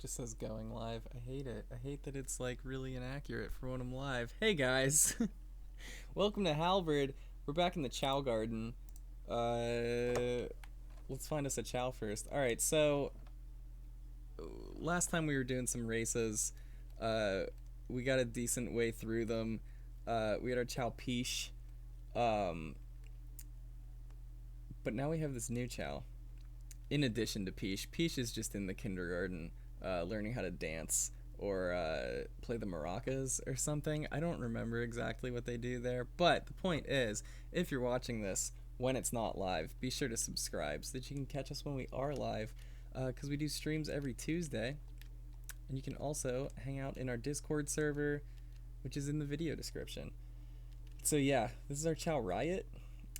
Just says going live. I hate it. I hate that it's like really inaccurate for when I'm live. Hey guys, welcome to Halberd. We're back in the Chao Garden. Let's find us a Chao first. All right, so last time we were doing some races, we got a decent way through them. We had our Chao Peesh, but now we have this new Chao. In addition to Peesh, Peesh is just in the kindergarten, learning how to dance or play the maracas or something. I don't remember exactly what they do there, but the point is, if you're watching this when it's not live, be sure to subscribe so that you can catch us when we are live, because we do streams every Tuesday. And you can also hang out in our Discord server, which is in the video description. So yeah, this is our Chao Riot,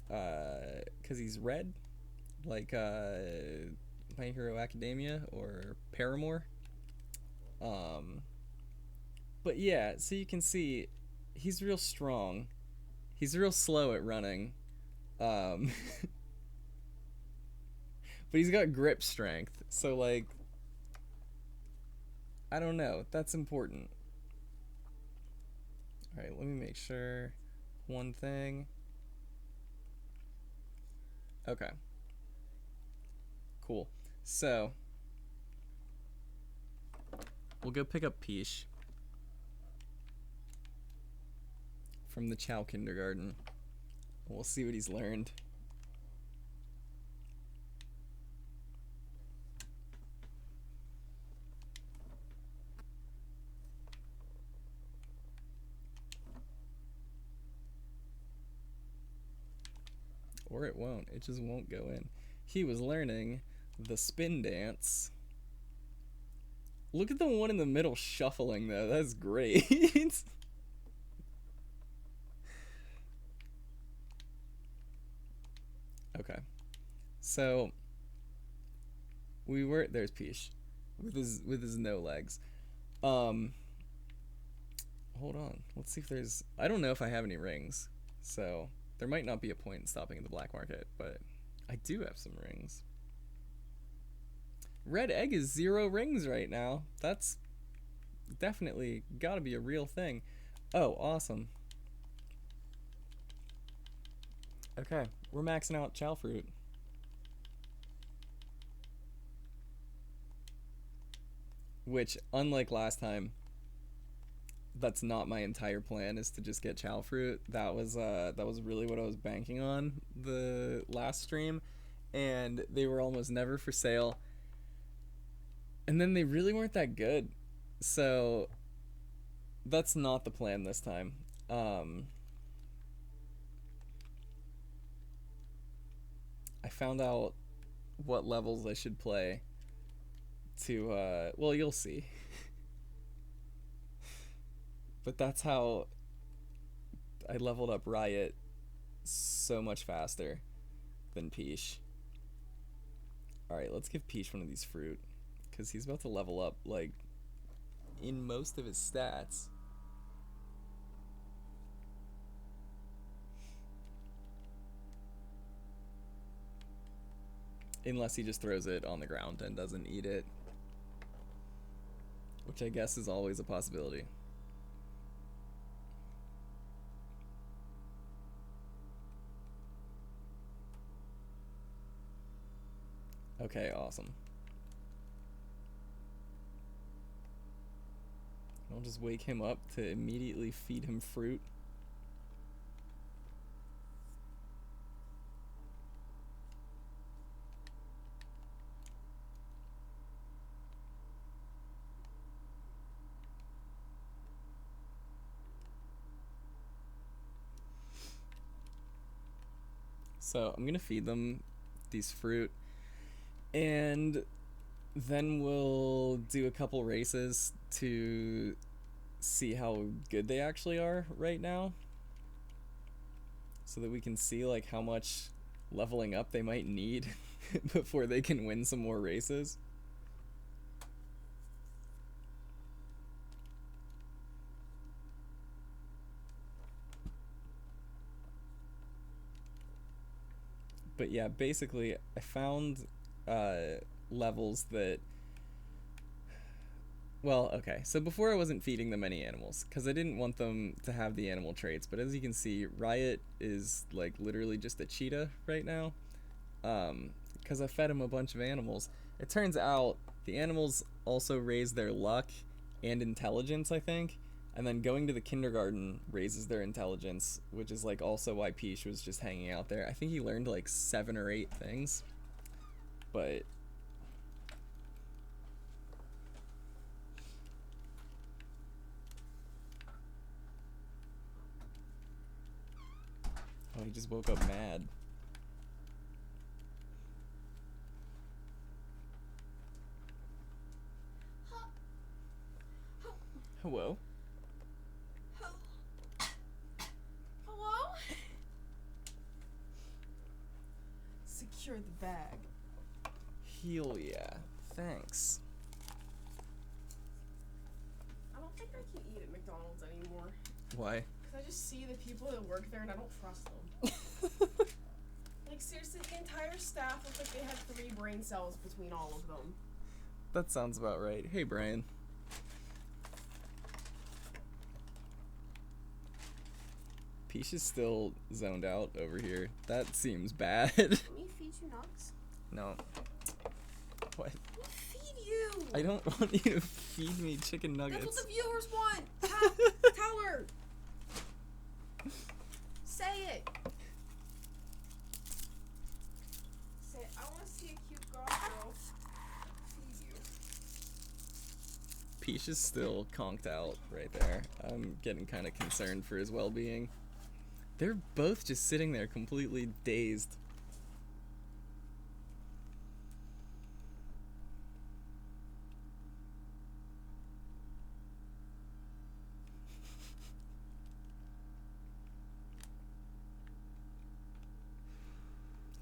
because he's red, like My Hero Academia or Paramore. But yeah, so you can see he's real strong. He's real slow at running. But he's got grip strength. So like, I don't know. That's important. All right, let me make sure one thing. Okay. Cool. So we'll go pick up Peesh from the Chao kindergarten. We'll see what he's learned. Or it won't. It just won't go in. He was learning the spin dance. Look at the one in the middle shuffling though. That's great. Okay. So there's Peesh with his no legs. Hold on. Let's see if there's I don't know if I have any rings. So there might not be a point in stopping in the black market, but I do have some rings. Red egg is 0 rings right now. That's definitely gotta be a real thing. Oh, awesome. Okay, we're maxing out Chao fruit. Which, unlike last time, that's not my entire plan, is to just get Chao fruit. That was really what I was banking on the last stream, and they were almost never for sale. And then they really weren't that good. So that's not the plan this time. I found out what levels I should play to well, you'll see. But that's how I leveled up Riot so much faster than Peesh. Alright, let's give Peesh one of these fruit, because he's about to level up, like, in most of his stats. Unless he just throws it on the ground and doesn't eat it, which I guess is always a possibility. Okay, awesome. I'll just wake him up to immediately feed him fruit. So I'm gonna feed them these fruit, and then we'll do a couple races to see how good they actually are right now, so that we can see like how much leveling up they might need before they can win some more races. But yeah, basically I found levels that Well, okay. So before I wasn't feeding them any animals because I didn't want them to have the animal traits. But as you can see, Riot is like literally just a cheetah right now. Because I fed him a bunch of animals. It turns out the animals also raise their luck and intelligence, I think. And then going to the kindergarten raises their intelligence, which is like also why Peesh was just hanging out there. I think he learned like 7 or 8 things. But oh, he just woke up mad. Hello? Hello? Secure the bag. Hell yeah. Thanks. I don't think I can eat at McDonald's anymore. Why? Because I just see the people that work there and I don't trust them. Like, seriously, the entire staff looks like they have 3 brain cells between all of them. That sounds about right. Hey, Brian. Peesh is still zoned out over here. That seems bad. Let me feed you nuts. No. What? Let me feed you! I don't want you to feed me chicken nuggets. That's what the viewers want! Tell her! Say it! Say it. I want to see a cute girl feed you. Peesh is still conked out right there. I'm getting kind of concerned for his well-being. They're both just sitting there completely dazed.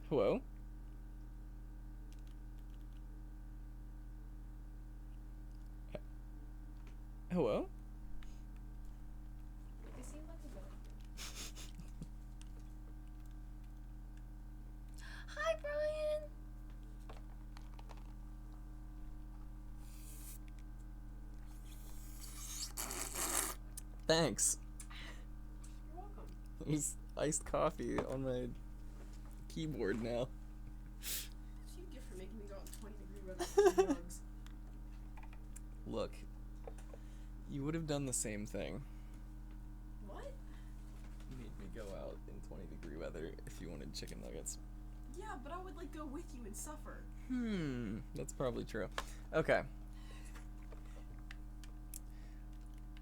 Hello? Hello? They seem like a good. Hi, Brian! Thanks. You're welcome. There's iced coffee on my keyboard now. What's you get for making me go out in 20-degree weather with drugs? Look, you would have done the same thing. What? You made me go out in 20-degree weather if you wanted chicken nuggets. Yeah, but I would like go with you and suffer. That's probably true. Okay.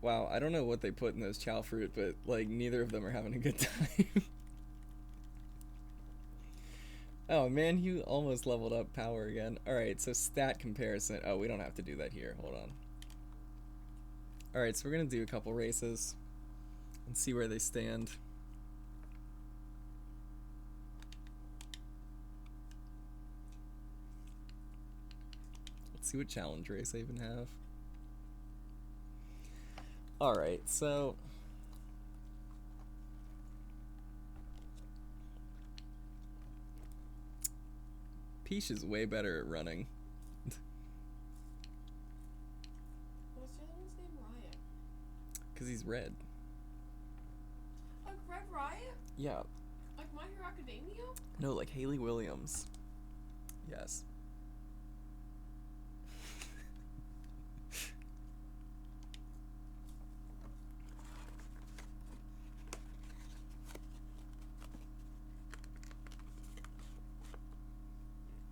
Wow, I don't know what they put in those chow fruit, but like neither of them are having a good time. Oh man, you almost leveled up power again. Alright, so stat comparison. Oh, we don't have to do that here. Hold on. Alright, so we're gonna do a couple races and see where they stand. Let's see what challenge race I even have. Alright, so Peesh is way better at running. What's the other one's name? Riot. Because he's red. Like Red Riot? Yeah. Like My Hero Academia? No, like Haley Williams. Yes.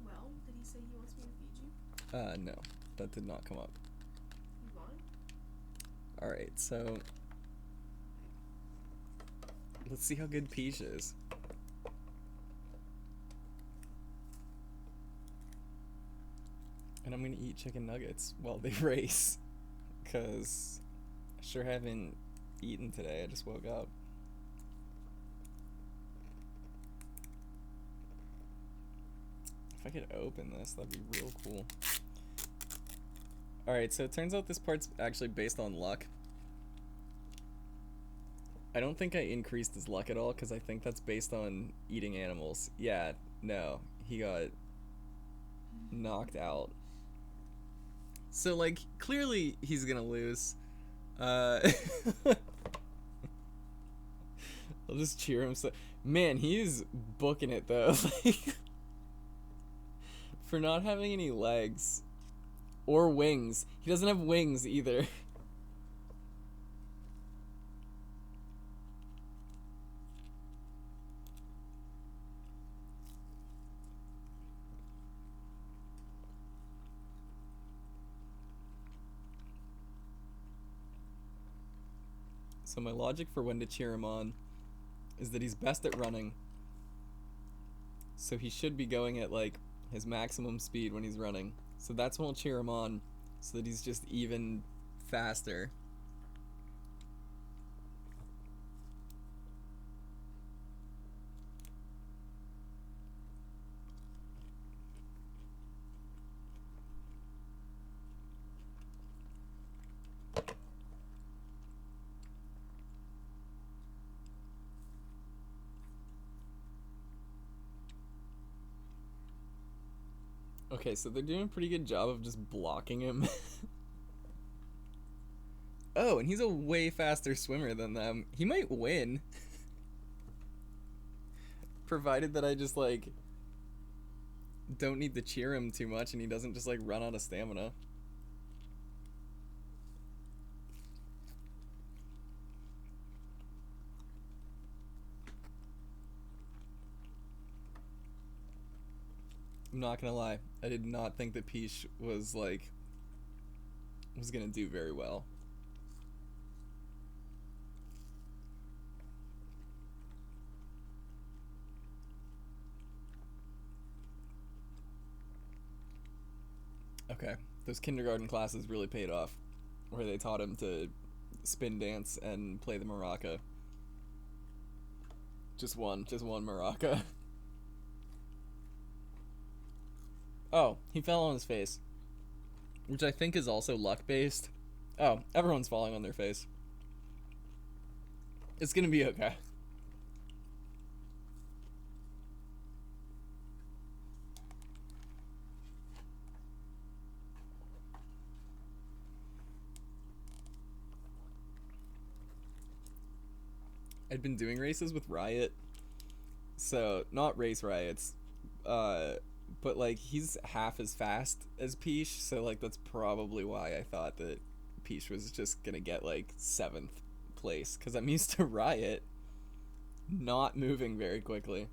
Well, did he say he wants me to feed you? No. That did not come up. You want? Alright, so let's see how good Peesh is. And I'm gonna eat chicken nuggets while they race. Because I sure haven't eaten today. I just woke up. If I could open this, that'd be real cool. Alright, so it turns out this part's actually based on luck. I don't think I increased his luck at all, because I think that's based on eating animals. Yeah, no. He got knocked out. So, like, clearly he's gonna lose. I'll just cheer him. So, man, he's booking it though. Like, for not having any legs or wings. He doesn't have wings either. So my logic for when to cheer him on is that he's best at running. So he should be going at like his maximum speed when he's running. So that's when we'll cheer him on, so that he's just even faster. Okay, so they're doing a pretty good job of just blocking him. Oh, and he's a way faster swimmer than them. He might win. Provided that I just, like, don't need to cheer him too much and he doesn't just, like, run out of stamina. I'm not gonna lie, I did not think that Peesh was gonna do very well. Okay, those kindergarten classes really paid off, where they taught him to spin dance and play the maraca. Just one maraca. Oh, he fell on his face. Which I think is also luck-based. Oh, everyone's falling on their face. It's gonna be okay. I'd been doing races with Riot. So, not race riots. But like he's half as fast as Peesh, so like that's probably why I thought that Peesh was just gonna get like 7th place, because I'm used to Riot not moving very quickly.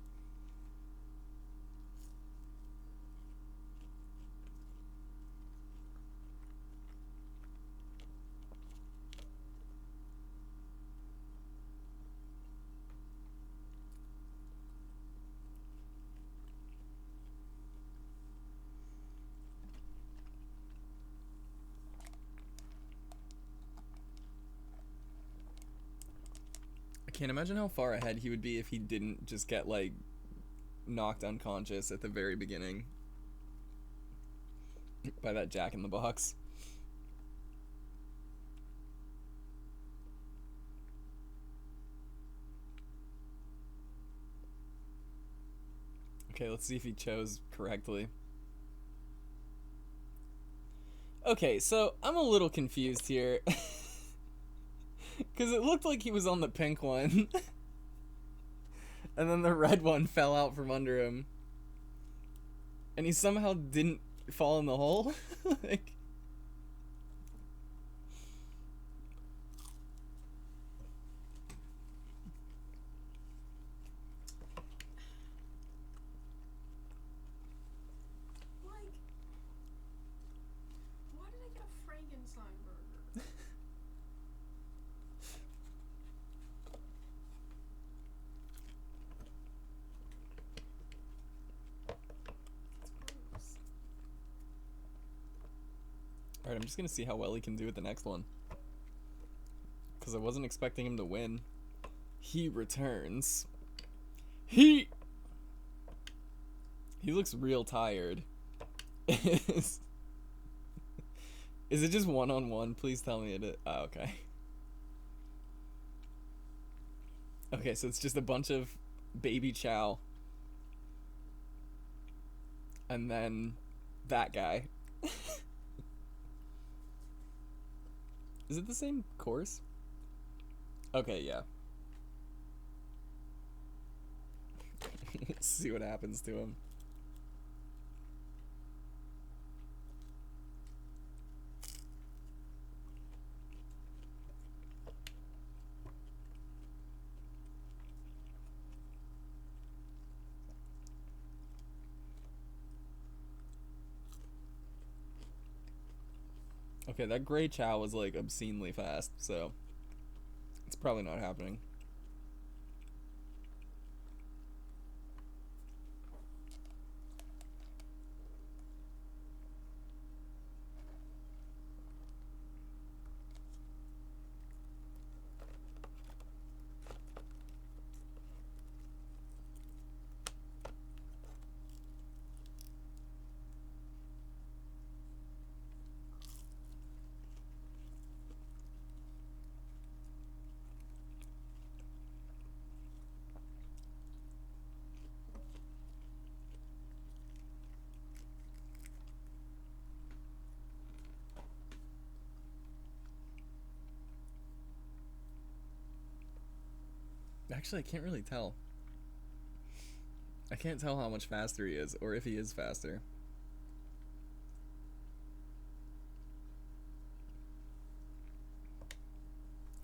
I can't imagine how far ahead he would be if he didn't just get like knocked unconscious at the very beginning by that Jack in the Box. Okay, let's see if he chose correctly. Okay, so I'm a little confused here. Because it looked like he was on the pink one. And then the red one fell out from under him. And he somehow didn't fall in the hole? Like... Why did I get a Frankenstein burger? Alright, I'm just gonna see how well he can do with the next one. Because I wasn't expecting him to win. He returns. He looks real tired. Is it just one-on-one? Please tell me it is. Oh, okay. Okay, so it's just a bunch of baby Chao. And then that guy. Is it the same course? Okay, yeah. Let's see what happens to him. Okay, that gray Chao was like obscenely fast, so it's probably not happening. Actually, I can't really tell. I can't tell how much faster he is, or if he is faster.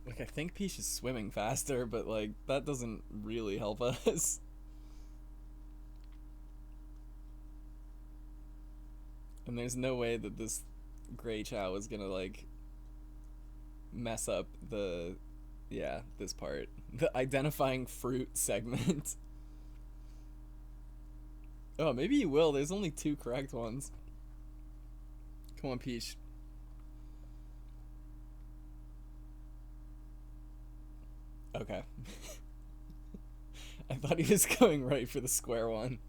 Like, I think Peesh is swimming faster, but, like, that doesn't really help us. And there's no way that this gray Chao is gonna, like, mess up the... Yeah, this part. The identifying fruit segment. Oh, maybe he will. There's only 2 correct ones. Come on, Peesh. Okay. I thought he was going right for the square one.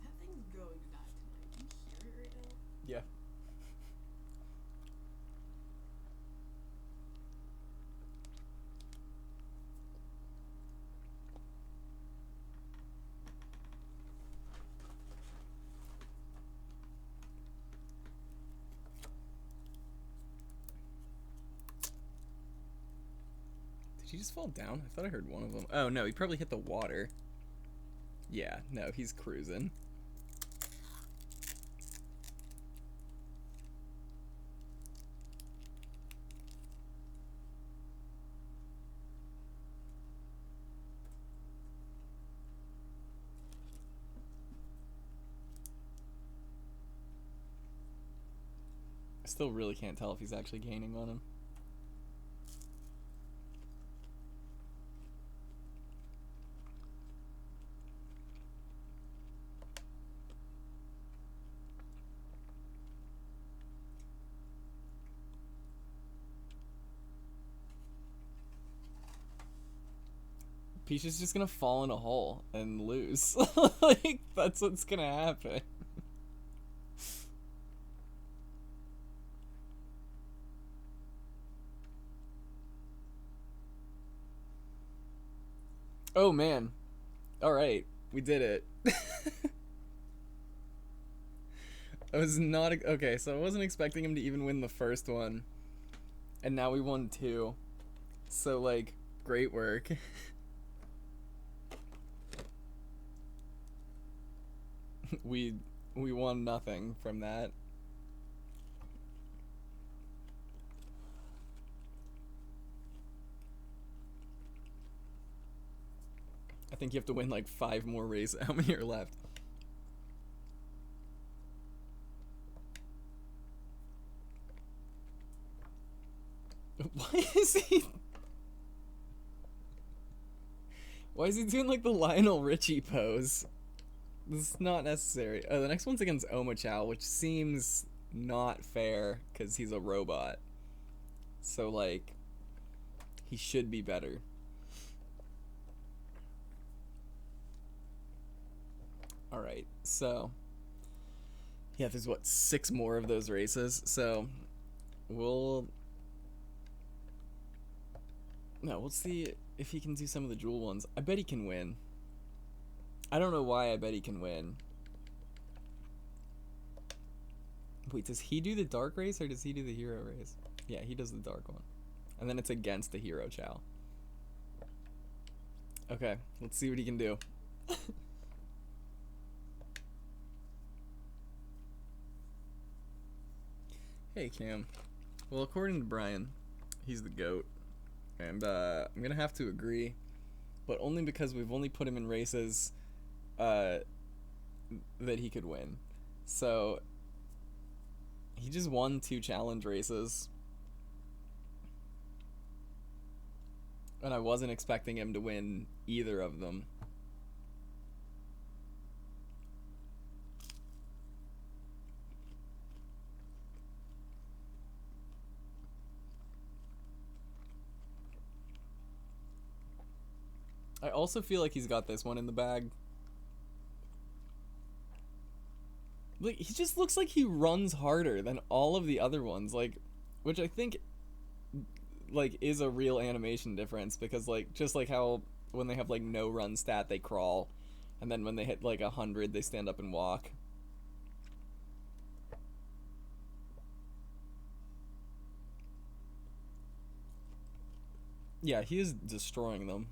That thing's going to die tonight. Do you hear it right now? Yeah. Did he just fall down? I thought I heard one of them. Oh, no, he probably hit the water. Yeah, no, he's cruising. I still really can't tell if he's actually gaining on him. Peach is just gonna fall in a hole and lose. Like, that's what's gonna happen. Oh man. Alright, we did it. I was not... Okay, so I wasn't expecting him to even win the first one. And now we won 2. So, like, great work. we won nothing from that. I think you have to win like 5 more races. How many are left? Why is he... Why is he doing like the Lionel Richie pose? This is not necessary. Oh, the next one's against Omochao, which seems not fair because he's a robot. So, like, he should be better. Alright, so... Yeah, there's, what, 6 more of those races? So, we'll No, we'll see if he can do some of the jewel ones. I bet he can win. I don't know why I bet he can win. Wait, does he do the dark race or does he do the hero race? Yeah, he does the dark one. And then it's against the hero Chao. Okay, let's see what he can do. Hey, Cam. Well, according to Brian, he's the GOAT. And I'm going to have to agree. But only because we've only put him in races that he could win. So, he just won 2 challenge races. And I wasn't expecting him to win either of them. I also feel like he's got this one in the bag. Like, he just looks like he runs harder than all of the other ones, like, which I think, like, is a real animation difference, because, like, just like how when they have, like, no run stat, they crawl, and then when they hit, like, 100, they stand up and walk. Yeah, he is destroying them.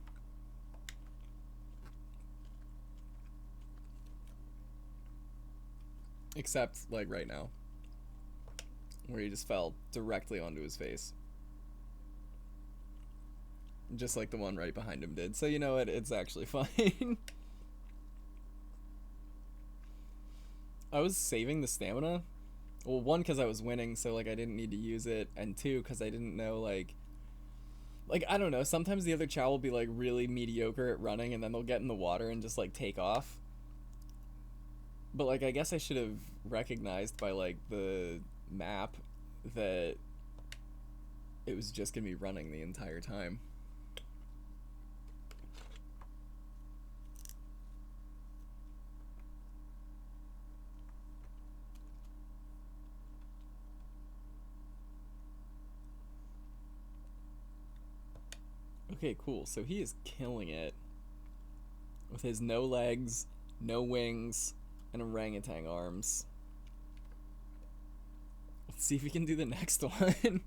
Except, like, right now. Where he just fell directly onto his face. Just like the one right behind him did. So, you know what? It's actually fine. I was saving the stamina. Well, 1, because I was winning, so, like, I didn't need to use it. And 2, because I didn't know, like, I don't know. Sometimes the other Chao will be, like, really mediocre at running, and then they'll get in the water and just, like, take off. But, like, I guess I should have recognized by, like, the map that it was just gonna be running the entire time. Okay, cool. So he is killing it with his no legs, no wings, and orangutan arms. Let's see if he can do the next one.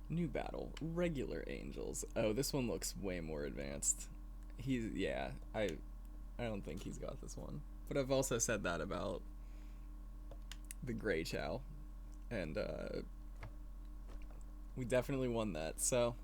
New battle, regular angels. Oh, this one looks way more advanced. Yeah, I don't think he's got this one. But I've also said that about the gray Chao. And we definitely won that, so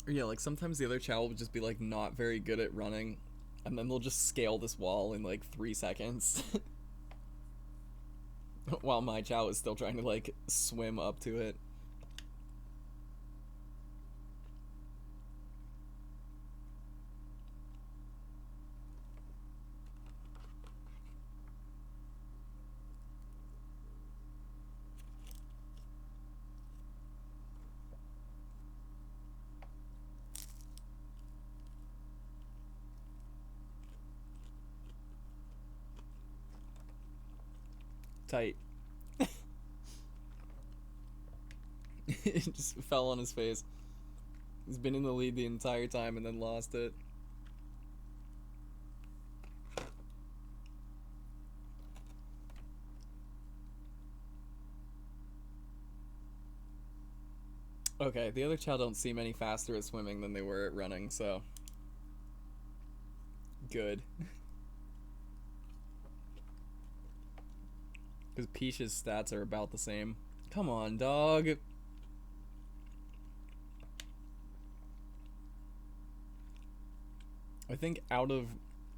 yeah, like sometimes the other Chao will just be like not very good at running, and then they'll just scale this wall in like 3 seconds. While my Chao is still trying to like swim up to it. Tight. It just fell on his face. He's been in the lead the entire time and then lost it. Okay, the other Chao don't seem any faster at swimming than they were at running, so good. Because Peesh's stats are about the same. Come on, dog. I think out of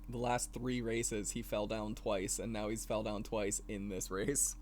the last 3 races, he fell down twice, and now he's fell down twice in this race.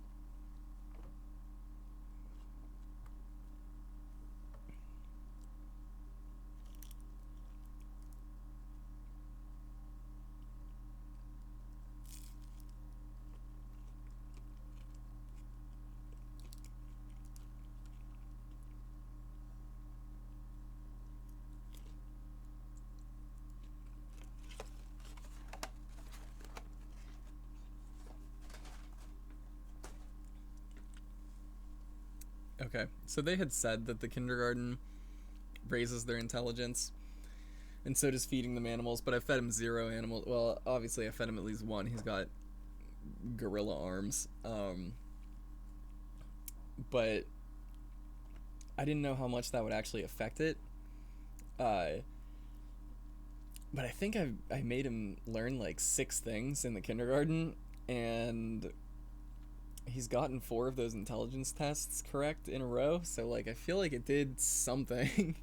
Okay, so they had said that the kindergarten raises their intelligence, and so does feeding them animals, but I fed him 0 animals. Well, obviously I fed him at least 1. He's got gorilla arms. But I didn't know how much that would actually affect it. But I think I made him learn like 6 things in the kindergarten, and he's gotten 4 of those intelligence tests correct in a row, so like I feel like it did something.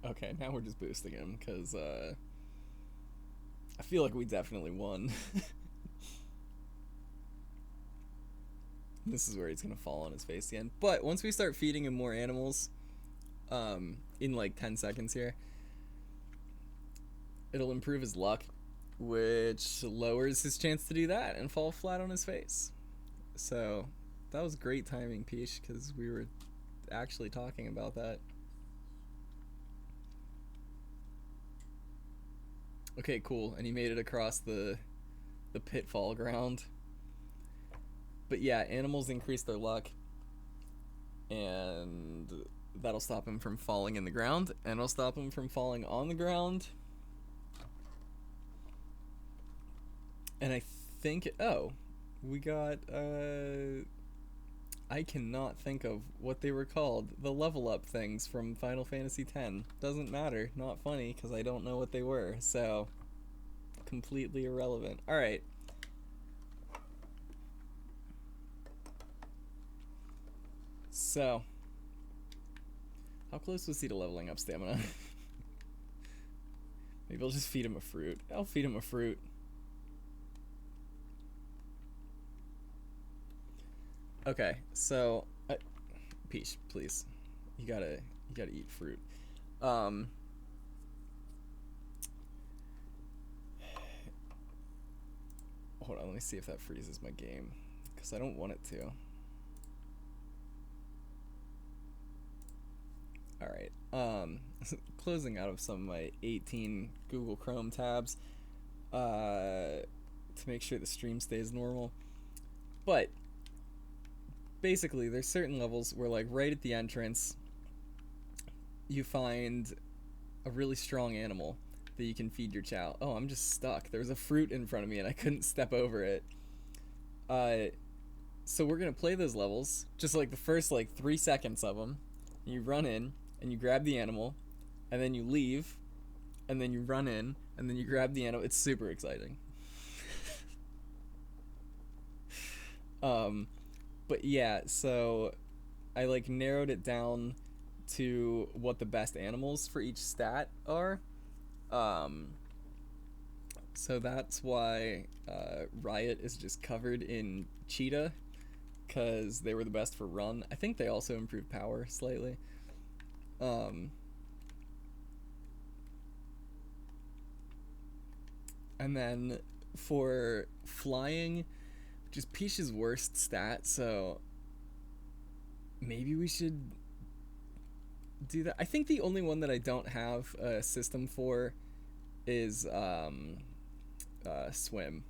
Okay, now we're just boosting him because I feel like we definitely won. This is where he's gonna fall on his face again. But once we start feeding him more animals, in like 10 seconds here, it'll improve his luck, which lowers his chance to do that and fall flat on his face. So that was great timing, Peesh, because we were actually talking about that. Okay, cool. And he made it across the pitfall ground. But yeah, animals increase their luck, and that'll stop him from falling in the ground, and it'll stop him from falling on the ground. And I think, oh, we got, I cannot think of what they were called. The level up things from Final Fantasy X. Doesn't matter. Not funny, because I don't know what they were. So, completely irrelevant. Alright. So, how close was he to leveling up stamina? Maybe I'll just feed him a fruit. I'll feed him a fruit. Okay, so Peesh, please, you gotta eat fruit. Hold on, let me see if that freezes my game, because I don't want it to. Alright, closing out of some of my 18 Google Chrome tabs to make sure the stream stays normal. But basically, there's certain levels where, like, right at the entrance, you find a really strong animal that you can feed your Chao. Oh, I'm just stuck. There's a fruit in front of me and I couldn't step over it. So we're gonna play those levels, just like the first, like, 3 seconds of them. You run in, and you grab the animal, and then you leave, and then you run in, and then you grab the animal. It's super exciting. But yeah, so I like narrowed it down to what the best animals for each stat are. So that's why Riot is just covered in cheetah, because they were the best for run. I think they also improved power slightly. And then for flying, which is Peesh's worst stat, so maybe we should do that. I think the only one that I don't have a system for is swim.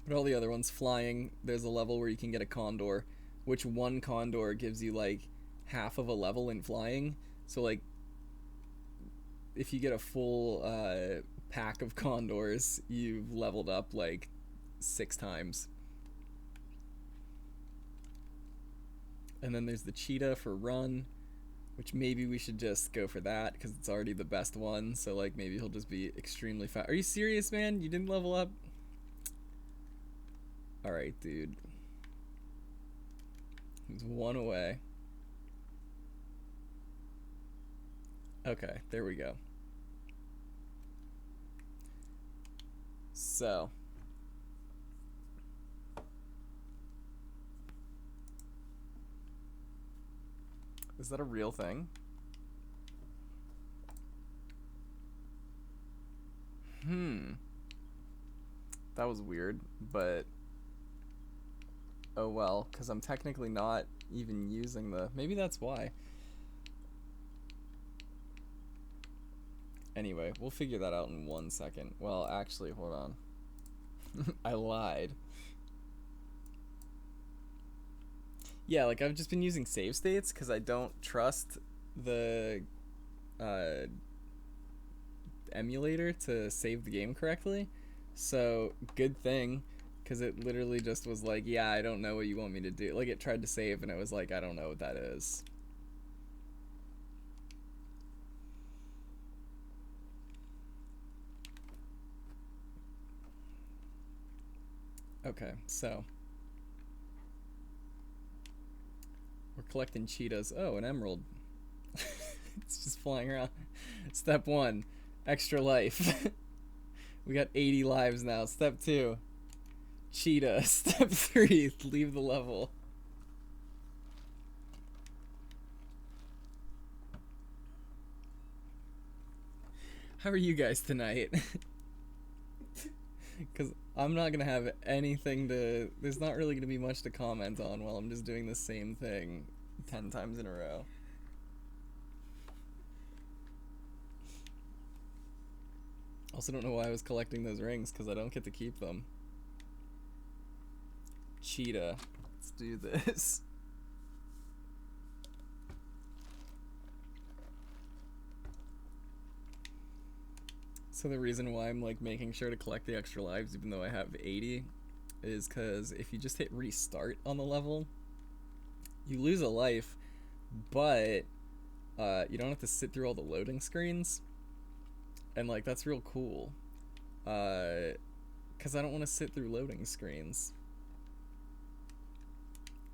But all the other ones, flying, there's a level where you can get a condor, which one condor gives you like half of a level in flying. So like if you get a full pack of condors, you've leveled up like 6 times. And then there's the cheetah for run, which maybe we should just go for that because it's already the best one. So like maybe he'll just be extremely fast. Are you serious, man? You didn't level up? All right, dude. He's 1 away. Okay, there we go. So is that a real thing? That was weird, but oh well, because I'm technically not even using the... Maybe that's why. Anyway, we'll figure that out in 1 second. Well, actually, hold on. I lied. Yeah, like I've just been using save states because I don't trust the emulator to save the game correctly. So, good thing, because it literally just was like, yeah, I don't know what you want me to do. Like, it tried to save, and it was like, I don't know what that is. Okay, so we're collecting cheetahs. Oh, an emerald. It's just flying around. Step 1, extra life. We got 80 lives now. Step 2, cheetah. Step 3, leave the level. How are you guys tonight? Because I'm not going to have anything to... There's not really going to be much to comment on while I'm just doing the same thing 10 times in a row. Also don't know why I was collecting those rings, because I don't get to keep them. Cheetah. Let's do this. So the reason why I'm like making sure to collect the extra lives even though I have 80 is because if you just hit restart on the level, you lose a life, but you don't have to sit through all the loading screens. And like that's real cool. Because I don't want to sit through loading screens.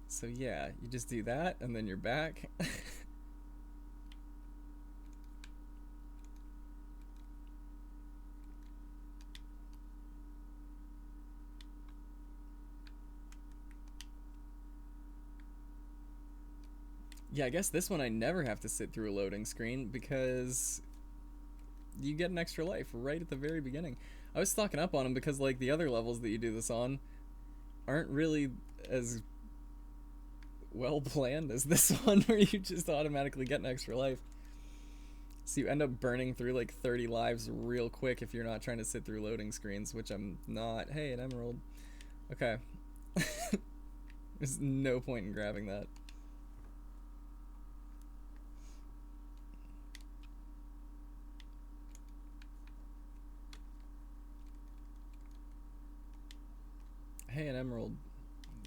So yeah, you just do that and then you're back. Yeah, I guess this one I never have to sit through a loading screen because you get an extra life right at the very beginning. I was stocking up on them because like the other levels that you do this on aren't really as well planned as this one where you just automatically get an extra life. So you end up burning through like 30 lives real quick if you're not trying to sit through loading screens, which I'm not. Hey, an emerald. Okay. There's no point in grabbing that. Hey, an emerald.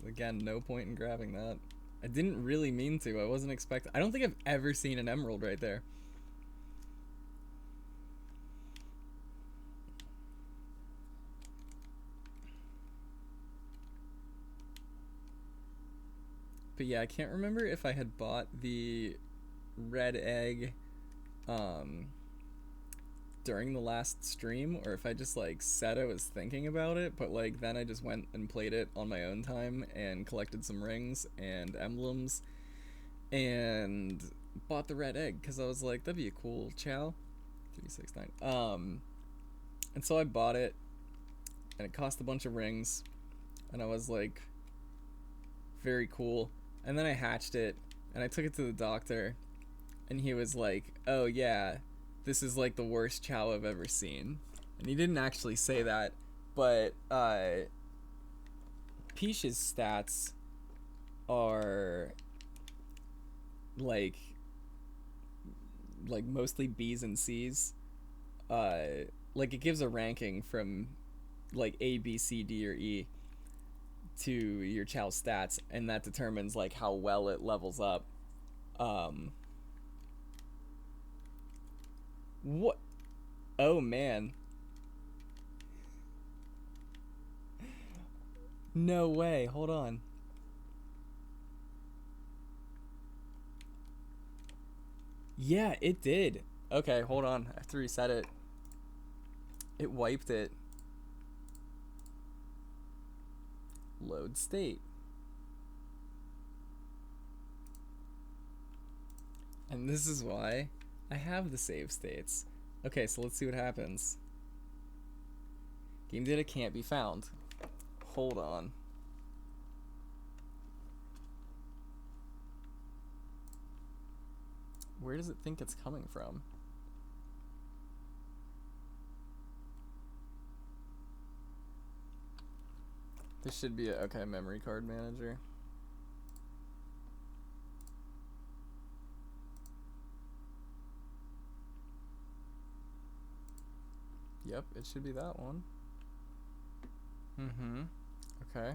Again, no point in grabbing that. I didn't really mean to. I wasn't expecting... I don't think I've ever seen an emerald right there. But yeah, I can't remember if I had bought the red egg during the last stream or if I just like said I was thinking about it, but like then I just went and played it on my own time and collected some rings and emblems and bought the red egg because I was like, that'd be a cool Chao. 369. And so I bought it and it cost a bunch of rings and I was like, very cool. And then I hatched it and I took it to the doctor and he was like, oh yeah, this is like the worst Chao I've ever seen. And he didn't actually say that, but Peesh's stats are like mostly B's and C's. like it gives a ranking from like A, B, C, D, or E to your Chao stats, and that determines like how well it levels up. Um, what? Oh man. No way. Hold on. Yeah, it did. Okay, hold on. I have to reset it. It wiped it. Load state. And this is why I have the save states. Okay, so let's see what happens. Game data can't be found. Hold on. Where does it think it's coming from? This should be a, okay, memory card manager. Yep, it should be that one. Mm-hmm. Okay.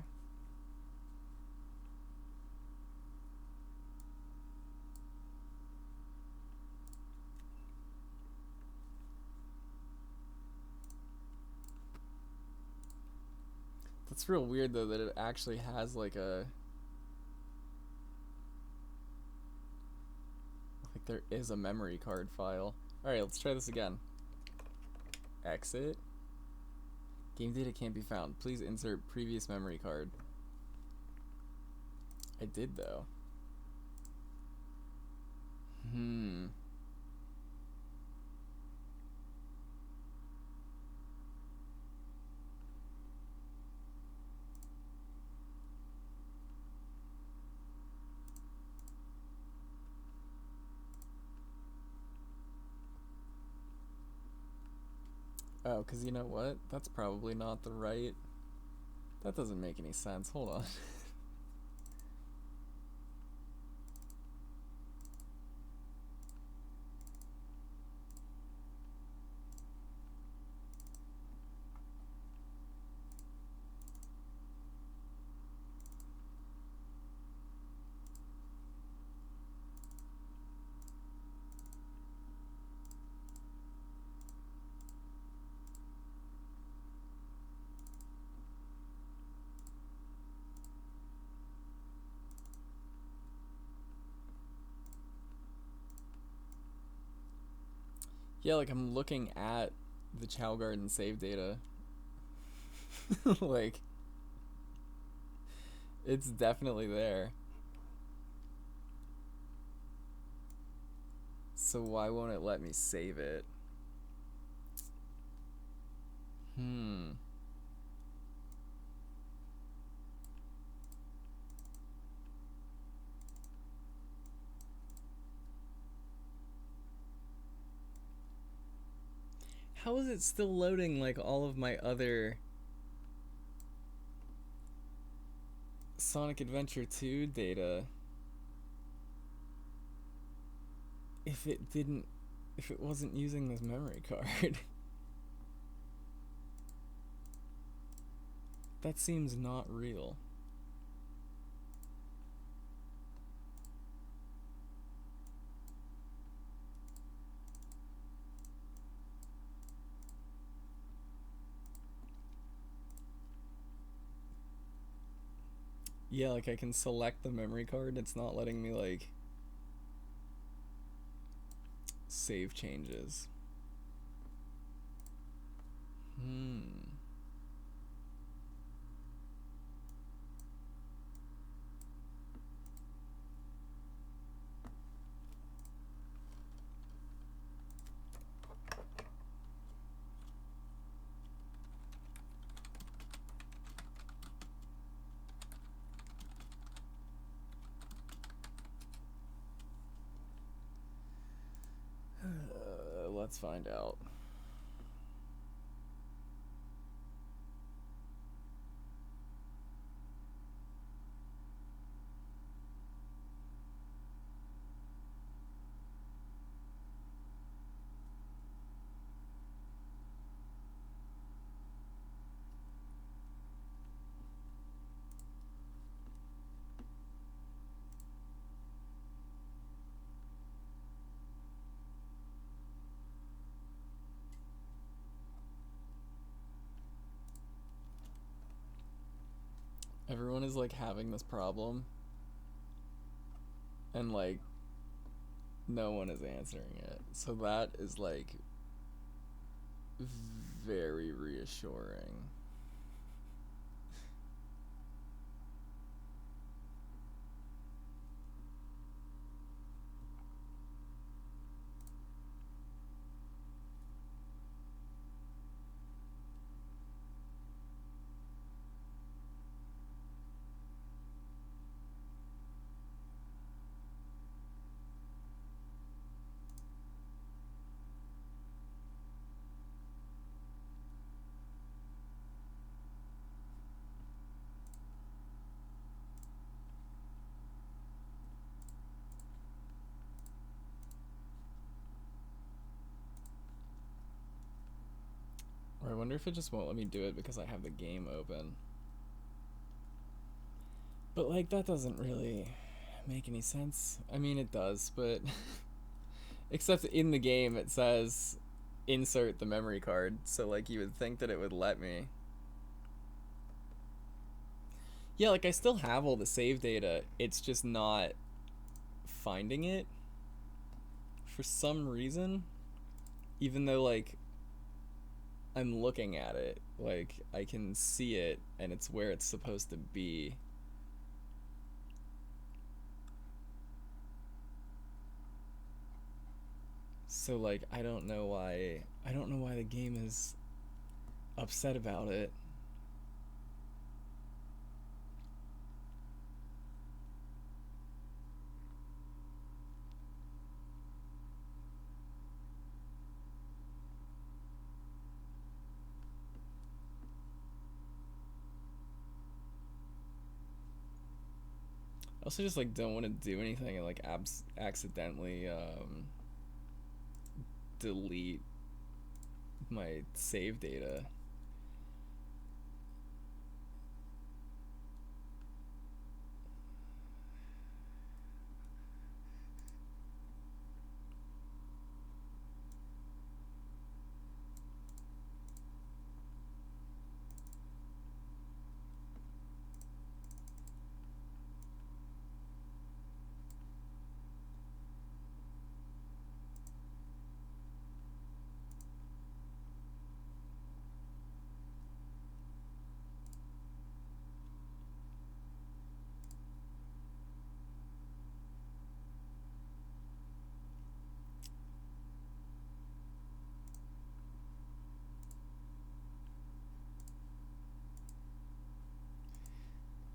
That's real weird though that it actually has like a like there is a memory card file. Alright, let's try this again. Exit. Game data can't be found. Please insert previous memory card. I did though. Oh, because you know what? That's probably not the right... That doesn't make any sense. Hold on. Yeah, like I'm looking at the Chao Garden save data. Like, it's definitely there. So why won't it let me save it? How is it still loading like all of my other Sonic Adventure 2 data if it wasn't using this memory card? That seems not real. Yeah, like I can select the memory card, it's not letting me like save changes. Let's find out. Everyone is like having this problem, and like no one is answering it. So that is like very reassuring. Or I wonder if it just won't let me do it because I have the game open. But like that doesn't really make any sense. I mean it does, but except in the game it says insert the memory card, so like you would think that it would let me. Yeah, like I still have all the save data, it's just not finding it for some reason, even though like I'm looking at it, like I can see it and it's where it's supposed to be. So like I don't know why the game is upset about it. I also just like don't want to do anything and like accidentally delete my save data.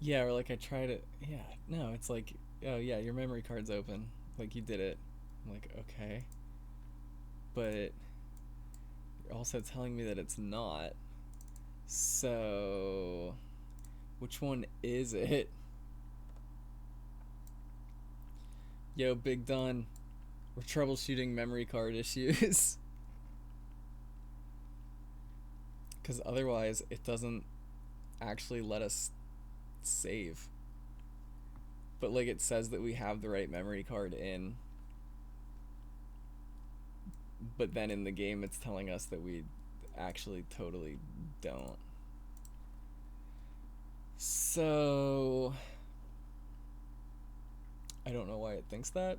Yeah, or like I try to. Yeah, no, it's like, oh yeah, your memory card's open. Like you did it. I'm like, okay. But you're also telling me that it's not. So, which one is it? Yo, Big Don, we're troubleshooting memory card issues. Because otherwise, it doesn't actually let us save. But like it says that we have the right memory card in, but then in the game it's telling us that we actually totally don't. So I don't know why it thinks that.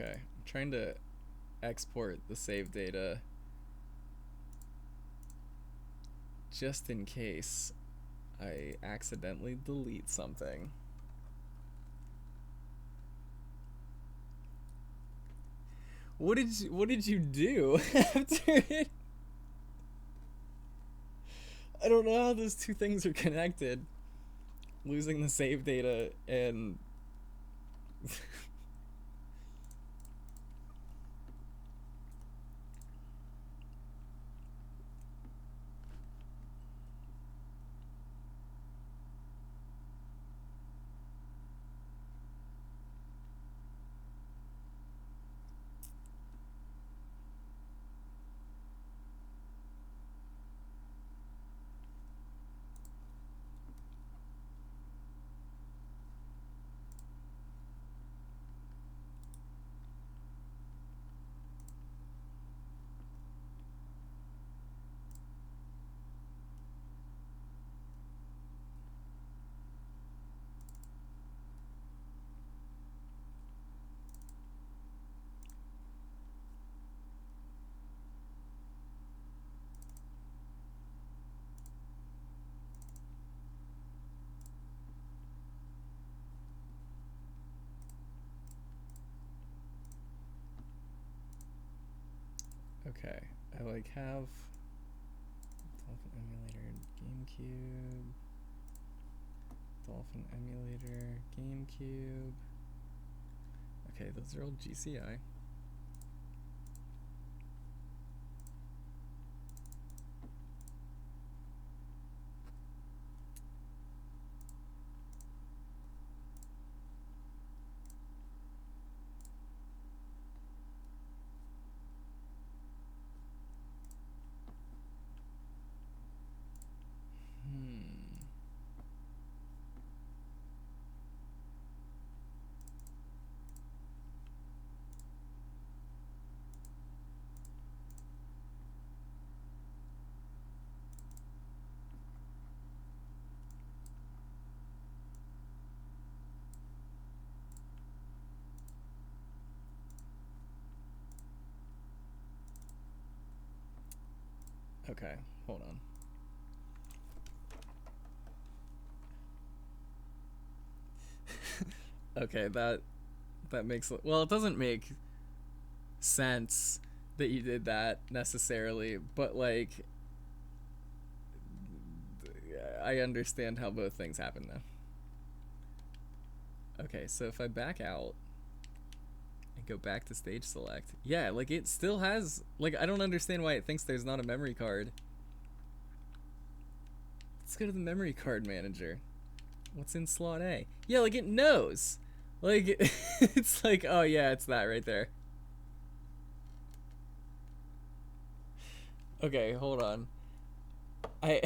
Okay, I'm trying to export the save data just in case I accidentally delete something. What did you do after it? I don't know how those two things are connected. Losing the save data and Okay, I like have Dolphin emulator GameCube. Dolphin emulator GameCube. Okay, those are all GCI. Okay, hold on. Okay, that makes, well, it doesn't make sense that you did that necessarily, but like I understand how both things happen though. Okay, so if I back out and go back to stage select, yeah, like it still has, like, I don't understand why it thinks there's not a memory card. Let's go to the memory card manager. What's in slot A? Yeah, like it knows. Like it's like, oh yeah, it's that right there. Okay, hold on. I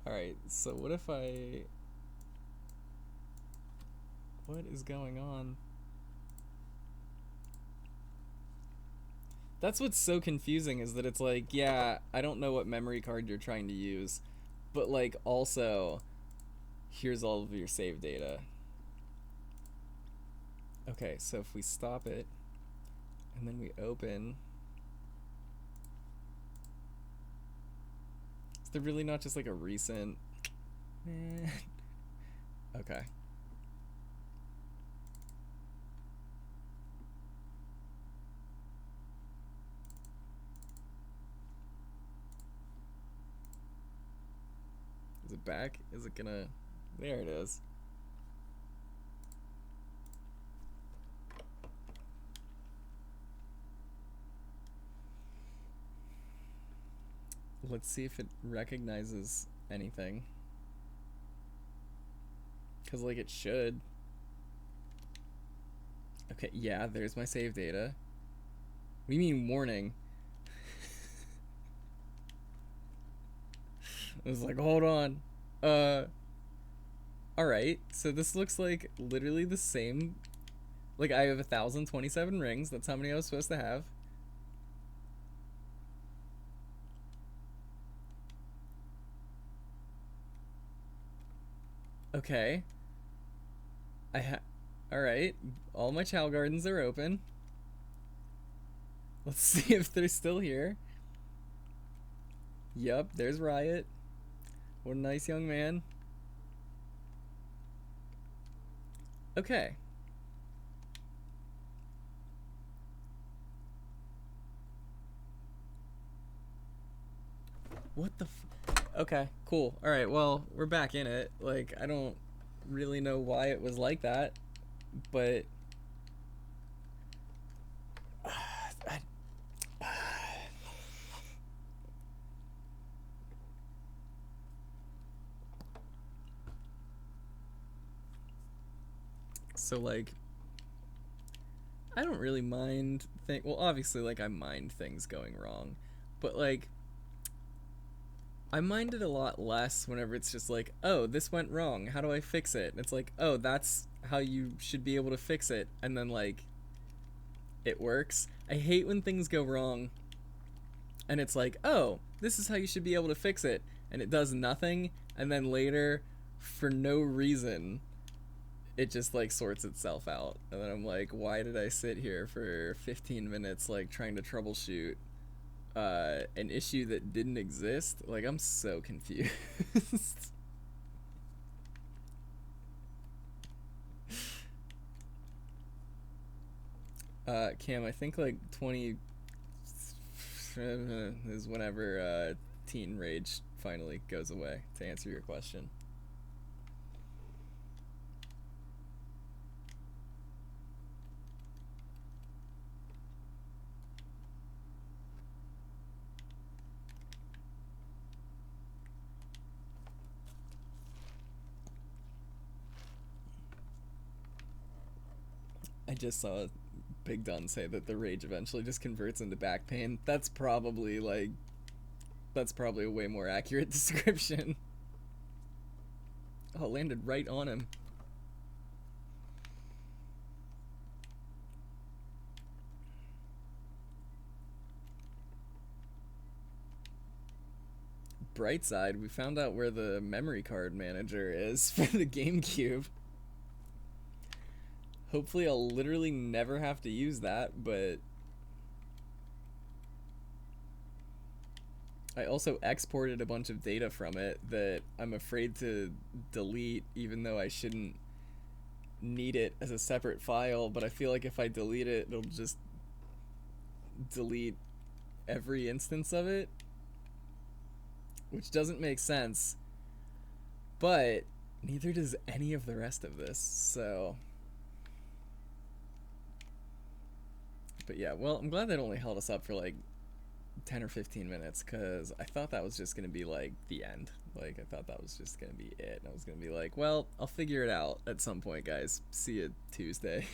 Alright, so what if I... What is going on? That's what's so confusing, is that it's like, yeah, I don't know what memory card you're trying to use, but like also, here's all of your save data. Okay, so if we stop it, and then we open... Is there really not just like a recent... Okay. Is it back? Is it gonna... There it is. Let's see if it recognizes anything. Because, like, it should. Okay, yeah, there's my save data. What do you mean, warning? I was like, hold on. Alright, so this looks like literally the same. Like, I have 1,027 rings. That's how many I was supposed to have. Okay. Alright, all my Chao Gardens are open. Let's see if they're still here. Yup, there's Riot. What a nice young man. Okay. What the Okay, cool. Alright, well, we're back in it. Like, I don't really know why it was like that, but... So, like, I don't really mind well, obviously, like, I mind things going wrong, but, like, I mind it a lot less whenever it's just like, oh, this went wrong, how do I fix it? And it's like, oh, that's how you should be able to fix it, and then, like, it works. I hate when things go wrong, and it's like, oh, this is how you should be able to fix it, and it does nothing, and then later, for no reason, it just like sorts itself out, and then I'm like, why did I sit here for 15 minutes like trying to troubleshoot an issue that didn't exist? Like, I'm so confused. Cam, I think like 20 is whenever teen rage finally goes away, to answer your question. I just saw Big Dun say that the rage eventually just converts into back pain. That's probably a way more accurate description. Oh, it landed right on him. Bright side, we found out where the memory card manager is for the GameCube. Hopefully I'll literally never have to use that, but I also exported a bunch of data from it that I'm afraid to delete, even though I shouldn't need it as a separate file, but I feel like if I delete it, it'll just delete every instance of it, which doesn't make sense, but neither does any of the rest of this, so... But yeah, well, I'm glad that only held us up for like 10 or 15 minutes, because I thought that was just going to be like the end. Like, I thought that was just going to be it. And I was going to be like, well, I'll figure it out at some point, guys. See you Tuesday.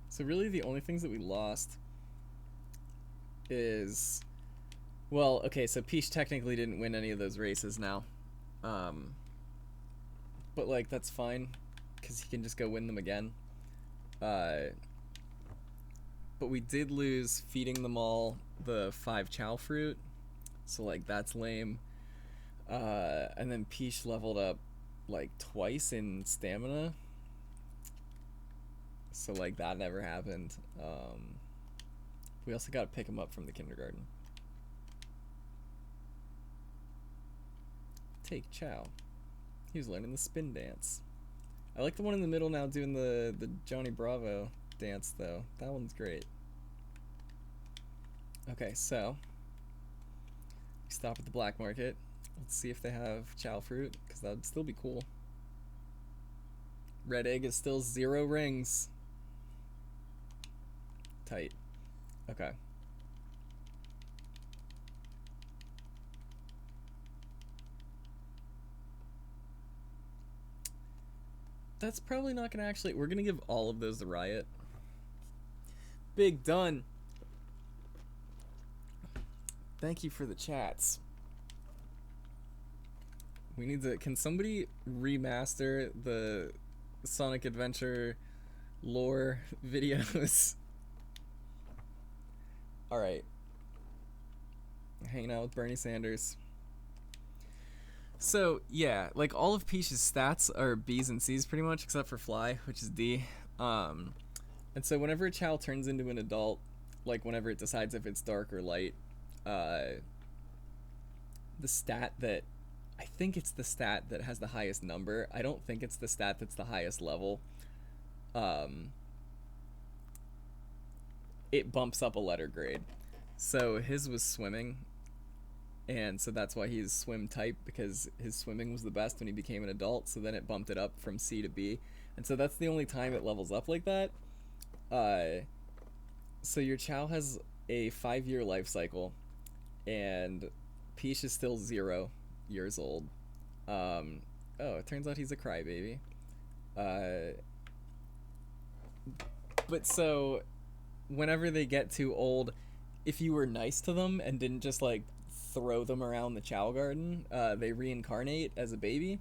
So really the only things that we lost is... Well, okay, so Peesh technically didn't win any of those races now. But, like, that's fine, because he can just go win them again. But we did lose feeding them all the 5 Chao fruit, so, like, that's lame. And then Peesh leveled up, like, twice in stamina. So, like, that never happened. We also got to pick him up from the kindergarten. Take Chao. He was learning the spin dance. I like the one in the middle now doing the Johnny Bravo dance, though. That one's great. Okay, so we stop at the black market. Let's see if they have Chao fruit, because that would still be cool. Red egg is still 0 rings. Tight. Okay. That's probably not gonna actually... We're gonna give all of those to Riot. Big Dun. Thank you for the chats. We need to... Can somebody remaster the Sonic Adventure lore videos? Alright. Hanging out with Bernie Sanders. So, yeah, like, all of Peesh's stats are B's and C's pretty much, except for Fly, which is D. And so whenever a Chao turns into an adult, like, whenever it decides if it's dark or light, the stat that... I think it's the stat that has the highest number. I don't think it's the stat that's the highest level. It bumps up a letter grade. So his was swimming, and so that's why he's swim type, because his swimming was the best when he became an adult, so then it bumped it up from C to B. And so that's the only time it levels up like that. So your Chao has a 5-year life cycle, and Peesh is still 0 years old. Oh, it turns out he's a crybaby. But so, whenever they get too old, if you were nice to them and didn't just, like, throw them around the Chao Garden, they reincarnate as a baby,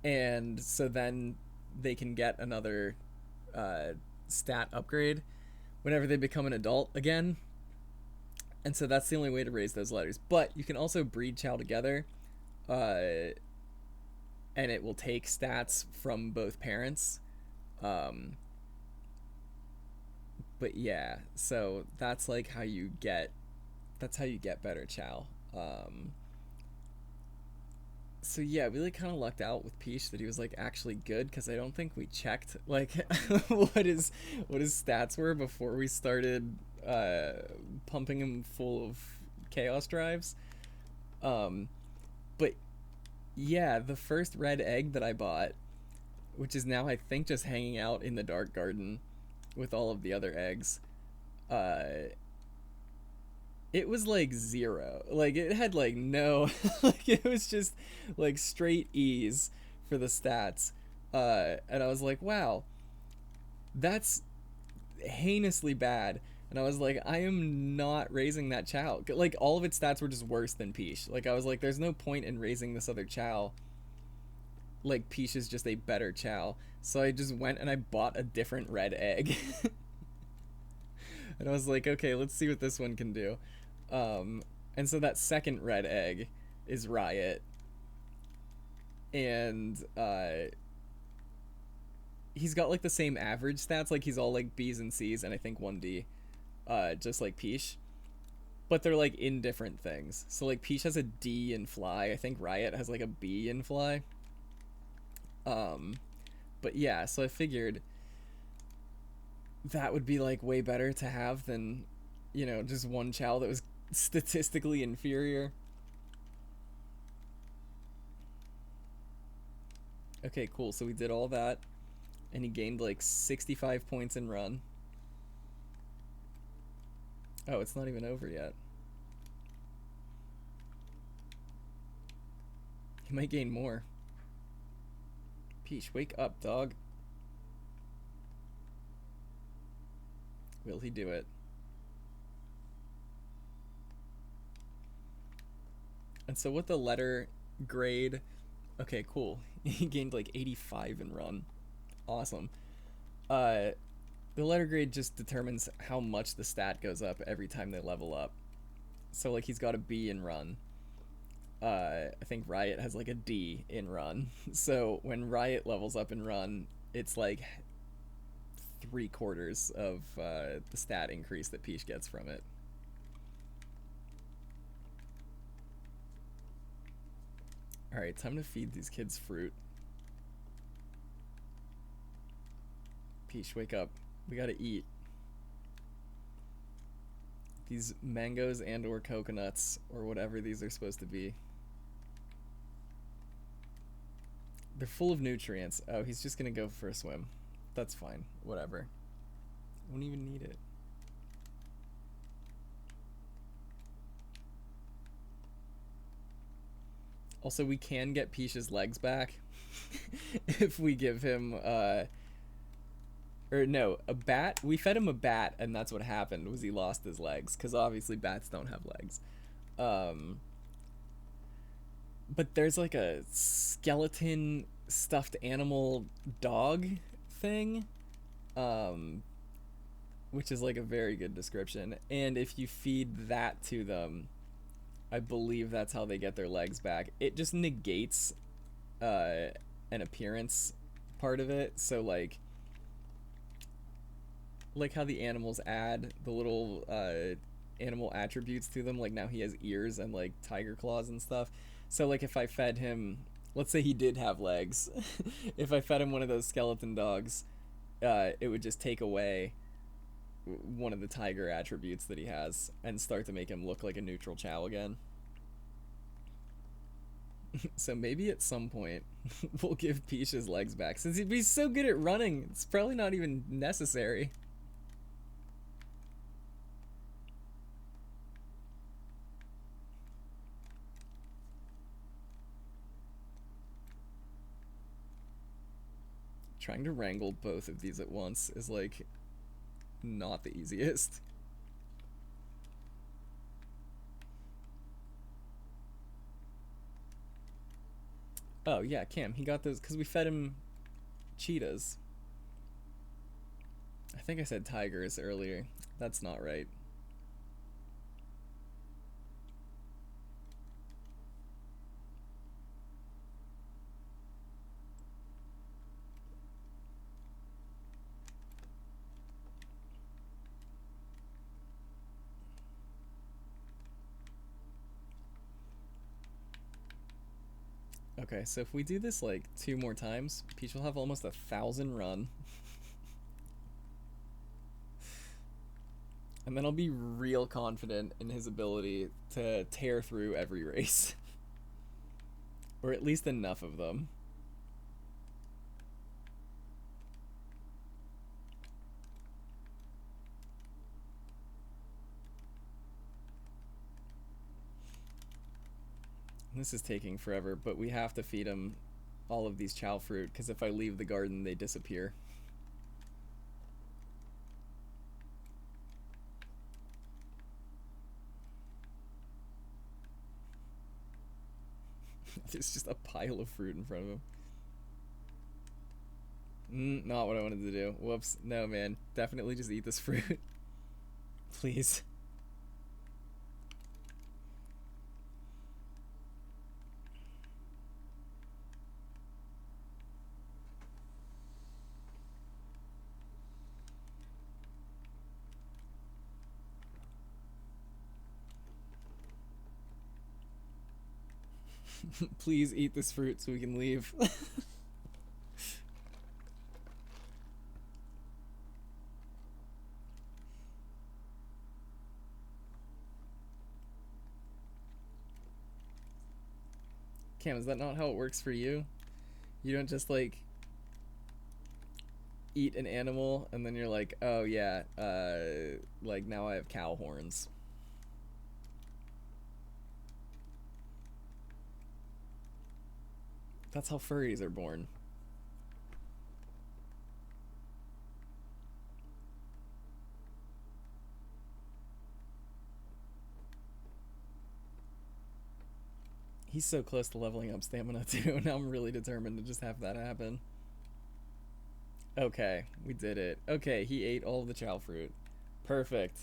and so then they can get another stat upgrade whenever they become an adult again. And so that's the only way to raise those letters. But you can also breed Chao together, and it will take stats from both parents. But yeah, so that's like how you get better Chao. Um, so yeah, we like kind of lucked out with Peach that he was like actually good because I don't think we checked like what his stats were before we started uh, pumping him full of chaos drives. Um, but yeah, the first red egg that I bought, which is now I think just hanging out in the dark garden with all of the other eggs, uh, it was like zero. Like it had like no, like it was just like straight E's for the stats. And I was like, wow, that's heinously bad. And I was like, I am not raising that Chao. Like all of its stats were just worse than Peach. Like I was like, there's no point in raising this other Chao. Like Peach is just a better Chao. So I just went and I bought a different red egg. And I was like, okay, let's see what this one can do. And so that second red egg is Riot, and he's got like the same average stats, like he's all like B's and C's, and I think 1D, just like Peach, but they're like in different things. So like Peach has a D in Fly, I think Riot has like a B in Fly. But yeah, so I figured that would be like way better to have than, just one Chao that was statistically inferior. Okay, cool. So we did all that, and he gained like 65 points in run. Oh, it's not even over yet. He might gain more. Peach, wake up, dog. Will he do it? And so with the letter grade, okay, cool. He gained like 85 in run. Awesome. The letter grade just determines how much the stat goes up every time they level up. So like he's got a B in run. I think Riot has like a D in run. So when Riot levels up in run, it's like 3/4 of the stat increase that Peach gets from it. Alright, time to feed these kids fruit. Peach, wake up. We gotta eat. These mangoes and or coconuts, or whatever these are supposed to be. They're full of nutrients. Oh, he's just gonna go for a swim. That's fine. Whatever. Won't even need it. Also, we can get Peach's legs back if we give him, or no, a bat. We fed him a bat, and that's what happened, was he lost his legs, because obviously bats don't have legs. But there's like a skeleton stuffed animal dog thing, which is like a very good description. And if you feed that to them, I believe that's how they get their legs back. It just negates an appearance part of it. So like how the animals add the little animal attributes to them. Like now he has ears and like tiger claws and stuff. So like if I fed him, let's say he did have legs, if I fed him one of those skeleton dogs, it would just take away one of the tiger attributes that he has and start to make him look like a neutral Chao again. So maybe at some point we'll give Peach his legs back, since he's so good at running. It's probably not even necessary. Trying to wrangle both of these at once is like not the easiest. Oh yeah, Cam, he got those because we fed him cheetahs. I think I said tigers earlier. That's not right. Okay, so if we do this like 2 more times, Peach will have almost 1,000 run. And then I'll be real confident in his ability to tear through every race. Or at least enough of them. This is taking forever, but we have to feed him all of these Chao fruit, because if I leave the garden, they disappear. There's just a pile of fruit in front of him. Not what I wanted to do. Whoops. No, man. Definitely just eat this fruit. Please. Please eat this fruit so we can leave. Cam, is that not how it works for you? You don't just like eat an animal and then you're like, oh yeah, like now I have cow horns. That's how furries are born. He's so close to leveling up stamina too. Now I'm really determined to just have that happen. Okay, we did it. Okay, he ate all the Chao fruit. Perfect.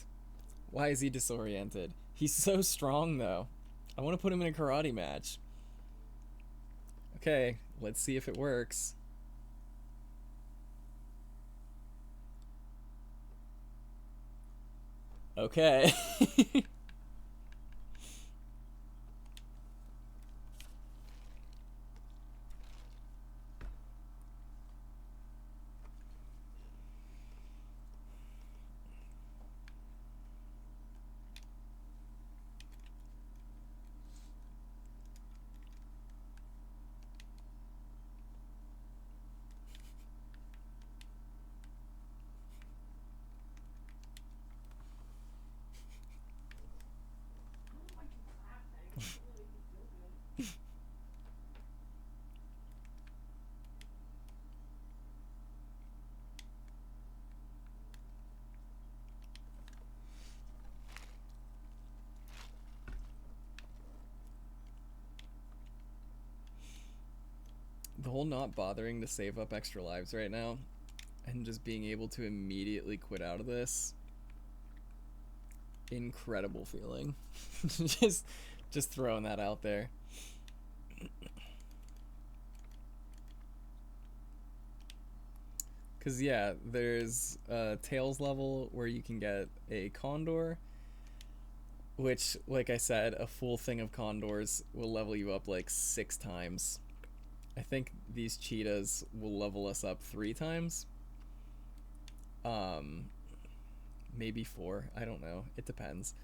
Why is he disoriented? He's so strong though. I want to put him in a karate match. Okay, let's see if it works. Okay. The whole not bothering to save up extra lives right now and just being able to immediately quit out of this, incredible feeling. just throwing that out there. Cause yeah, there's a Tails level where you can get a Condor, which, like I said, a full thing of Condors will level you up like 6 times. I think these cheetahs will level us up 3 times. Maybe 4. I don't know. It depends.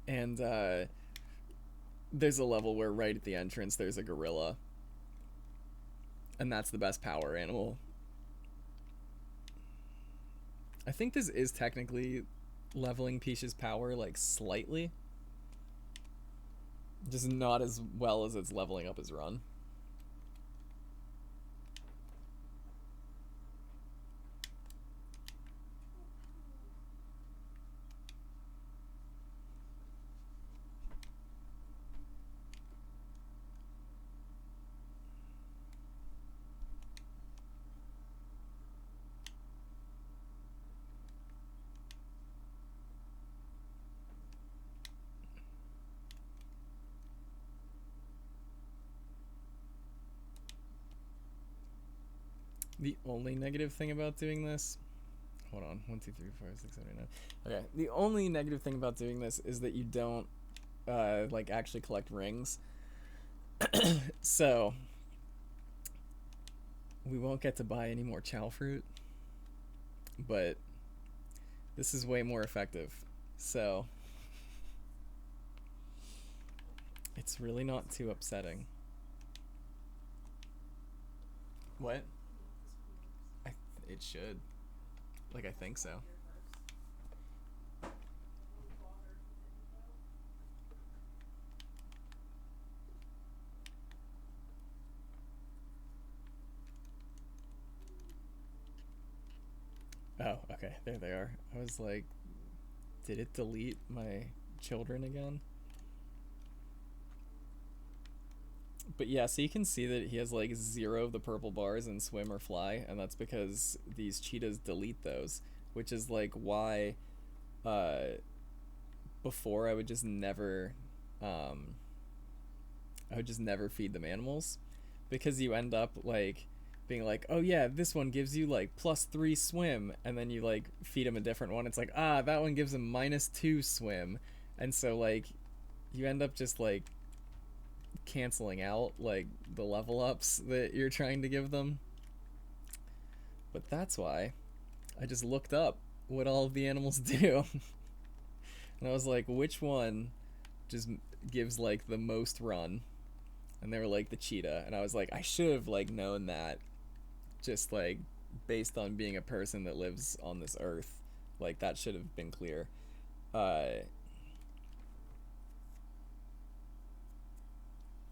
And there's a level where right at the entrance there's a gorilla. And that's the best power animal. I think this is technically leveling Peach's power like slightly. Just not as well as it's leveling up his run. The only negative thing about doing this, hold on, 1, 2, 3, 4, 5, 6, 7, 8, 9. Okay, the only negative thing about doing this is that you don't like actually collect rings. So we won't get to buy any more Chao fruit, but this is way more effective. So it's really not too upsetting. What? It should. Like, I think so. Oh, okay. There they are. I was like, did it delete my children again? But yeah, so you can see that he has like 0 of the purple bars in swim or fly, and that's because these cheetahs delete those, which is like why before I would just never feed them animals, because you end up like being like, oh yeah, this one gives you like +3 swim, and then you like feed them a different one, it's like, ah, that one gives them -2 swim, and so like you end up just like canceling out like the level ups that you're trying to give them. But that's why I just looked up what all of the animals do. And I was like, which one just gives like the most run? And they were like the cheetah, and I was like, I should have like known that, just like based on being a person that lives on this earth, like that should have been clear.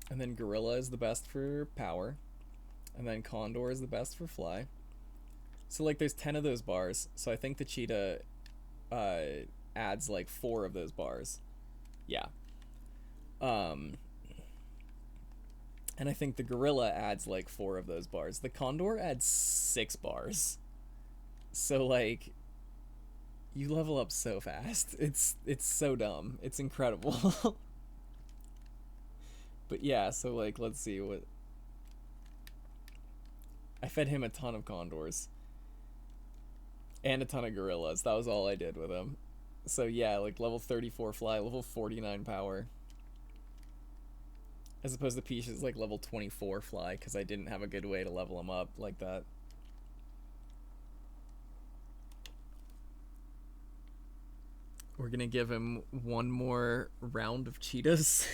And then gorilla is the best for power, and then condor is the best for fly. So like there's 10 of those bars, so I think the cheetah adds like 4 of those bars. Yeah. And I think the gorilla adds like 4 of those bars. The condor adds 6 bars. So like you level up so fast. It's so dumb. It's incredible. But yeah, so like let's see what I fed him a ton of condors and a ton of gorillas. That was all I did with him. So yeah, like level 34 fly, level 49 power. As opposed to Peesh is like level 24 fly, because I didn't have a good way to level him up like that. We're gonna give him one more round of cheetahs.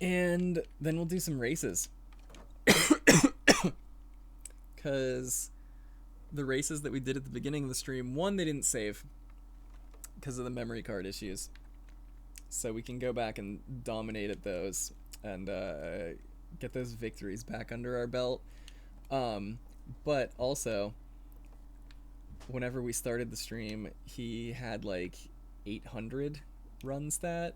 And then we'll do some races. Because the races that we did at the beginning of the stream, one, they didn't save because of the memory card issues. So we can go back and dominate at those and get those victories back under our belt. But also, whenever we started the stream, he had like 800 run stat.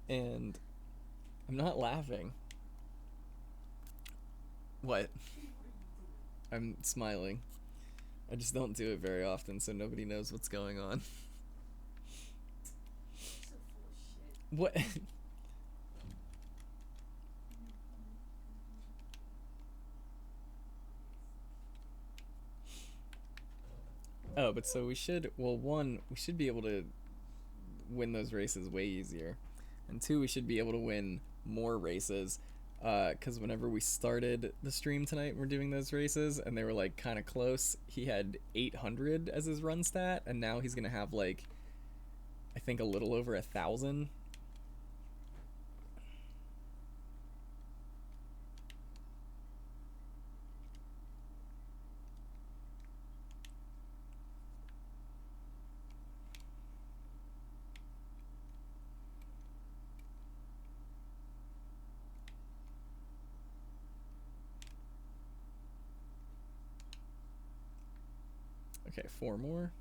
And I'm not laughing. What? I'm smiling. I just don't do it very often, so nobody knows what's going on. What? Oh, but so we should, well, one, we should be able to win those races way easier. And 2, we should be able to win more races. Because whenever we started the stream tonight, we're doing those races, and they were like kind of close. He had 800 as his run stat, and now he's gonna have like, I think a little over 1,000. Okay, 4 more.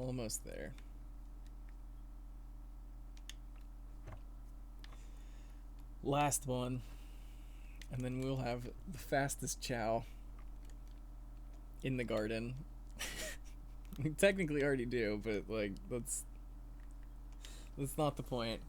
Almost there. Last one. And then we'll have the fastest Chao in the garden. We technically already do, but like that's not the point.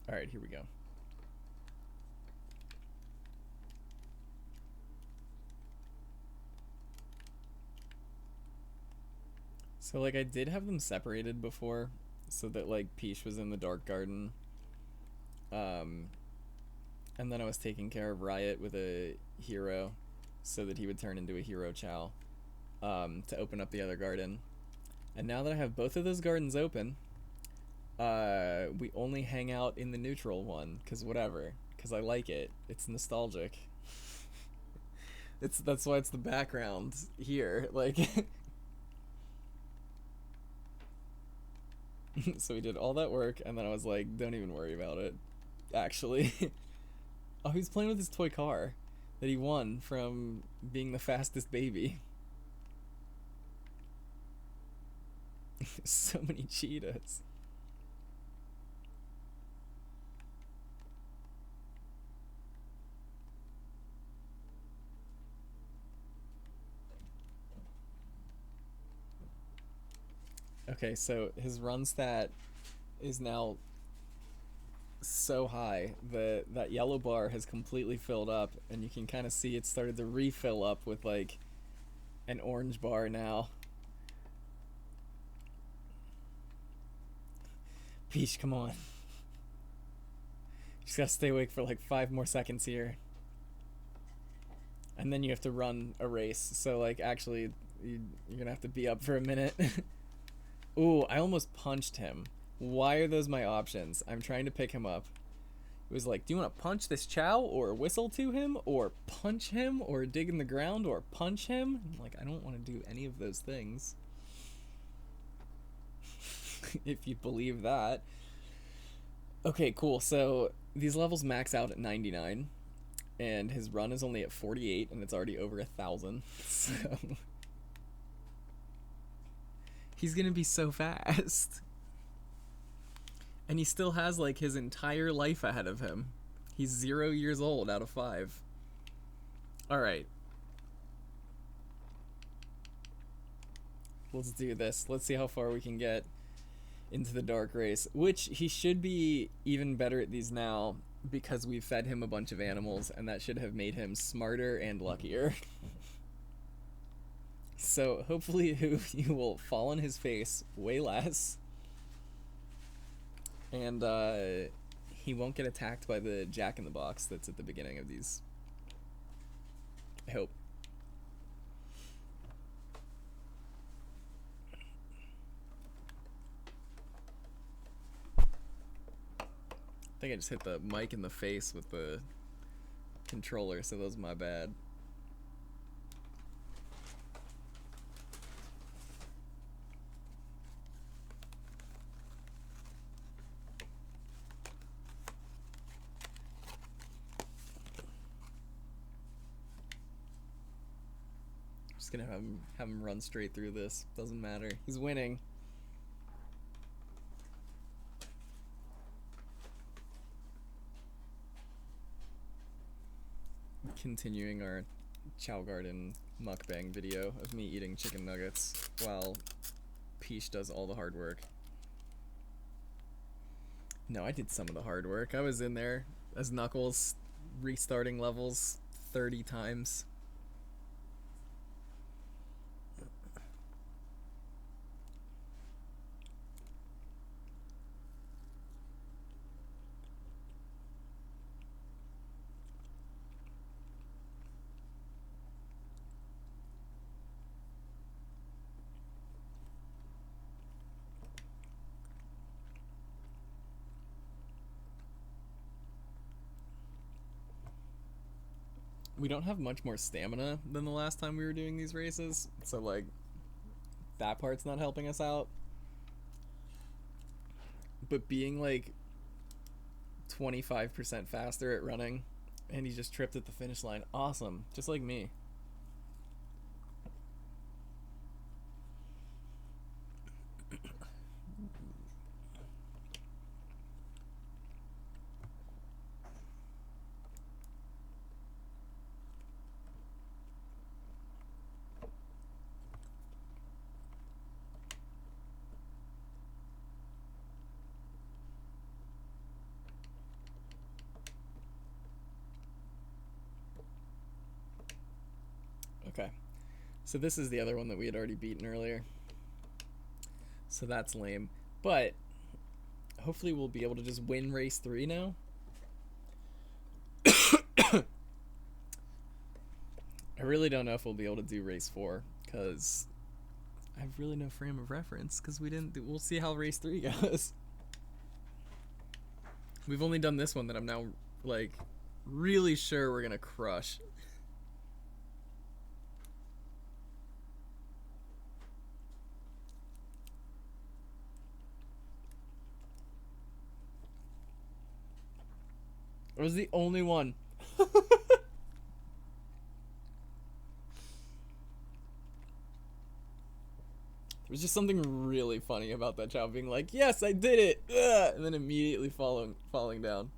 All right, here we go. So like I did have them separated before, so that like Peesh was in the dark garden, and then I was taking care of Riot with a hero, so that he would turn into a hero Chao, to open up the other garden. And now that I have both of those gardens open, we only hang out in the neutral one, cause whatever, cause I like it. It's nostalgic. That's why it's the background here, like. So we did all that work, and then I was like, don't even worry about it. Actually. Oh, he's playing with his toy car that he won from being the fastest baby. So many cheetahs. Okay, so his run stat is now so high that that yellow bar has completely filled up, and you can kind of see it started to refill up with like an orange bar now. Peesh, come on. Just gotta stay awake for like 5 more seconds here. And then you have to run a race. So like actually you're gonna have to be up for a minute. Ooh, I almost punched him. Why are those my options? I'm trying to pick him up. It was like, do you want to punch this Chao or whistle to him or punch him or dig in the ground or punch him? I'm like, I don't want to do any of those things. If you believe that. Okay, cool. So these levels max out at 99 and his run is only at 48 and it's already over 1,000. So he's gonna be so fast. And he still has like his entire life ahead of him. He's 0 years old out of 5. Alright. Let's do this. Let's see how far we can get into the dark race. Which he should be even better at these now because we've fed him a bunch of animals and that should have made him smarter and luckier. So hopefully you will fall on his face way less. And he won't get attacked by the jack-in-the-box that's at the beginning of these. I hope. I think I just hit the mic in the face with the controller, so that was my bad. Just gonna have him run straight through this. Doesn't matter. He's winning. Continuing our Chao Garden mukbang video of me eating chicken nuggets while Peesh does all the hard work. No, I did some of the hard work. I was in there as Knuckles, restarting levels 30 times. we don't have much more stamina than the last time we were doing these races, so like that part's not helping us out. But being like 25% faster at running, and he just tripped at the finish line. Awesome, just like me. Okay, so this is the other one that we had already beaten earlier. So that's lame. But hopefully we'll be able to just win race 3 now. I really don't know if we'll be able to do race 4, because I have really no frame of reference, because we didn't we'll see how race 3 goes. We've only done this one that I'm now like really sure we're gonna crush. It was the only one. There's just something really funny about that child being like, "Yes, I did it," ugh, and then immediately falling down.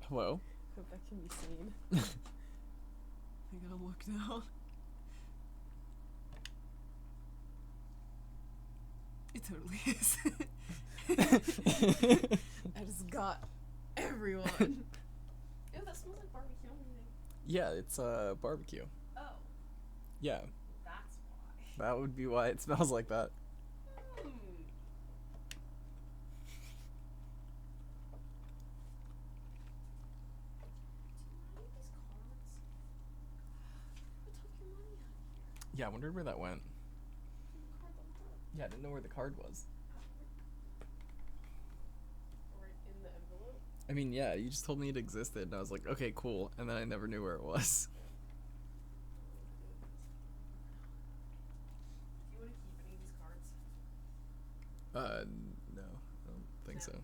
Hello? Hope that can be seen. I gotta look now. It totally is. I just got everyone. Ew, that smells like barbecue. Yeah, it's barbecue. Oh. Yeah. That's why. That would be why it smells like that. Yeah, I wondered where that went. Yeah, I didn't know where the card was. Or in the envelope? I mean, yeah, you just told me it existed, and I was like, okay, cool, and then I never knew where it was. Do you want to keep any of these cards? No, I don't think so.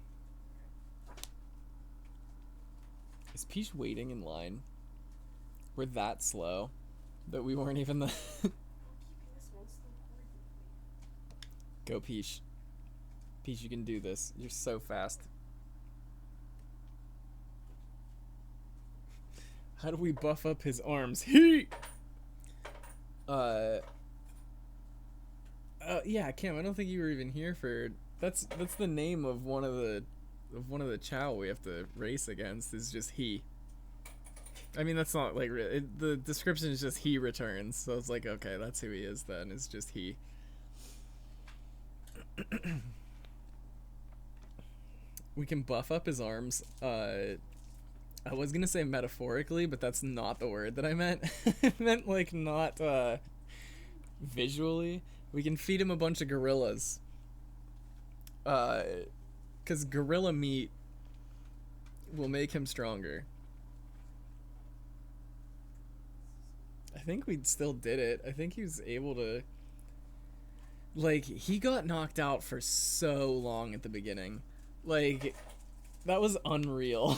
Is Peesh waiting in line? We're that slow that we weren't even the... Go, Peesh. Peesh, you can do this. You're so fast. How do we buff up his arms? He. Yeah, Cam. I don't think you were even here for. That's the name of one of the Chao we have to race against. Is just he. I mean, that's not like the description is just he returns. So it's like, okay, that's who he is. Then it's just he. We can buff up his arms. I was gonna say metaphorically, but that's not the word that I meant. I meant like not visually. We can feed him a bunch of gorillas. 'Cause gorilla meat will make him stronger. I think we still did it. I think he was able to. Like, he got knocked out for so long at the beginning. Like, that was unreal.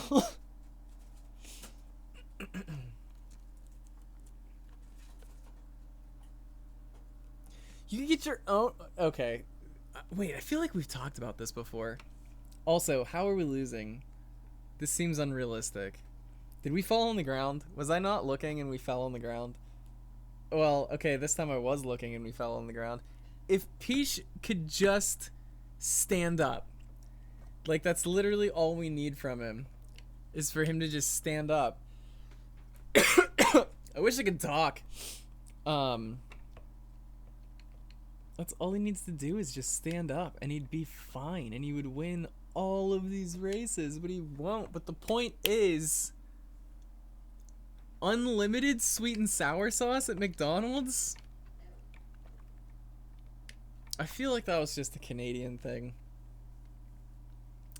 You can get your own... Okay. Wait, I feel like we've talked about this before. Also, how are we losing? This seems unrealistic. Did we fall on the ground? Was I not looking and we fell on the ground? Well, okay, this time I was looking and we fell on the ground. If Peesh could just stand up. Like, that's literally all we need from him. Is for him to just stand up. I wish I could talk. That's all he needs to do is just stand up and he'd be fine and he would win all of these races, but he won't. But the point is, unlimited sweet and sour sauce at McDonald's? I feel like that was just a Canadian thing.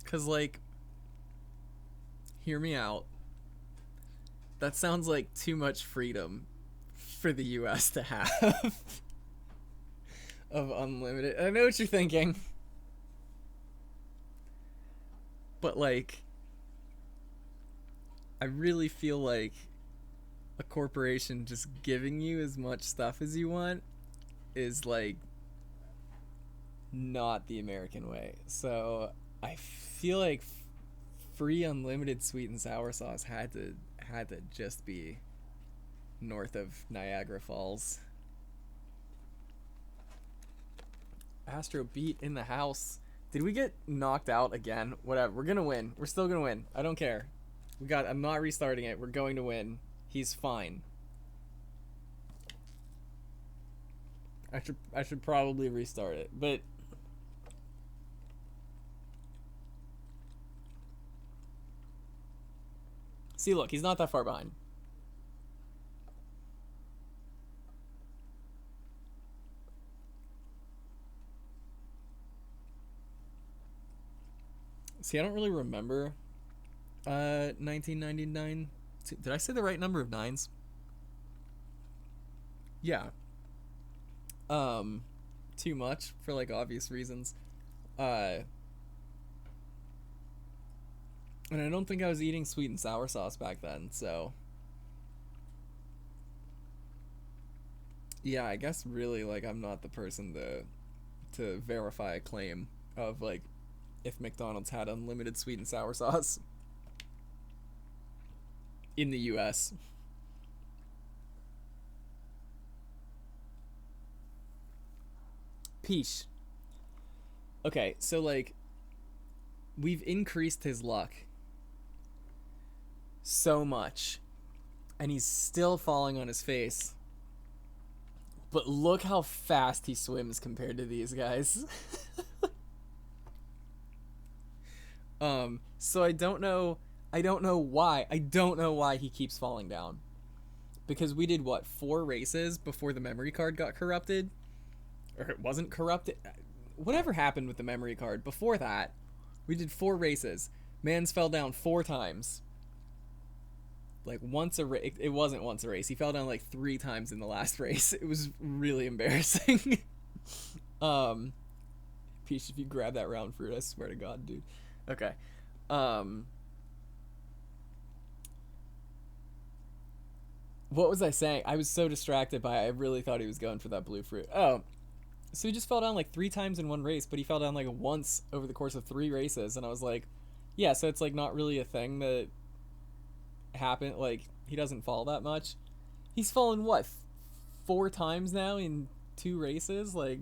'Cause, like, hear me out. That sounds like too much freedom for the US to have. Of unlimited. I know what you're thinking. But, like, I really feel like a corporation just giving you as much stuff as you want is, like, not the American way. So I feel like free unlimited sweet and sour sauce had to just be north of Niagara Falls. Astro beat in the house. Did we get knocked out again? Whatever. We're gonna win. We're still gonna win. I don't care. I'm not restarting it. We're going to win. He's fine. I should probably restart it, but see, look, he's not that far behind. See, I don't really remember 1999. Did I say the right number of nines? Yeah. Too much for, like, obvious reasons. And I don't think I was eating sweet and sour sauce back then, so yeah, I guess really, like, I'm not the person to verify a claim of, like, if McDonald's had unlimited sweet and sour sauce in the US. Peesh. Okay, so, like, we've increased his luck so much, and he's still falling on his face. But look how fast he swims compared to these guys. So I don't know why he keeps falling down. Because we did, what, 4 races before the memory card got corrupted? Or it wasn't corrupted? Whatever happened with the memory card before that, we did 4 races. Mans fell down 4 times. Like, once a race. It wasn't once a race. He fell down, like, 3 times in the last race. It was really embarrassing. Peesh, if you grab that round fruit, I swear to God, dude. Okay. What was I saying? I was so distracted by it. I really thought he was going for that blue fruit. Oh. So he just fell down, like, 3 times in one race, but he fell down, like, once over the course of 3 races, and I was like, yeah, so it's, like, not really a thing that happened. Like, he doesn't fall that much. He's fallen, what, 4 times now in 2 races? Like,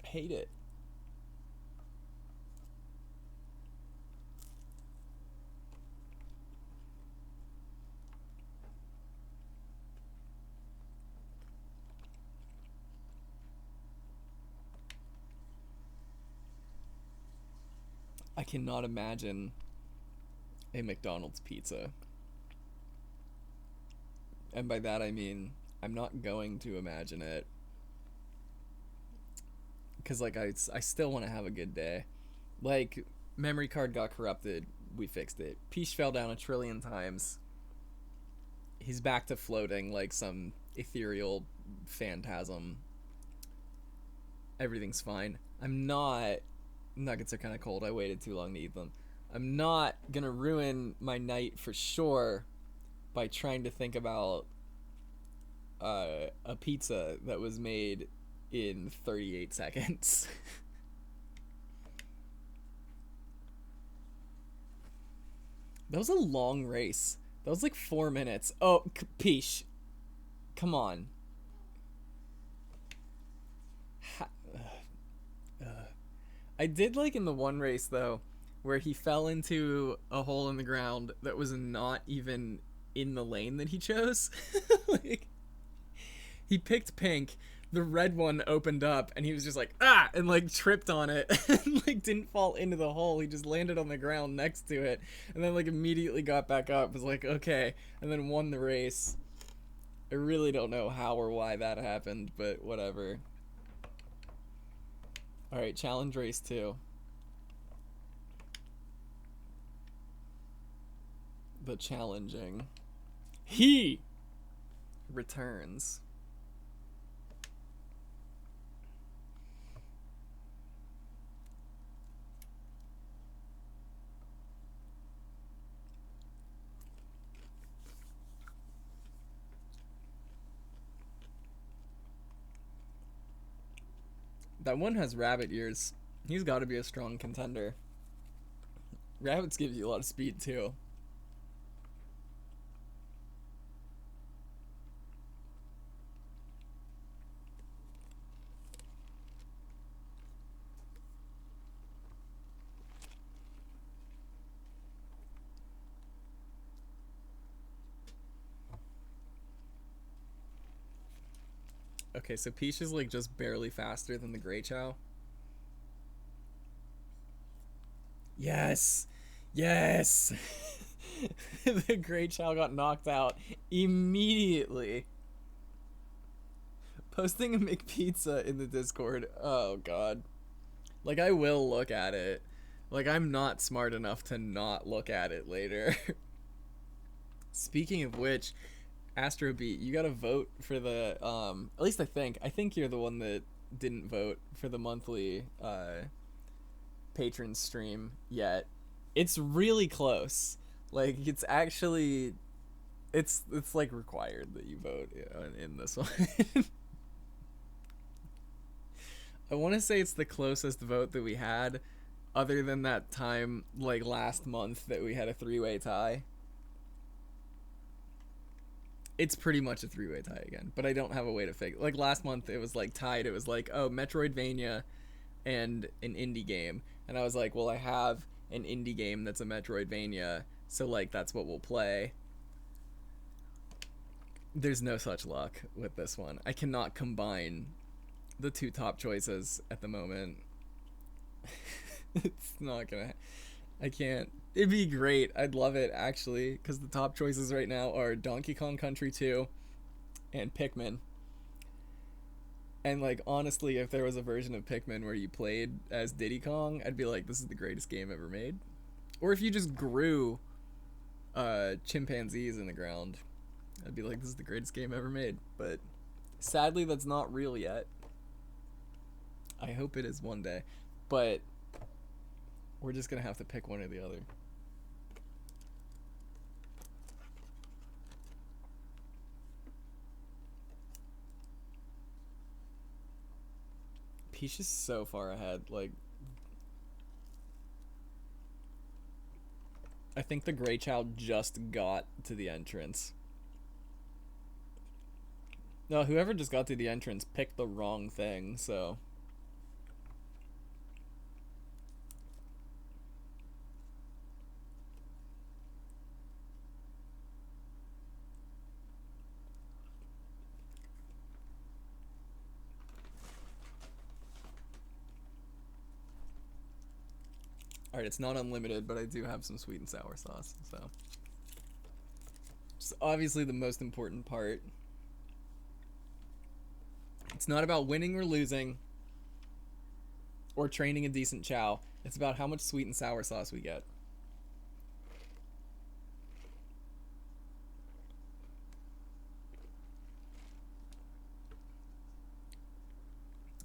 hate it. I cannot imagine a McDonald's pizza. And by that I mean, I'm not going to imagine it. Because, like, I still want to have a good day. Like, memory card got corrupted. We fixed it. Peesh fell down 1 trillion times. He's back to floating like some ethereal phantasm. Everything's fine. I'm not... Nuggets are kind of cold. I waited too long to eat them. I'm not gonna ruin my night for sure by trying to think about a pizza that was made in 38 seconds. That was a long race. That was like 4 minutes. Oh, Peesh. Come on. I did like in the one race, though, where he fell into a hole in the ground that was not even in the lane that he chose. Like, he picked pink, the red one opened up, and he was just like, ah, and like tripped on it and like didn't fall into the hole. He just landed on the ground next to it and then like immediately got back up, was like, okay, and then won the race. I really don't know how or why that happened, but whatever. Alright, challenge race 2. The challenging. He returns. That one has rabbit ears. He's got to be a strong contender. Rabbits gives you a lot of speed too. Okay, so Peesh is like just barely faster than the Grey Chao. Yes! Yes! The Grey Chao got knocked out immediately. Posting a McPizza in the Discord. Oh, God. Like, I will look at it. Like, I'm not smart enough to not look at it later. Speaking of which, Astrobeat, you gotta vote for the, at least I think you're the one that didn't vote for the monthly, patron stream yet. It's really close. Like, it's actually, it's like required that you vote in this one. I want to say it's the closest vote that we had, other than that time, like, last month that we had a 3-way tie. It's pretty much a 3-way tie again, but I don't have a way to figure. Like, last month it was like tied. It was like, oh, Metroidvania and an indie game, and I was like, well, I have an indie game that's a Metroidvania, so like that's what we'll play. There's no such luck with this one. I cannot combine the two top choices at the moment. It's not gonna. I can't. It'd be great. I'd love it, actually, because the top choices right now are Donkey Kong Country 2 and Pikmin. And, like, honestly, if there was a version of Pikmin where you played as Diddy Kong, I'd be like, this is the greatest game ever made. Or if you just grew chimpanzees in the ground, I'd be like, this is the greatest game ever made. But sadly, that's not real yet. I hope it is one day. But we're just going to have to pick one or the other. Peesh is so far ahead. Like, I think the Grey Chao just got to the entrance. No, whoever just got to the entrance picked the wrong thing, so. Alright, it's not unlimited, but I do have some sweet and sour sauce, so. It's obviously the most important part. It's not about winning or losing, or training a decent chow. It's about how much sweet and sour sauce we get.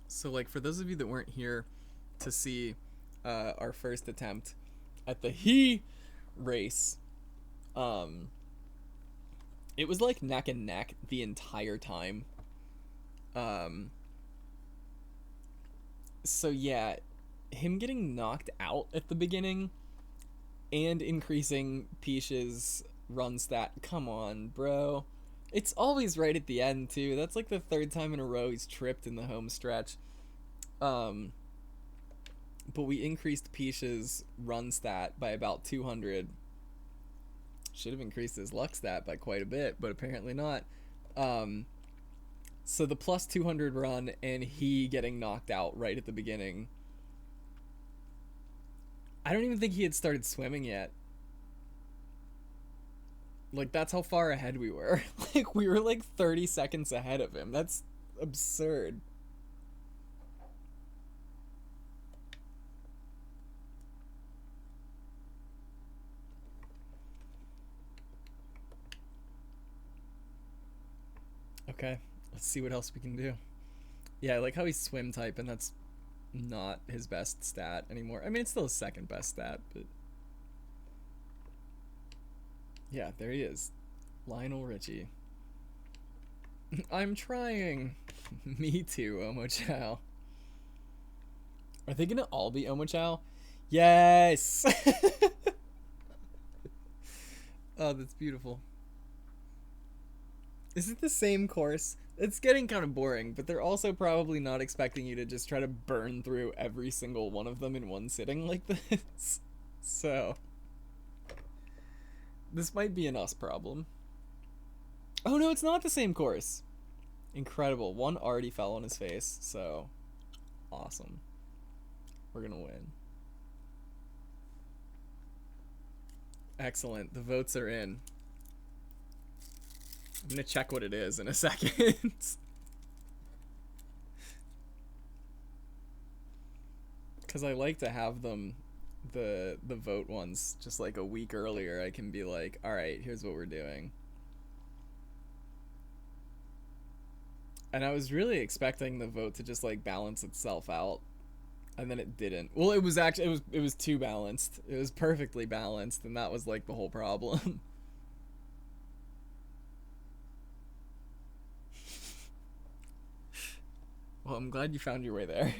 So, like, for those of you that weren't here to see our first attempt at the he race, It was like neck and neck the entire time. Um, so yeah, him getting knocked out at the beginning and increasing Peesh's run stat. Come on, bro. It's always right at the end too. That's like the third time in a row he's tripped in the home stretch. But we increased Peesh's run stat by about 200. Should have increased his luck stat by quite a bit, but apparently not. So the plus 200 run and he getting knocked out right at the beginning. I don't even think he had started swimming yet. Like, that's how far ahead we were. Like, we were like 30 seconds ahead of him. That's absurd. Okay, let's see what else we can do. Yeah, I like how he's swim type, and that's not his best stat anymore. I mean, it's still his second best stat, but... Yeah, there he is. Lionel Richie. I'm trying. Me too, Omochao. Are they gonna all be Omochao? Yes! Oh, that's beautiful. Is it the same course? It's getting kind of boring, but they're also probably not expecting you to just try to burn through every single one of them in one sitting like this. So, this might be an us problem. Oh no, it's not the same course. Incredible. One already fell on his face, so awesome. We're gonna win. Excellent. The votes are in. I'm gonna check what it is in a second. Because I like to have them, the vote ones, just like a week earlier. I can be like, alright, here's what we're doing. And I was really expecting the vote to just like balance itself out. And then it didn't. Well, it was actually, it was too balanced. It was perfectly balanced, and that was like the whole problem. Well, I'm glad you found your way there.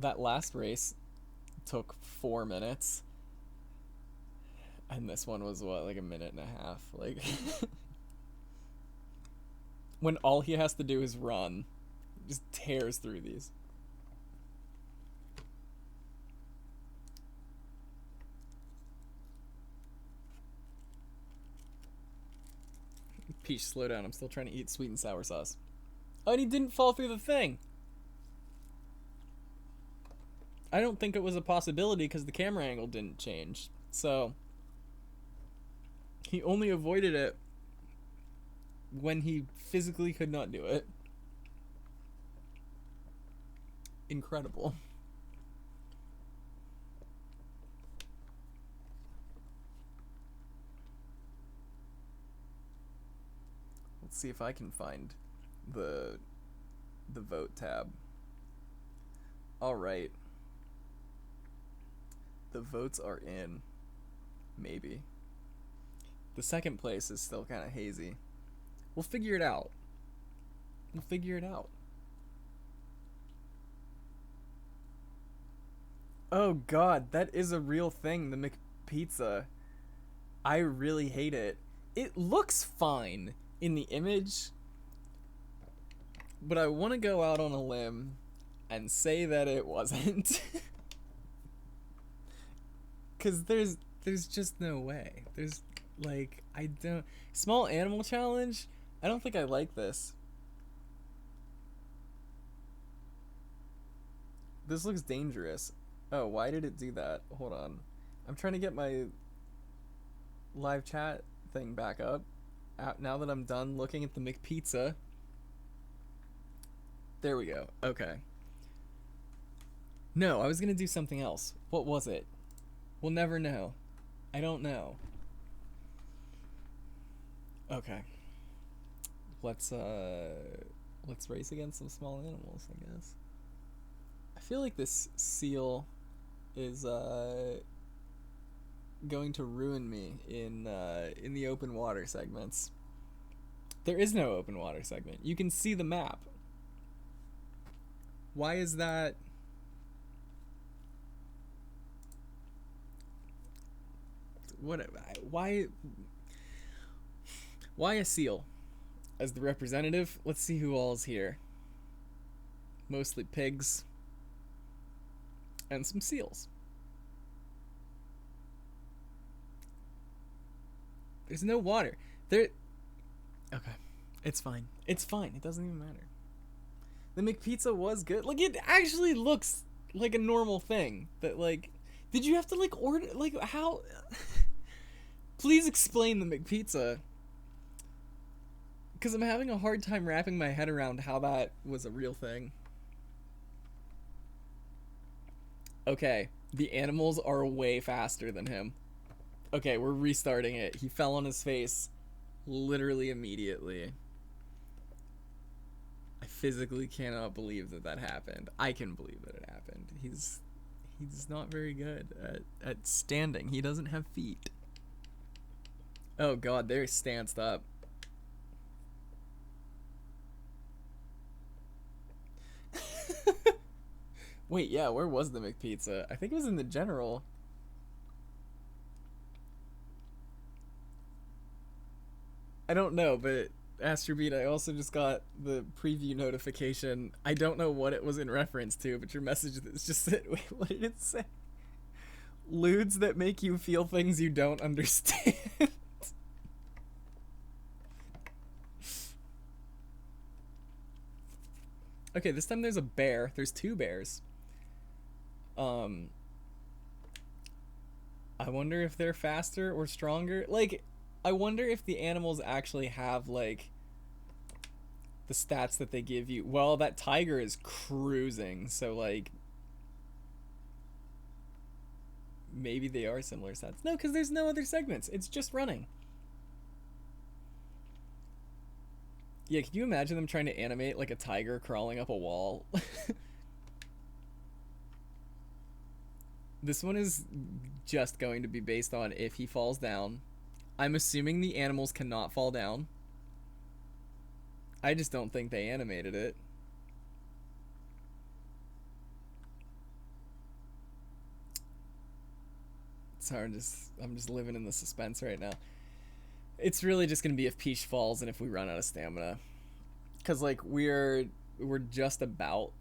That last race took 4 minutes. And this one was, what, like a minute and a half? Like, when all he has to do is run, he just tears through these. Peesh, slow down. I'm still trying to eat sweet and sour sauce. Oh, and he didn't fall through the thing. I don't think it was a possibility because the camera angle didn't change. So, he only avoided it when he physically could not do it. Incredible. Let's see if I can find the vote tab. All right. The votes are in. Maybe. The second place is still kind of hazy. We'll figure it out. We'll figure it out. Oh god, that is a real thing, the McPizza. I really hate it. It looks fine in the image, but I want to go out on a limb and say that it wasn't. Cause there's just no way. There's like, I don't... Small animal challenge? I don't think I like this. This looks dangerous. Oh, why did it do that? Hold on. I'm trying to get my live chat thing back up. Now that I'm done looking at the McPizza. There we go. Okay. No, I was gonna do something else. What was it? We'll never know. I don't know. Okay. Let's race against some small animals, I guess. I feel like this seal is going to ruin me in the open water segments. There is no open water segment. You can see the map. Why is that? What? Why a seal? As the representative, let's see who all's here. Mostly pigs. And some seals. There's no water. There... Okay. It's fine. It's fine. It doesn't even matter. The McPizza was good. Like, it actually looks like a normal thing. That, like... Did you have to, like, order... Like, how... Please explain the McPizza. Because I'm having a hard time wrapping my head around how that was a real thing. Okay. The animals are way faster than him. Okay, we're restarting it. He fell on his face literally immediately. I physically cannot believe that happened. I can believe that it happened. He's not very good at standing. He doesn't have feet. Oh god, they're stanced up. Wait, yeah, where was the McPizza? I think it was in the general. I don't know, but Astrobeat, I also just got the preview notification. I don't know what it was in reference to, but your message just said, wait, what did it say? Lewds that make you feel things you don't understand. Okay, this time there's a bear. There's two bears. I wonder if they're faster or stronger. Like, I wonder if the animals actually have, like, the stats that they give you. Well, that tiger is cruising, so, like, maybe they are similar stats. No, because there's no other segments. It's just running. Yeah, can you imagine them trying to animate, like, a tiger crawling up a wall? This one is just going to be based on if he falls down. I'm assuming the animals cannot fall down. I just don't think they animated it. Sorry, I'm just living in the suspense right now. It's really just gonna be if Peesh falls and if we run out of stamina. Cause like we're just about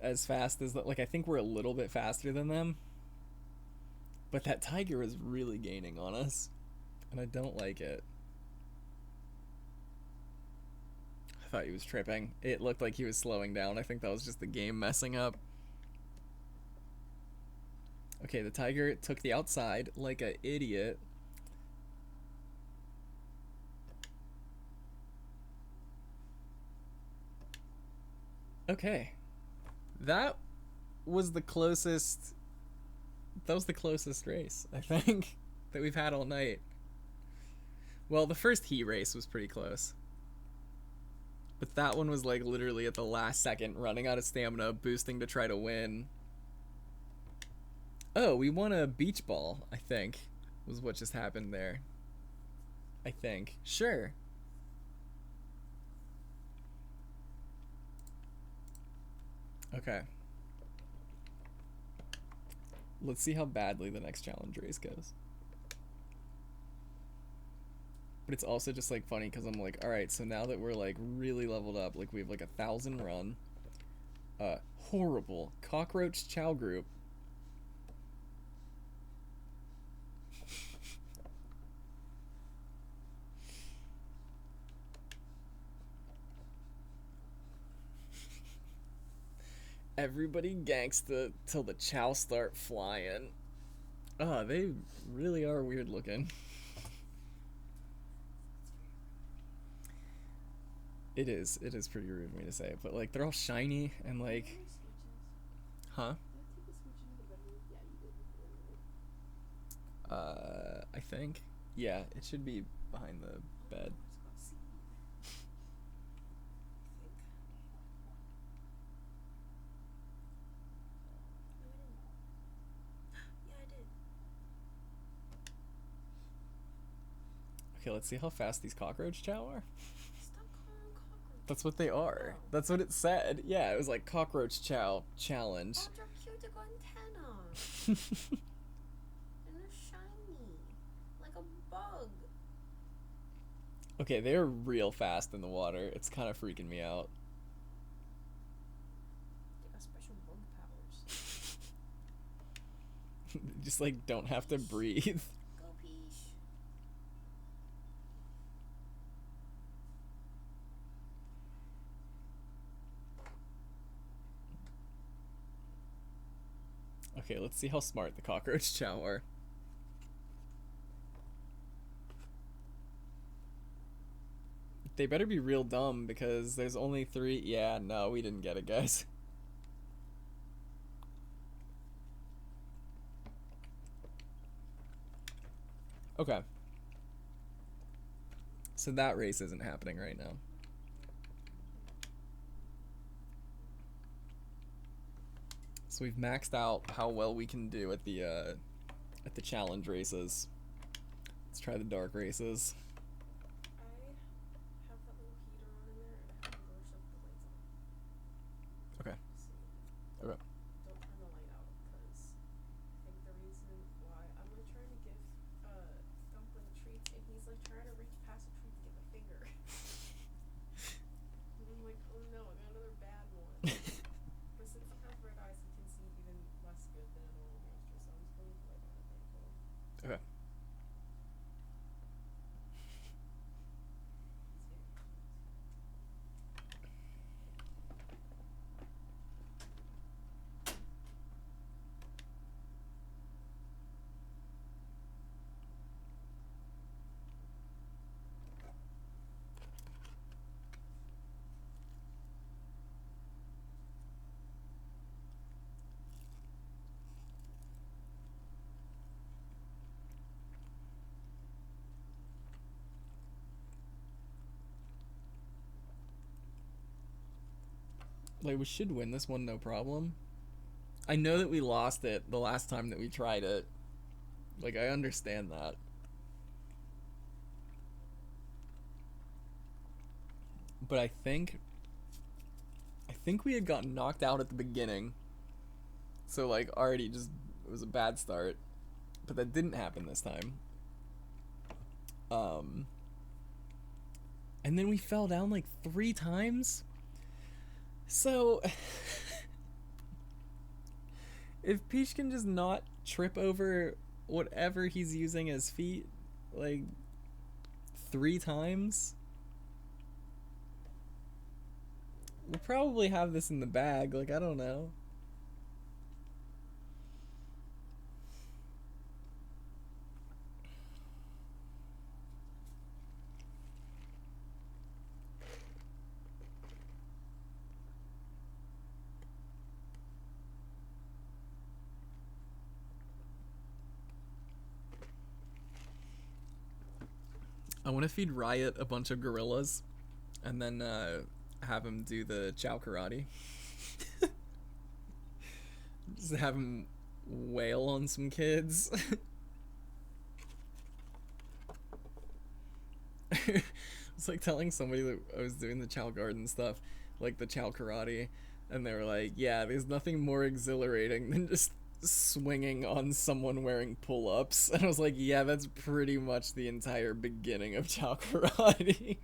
as fast as like I think we're a little bit faster than them. But that tiger is really gaining on us. And I don't like it. I thought he was tripping. It looked like he was slowing down. I think that was just the game messing up. Okay, the tiger took the outside like an idiot. Okay. That was the closest race, I think, that we've had all night. Well, the first heat race was pretty close. But that one was like literally at the last second, running out of stamina, boosting to try to win. Oh, we won a beach ball, I think, was what just happened there. I think. Sure. Okay. Let's see how badly the next challenge race goes. But it's also just like funny because I'm like, alright, so now that we're like really leveled up, like we have like 1,000 run. Horrible cockroach chow group. Everybody gangsta till the chow start flying. Oh, they really are weird looking. It is pretty rude of me to say, but like they're all shiny and like, huh? I think, yeah, it should be behind the bed. Okay, let's see how fast these cockroach chow are. Stop calling them cockroaches. That's what they are. Oh. That's what it said. Yeah, it was like cockroach chow challenge. Oh, they're cute. They got antenna. And they're shiny. Like a bug. Okay, they're real fast in the water. It's kind of freaking me out. They got special bug powers. Just like don't have to breathe. Go Peesh. Okay, let's see how smart the cockroach chow are. They better be real dumb because there's only 3. Yeah, no, we didn't get it, guys. Okay. So that race isn't happening right now. So we've maxed out how well we can do at the challenge races. Let's try the dark races. I have that little heater on in there and I have to shut the lights on. Okay. So Okay. don't turn the light out because I think the reason why I'm like trying to give Dumpling treats and he's like trying to reach past a treat to get my finger. And I'm like, oh no, I got another bad one. But since he has red eyes, he can see even less good than a normal hamster, so I'm just going to light on it, thankfully. Okay. Like, we should win this one, no problem. I know that we lost it the last time that we tried it. Like, I understand that. But I think we had gotten knocked out at the beginning. So, like, already just, it was a bad start. But that didn't happen this time. And then we fell down like 3 times. So, if Peesh can just not trip over whatever he's using as feet, like, 3 times, we'll probably have this in the bag. Like, I don't know. I want to feed Riot a bunch of gorillas and then have him do the Chao karate. Just have him wail on some kids. It's like telling somebody that I was doing the Chao Garden stuff, like the Chao karate, and they were like, yeah, there's nothing more exhilarating than just swinging on someone wearing pull-ups. And I was like, yeah, that's pretty much the entire beginning of Chao karate.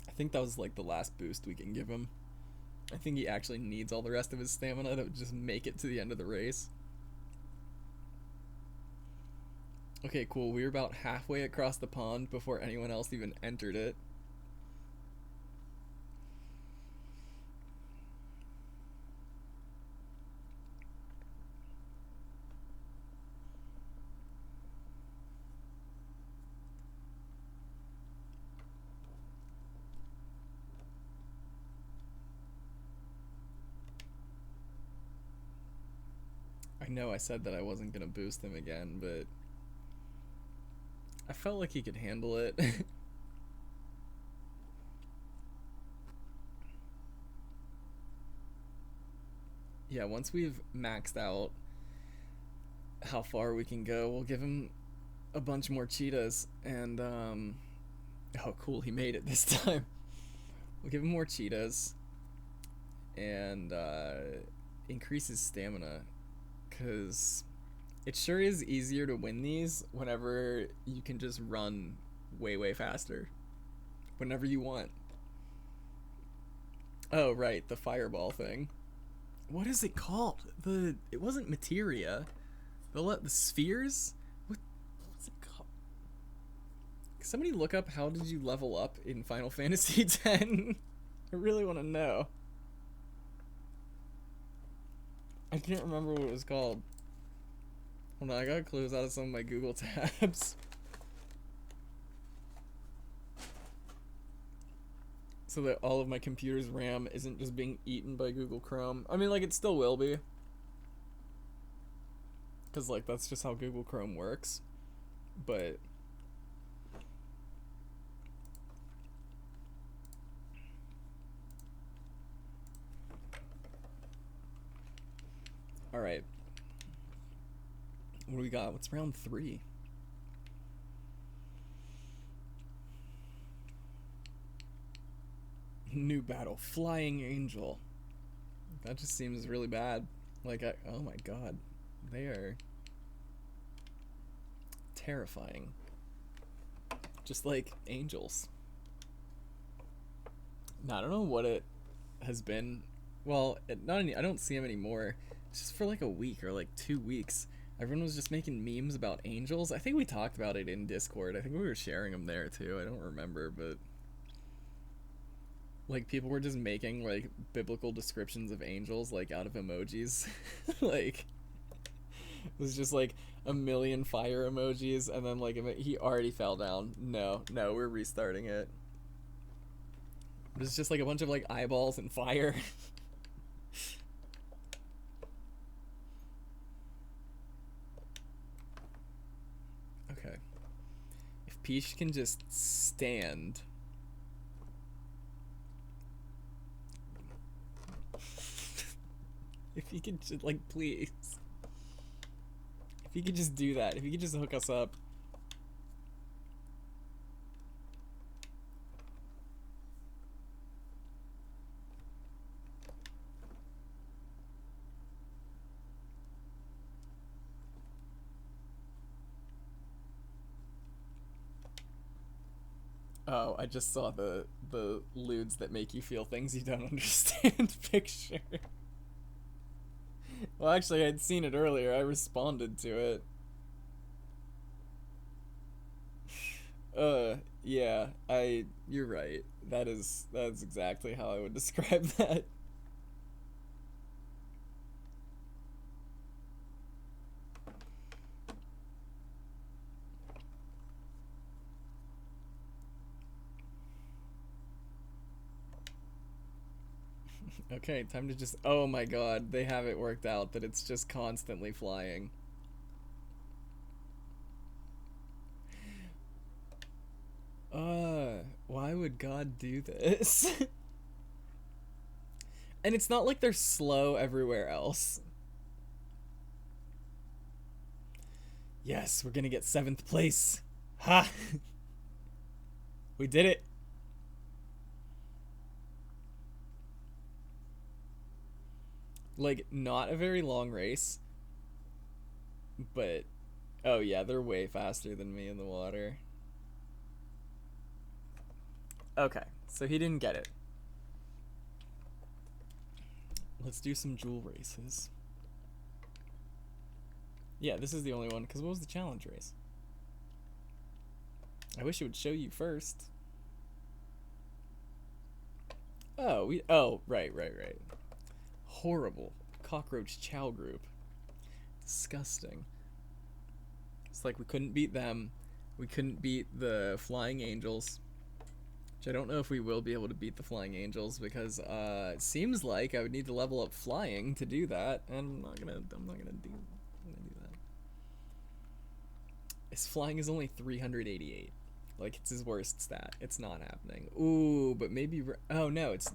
I think that was like the last boost we can give him. I think he actually needs all the rest of his stamina to just make it to the end of the race. Okay, cool. We were about halfway across the pond before anyone else even entered it. I know I said that I wasn't going to boost him again, but I felt like he could handle it. Yeah, once we've maxed out how far we can go, we'll give him a bunch more cheetahs. And, oh, cool, he made it this time. We'll give him more cheetahs and increase his stamina, because it sure is easier to win these whenever you can just run way faster whenever you want. Oh, right, the fireball thing. What is it called? It wasn't materia. The spheres? What's it called? Can somebody look up how did you level up in Final Fantasy X? I really want to know. I can't remember what it was called. Hold on, I gotta close out of some of my Google tabs. So that all of my computer's RAM isn't just being eaten by Google Chrome. I mean, like, it still will be. Because, like, that's just how Google Chrome works. But... Alright. What do we got? What's round 3? New battle. Flying Angel. That just seems really bad. Like, oh my god. They are terrifying. Just like angels. Now, I don't know what it has been. Well, I don't see them anymore. It's just for like a week or like 2 weeks. Everyone was just making memes about angels. I think we talked about it in Discord. I think we were sharing them there too. I don't remember, but... Like, people were just making, like, biblical descriptions of angels, like, out of emojis. Like, it was just, like, a million fire emojis, and then, like, he already fell down. No, we're restarting it. It was just, like, a bunch of, like, eyeballs and fire. Okay. If Peesh can just stand... If you could just, like, please. If you could just do that. If you could just hook us up. Oh, I just saw the lewds that make you feel things you don't understand picture. Well, actually, I'd seen it earlier. I responded to it. Yeah, you're right. That's exactly how I would describe that. Okay, time to just... Oh my god, they have it worked out that it's just constantly flying. Why would God do this? And it's not like they're slow everywhere else. Yes, we're gonna get 7th place. Ha! We did it. Like, not a very long race, but oh yeah, they're way faster than me in the water. Okay, so he didn't get it. Let's do some jewel races. Yeah, this is the only one, because what was the challenge race? I wish it would show you first. Oh, right. Horrible. Cockroach Chao group. Disgusting. It's like we couldn't beat them. We couldn't beat the Flying Angels. Which I don't know if we will be able to beat the Flying Angels, because it seems like I would need to level up flying to do that, and I'm not gonna do that. His flying is only 388. Like, it's his worst stat. It's not happening. Ooh, but maybe... Oh, no, it's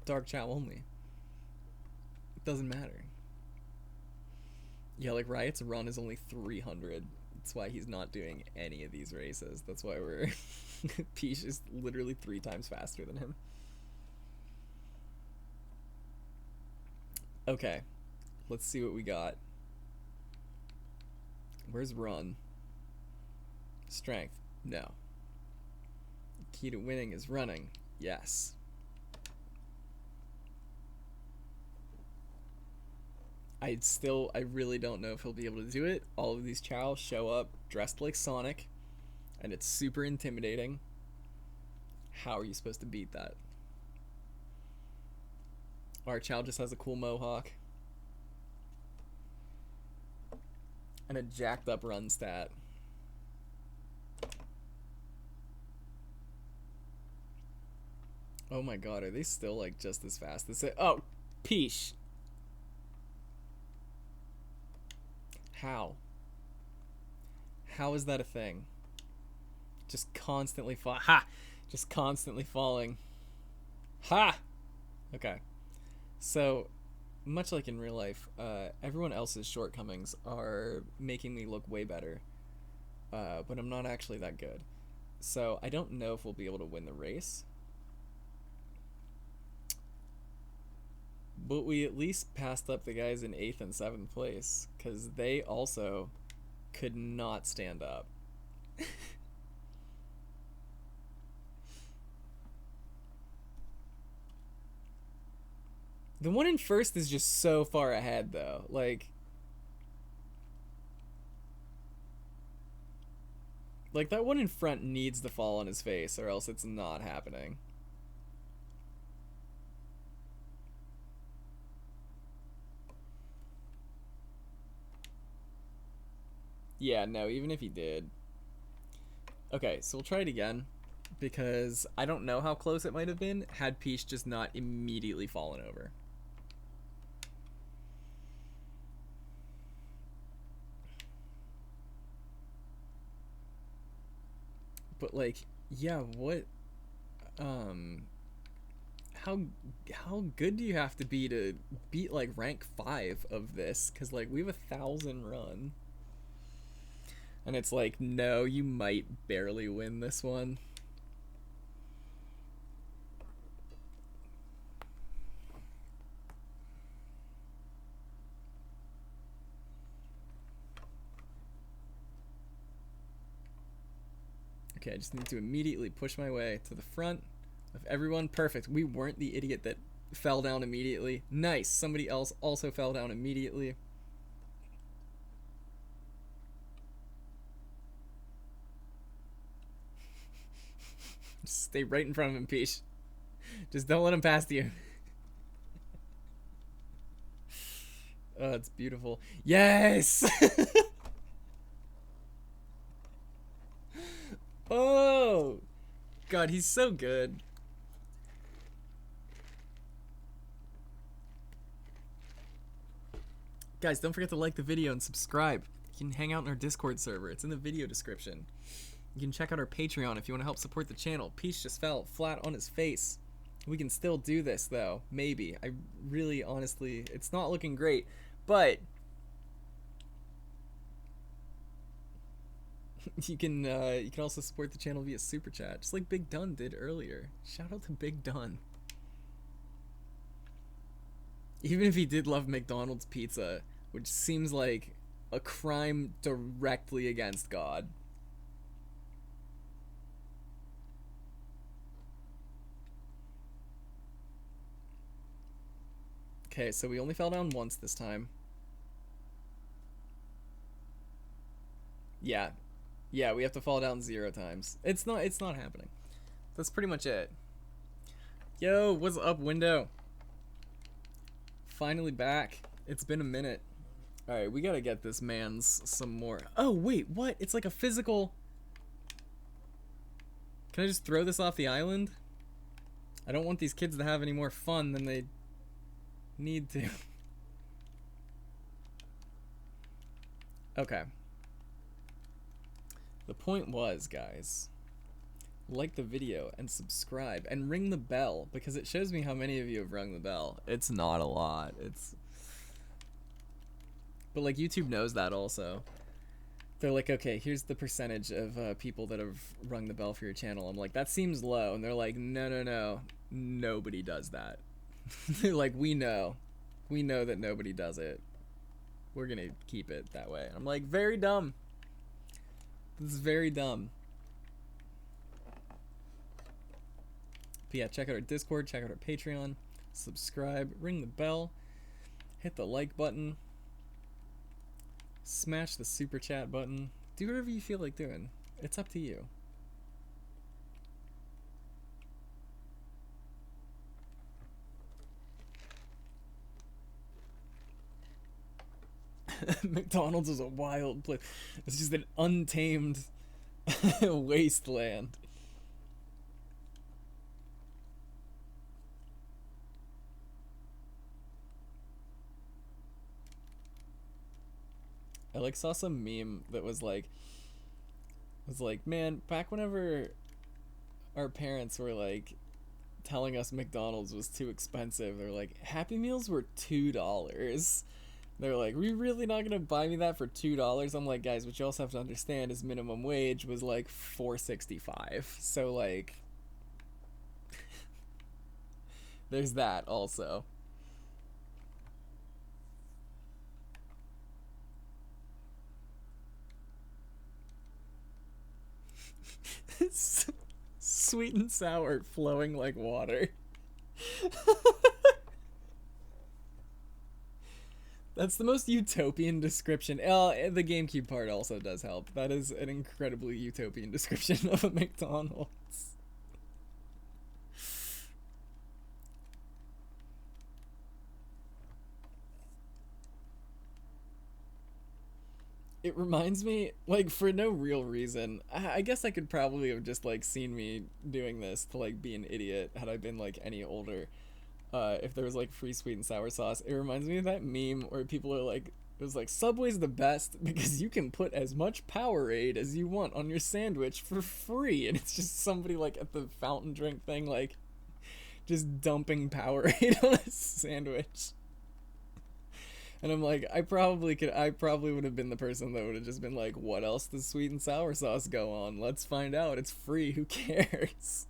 Dark Chow only. It doesn't matter. Yeah, like, Riot's run is only 300. That's why he's not doing any of these races. That's why we're... Peesh is literally 3 times faster than him. Okay. Let's see what we got. Where's run? Strength. No. Key to winning is running. Yes. I really don't know if he'll be able to do it. All of these Chow show up dressed like Sonic, and it's super intimidating. How are you supposed to beat that? Our Chow just has a cool mohawk. And a jacked up run stat. Oh my god, are they still like just as fast as it? Oh, Peesh. How? How is that a thing? Just constantly Ha! Just constantly falling. Ha! Okay. So, much like in real life, everyone else's shortcomings are making me look way better. But I'm not actually that good. So, I don't know if we'll be able to win the race. But we at least passed up the guys in 8th and 7th place, because they also could not stand up. The one in 1st is just so far ahead, though. Like that one in front needs to fall on his face, or else it's not happening. Yeah, no, even if he did. Okay, so we'll try it again, because I don't know how close it might have been had Peesh just not immediately fallen over. But like, yeah, what how good do you have to be to beat like rank 5 of this? Because like we have 1,000 run. And it's like, no, you might barely win this one. Okay, I just need to immediately push my way to the front of everyone. Perfect. We weren't the idiot that fell down immediately. Nice. Somebody else also fell down immediately. Just stay right in front of him, Peesh. Just don't let him past you. Oh, it's beautiful. Yes! Oh! God, he's so good. Guys, don't forget to like the video and subscribe. You can hang out in our Discord server. It's in the video description. You can check out our Patreon if you want to help support the channel. Peesh just fell flat on his face. We can still do this, though. Maybe. I really, honestly, it's not looking great. But you can also support the channel via Super Chat, just like Big Dun did earlier. Shout out to Big Dun. Even if he did love McDonald's pizza, which seems like a crime directly against God. Okay, so we only fell down once this time. Yeah. Yeah, we have to fall down 0 times. It's not happening. That's pretty much it. Yo, what's up, window? Finally back. It's been a minute. Alright, we gotta get this man's some more. Oh, wait, what? It's like a physical... Can I just throw this off the island? I don't want these kids to have any more fun than they need to. Okay. The point was, guys, like the video and subscribe and ring the bell, because it shows me how many of you have rung the bell. It's not a lot. But like YouTube knows that also. They're like, okay, here's the percentage of people that have rung the bell for your channel. I'm like, that seems low. And they're like, no, nobody does that. They're like, we know that nobody does it. We're gonna keep it that way. I'm like, very dumb. This is very dumb. But yeah, check out our Discord, check out our Patreon, subscribe, ring the bell, hit the like button, smash the super chat button, do whatever you feel like doing. It's up to you. McDonald's is a wild place. It's just an untamed wasteland. I like saw some meme that was like, man, back whenever our parents were like telling us McDonald's was too expensive, they're like, Happy Meals were $2. They're like, we really not gonna buy me that for $2? I'm like, guys, what you also have to understand is minimum wage was like $4.65. So like, there's that also. Sweet and sour, flowing like water. That's the most utopian description. The GameCube part also does help. That is an incredibly utopian description of a McDonald's. It reminds me, like, for no real reason, I guess I could probably have just, like, seen me doing this to, like, be an idiot had I been, like, any older. If there was, like, free sweet and sour sauce. It reminds me of that meme where people are like, it was like, Subway's the best because you can put as much Powerade as you want on your sandwich for free. And it's just somebody, like, at the fountain drink thing, like, just dumping Powerade on a sandwich. And I'm like, I probably would have been the person that would have just been like, what else does sweet and sour sauce go on? Let's find out. It's free. Who cares?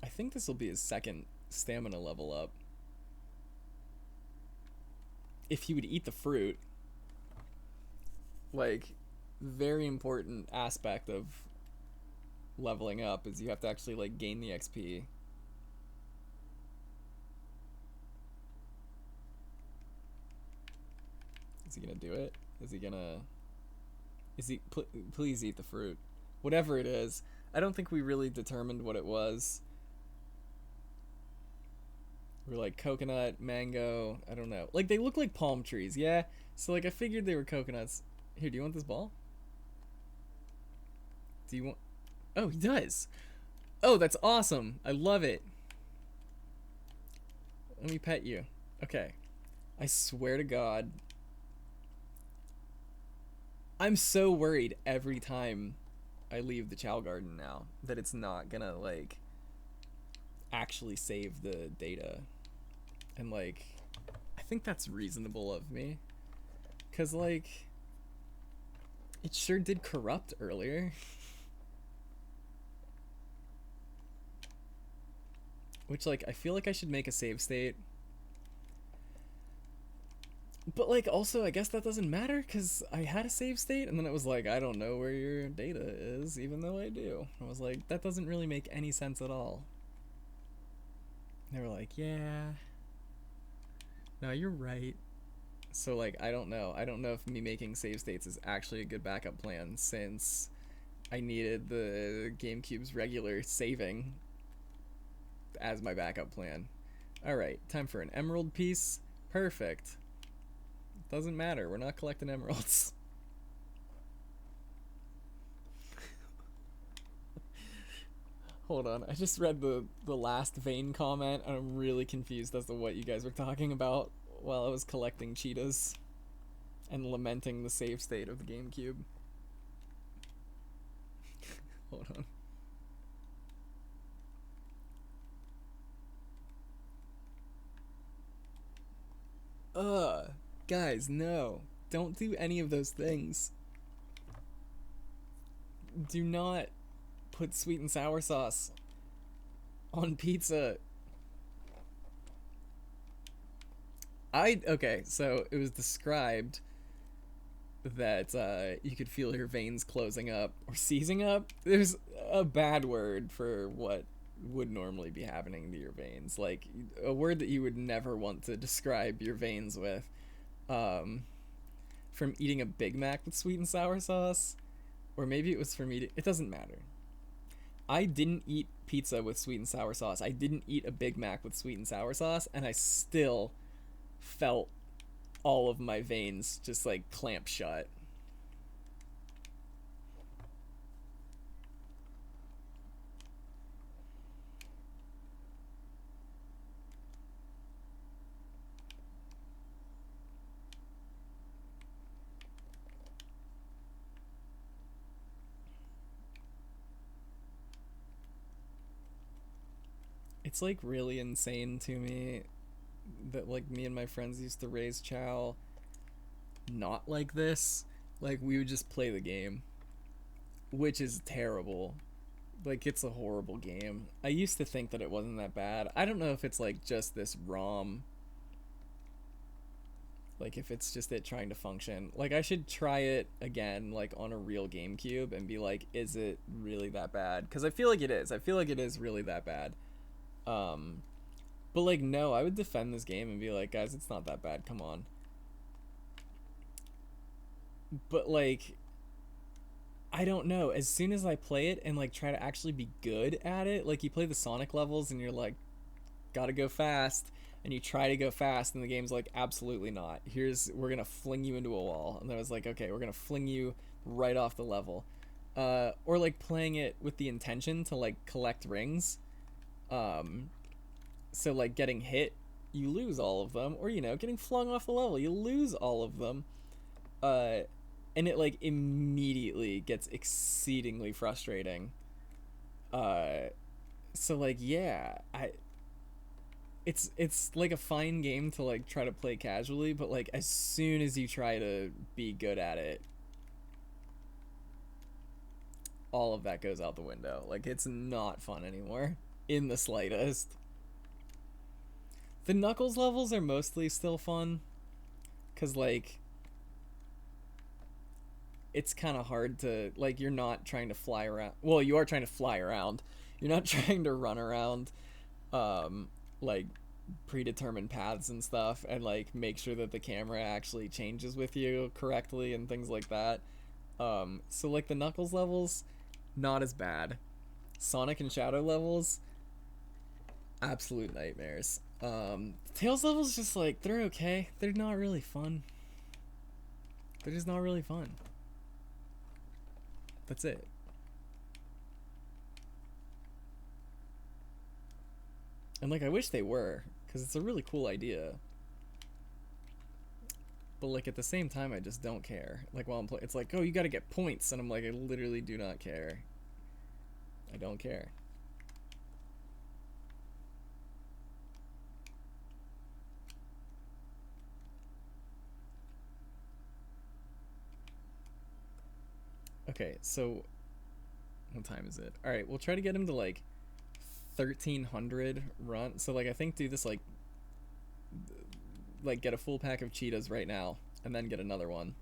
I think this will be his second stamina level up. If he would eat the fruit. Like, very important aspect of leveling up is you have to actually, like, gain the XP. Is he gonna do it? Please eat the fruit. Whatever it is. I don't think we really determined what it was. We're like coconut, mango, I don't know. Like, they look like palm trees, yeah? So, like, I figured they were coconuts. Here, do you want this ball? Do you want... Oh, he does! Oh, that's awesome! I love it! Let me pet you. Okay. I swear to God. I'm so worried every time I leave the Chao Garden now that it's not gonna, like, actually save the data. And, like, I think that's reasonable of me. 'Cause, like... It sure did corrupt earlier. Which, like, I feel like I should make a save state. But, like, also, I guess that doesn't matter, because I had a save state, and then it was like, I don't know where your data is, even though I do. I was like, that doesn't really make any sense at all. They were like, yeah. No, you're right. So, like, I don't know. I don't know if me making save states is actually a good backup plan, since I needed the GameCube's regular saving as my backup plan. Alright, time for an emerald piece. Perfect. Doesn't matter. We're not collecting emeralds. Hold on, I just read the last vein comment, and I'm really confused as to what you guys were talking about while I was collecting cheetahs and lamenting the save state of the GameCube. Hold on. Guys, no. Don't do any of those things. Do not put sweet and sour sauce on pizza. Okay, so it was described that you could feel your veins closing up or seizing up. There's a bad word for what would normally be happening to your veins, like a word that you would never want to describe your veins with. From eating a Big Mac with sweet and sour sauce, or maybe it was from eating, it doesn't matter. I didn't eat pizza with sweet and sour sauce. I didn't eat a Big Mac with sweet and sour sauce, and I still felt all of my veins just like clamp shut. It's like really insane to me that like me and my friends used to raise Chao not like this. Like we would just play the game, which is terrible. Like it's a horrible game. I used to think that it wasn't that bad. I don't know if it's like just this ROM, like if it's just it trying to function. Like I should try it again like on a real GameCube and be like, is it really that bad? Because I feel like it is. I feel like it is really that bad. But like no, I would defend this game and be like, guys, it's not that bad, come on. But like I don't know, as soon as I play it and like try to actually be good at it, like you play the Sonic levels and you're like, gotta go fast, and you try to go fast and the game's like, absolutely not, we're gonna fling you into a wall. And I was like, okay, we're gonna fling you right off the level. Or like playing it with the intention to like collect rings. So like getting hit, you lose all of them, or you know, getting flung off the level, you lose all of them. And it like immediately gets exceedingly frustrating. So like yeah, it's like a fine game to like try to play casually, but like as soon as you try to be good at it, all of that goes out the window. Like it's not fun anymore in the slightest. The Knuckles levels are mostly still fun, cause like it's kind of hard to like, you're not trying to fly around. Well, you are trying to fly around. You're not trying to run around like predetermined paths and stuff and like make sure that the camera actually changes with you correctly and things like that. So like the Knuckles levels, not as bad. Sonic and Shadow levels, absolute nightmares. Tails levels, just like, they're okay. They're not really fun. They're just not really fun. That's it. And like I wish they were, because it's a really cool idea. But like at the same time, I just don't care. Like while I'm playing, it's like, oh, you gotta get points, and I'm like, I literally do not care. I don't care. Okay, so what time is it? All right, we'll try to get him to like 1300 run. So like I think do this like get a full pack of cheetahs right now and then get another one.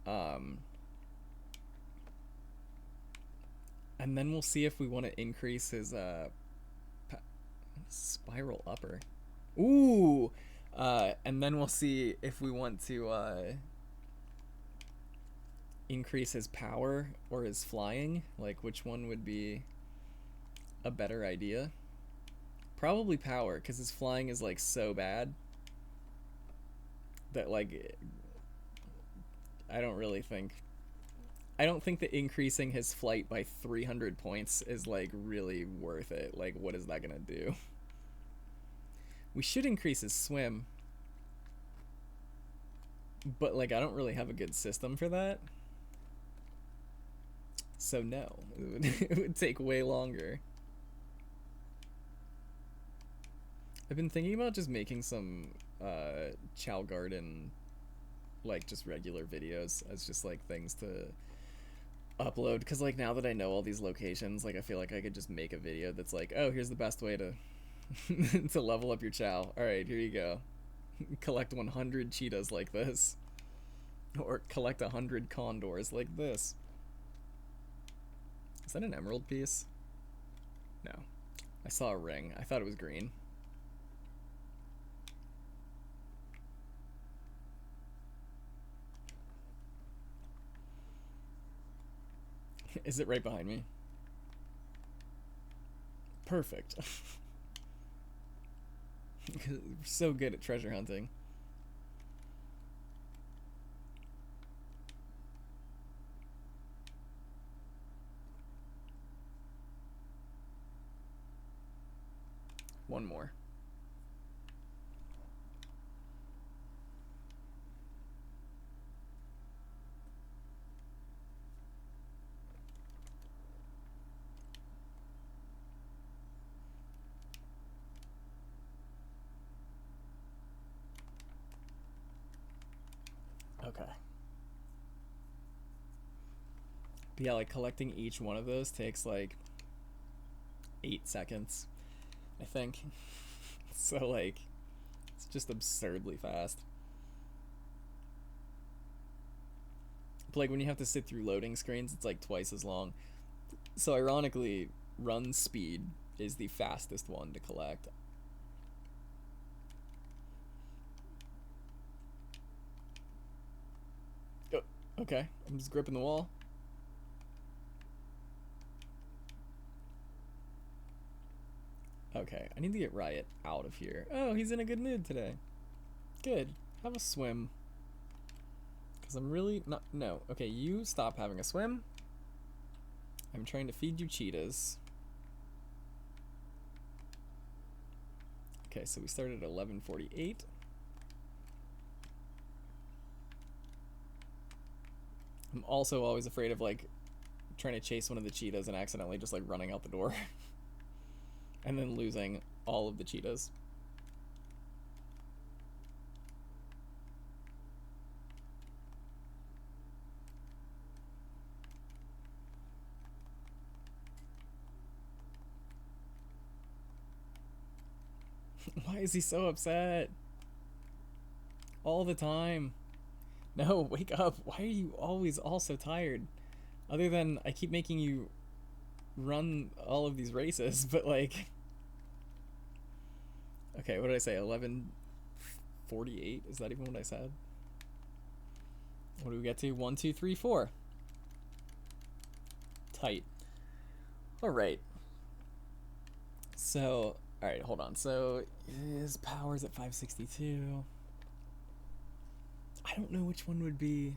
And then we'll see if we want to increase his spiral upper. Ooh. And then we'll see if we want to increase his power or his flying, like which one would be a better idea. Probably power, because his flying is like so bad that like I don't really think I don't think that increasing his flight by 300 points is like really worth it. Like, what is that gonna do? We should increase his swim, but like I don't really have a good system for that. So no, it would take way longer. I've been thinking about just making some Chao Garden, like just regular videos as just like things to upload, because like now that I know all these locations, like I feel like I could just make a video that's like, oh, here's the best way to to level up your Chao. All right, here you go. Collect 100 cheetahs like this, or collect 100 condors like this. Is that an emerald piece? No. I saw a ring. I thought it was green. Is it right behind me? Perfect. We're so good at treasure hunting. One more. Okay. But yeah, like collecting each one of those takes like 8 seconds, I think. So like, it's just absurdly fast. But like when you have to sit through loading screens, it's like twice as long. So ironically, run speed is the fastest one to collect. Oh, okay, I'm just gripping the wall. Okay, I need to get Riot out of here. Oh, he's in a good mood today. Good. Have a swim. Because I'm really not... No. Okay, you stop having a swim. I'm trying to feed you cheetahs. Okay, so we started at 11:48. I'm also always afraid of, like, trying to chase one of the cheetahs and accidentally just, like, running out the door. And then losing all of the cheetahs. Why is he so upset? All the time. No, wake up. Why are you always all so tired? Other than I keep making you run all of these races, but like... Okay, what did I say? 11:48? Is that even what I said? What do we get to? 1, 2, 3, 4. Tight. Alright. So, alright, hold on. So, his power's at 562. I don't know which one would be...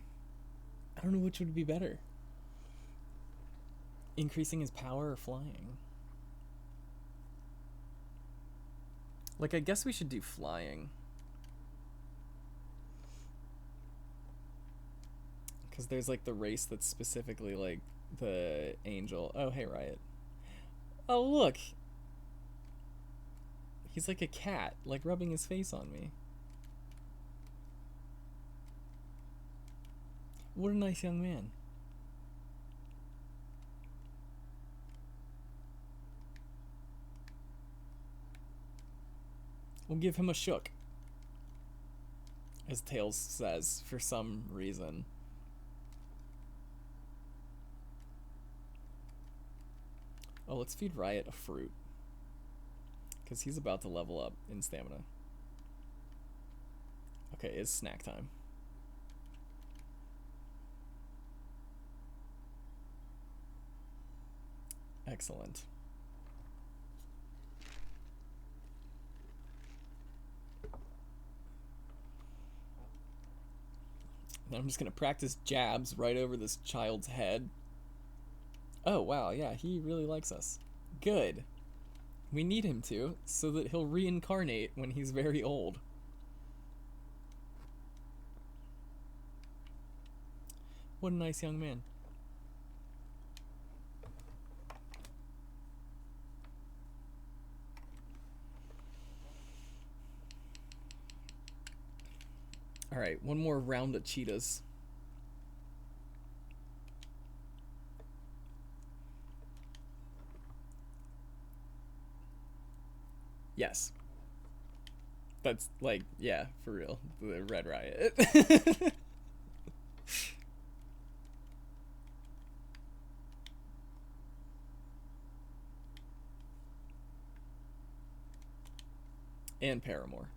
I don't know which would be better. Increasing his power or flying? Like, I guess we should do flying. Because there's, like, the race that's specifically, like, the angel. Oh, hey, Riot. Oh, look! He's like a cat, like, rubbing his face on me. What a nice young man. We'll give him a shook, as Tails says, for some reason. Oh, let's feed Riot a fruit, because he's about to level up in stamina. Okay, it's snack time. Excellent. I'm just gonna practice jabs right over this child's head. Oh, wow, yeah, he really likes us. Good. We need him to, so that he'll reincarnate when he's very old. What a nice young man. Alright, one more round of cheetahs. Yes. That's like, yeah, for real. The Red Riot. And Paramore.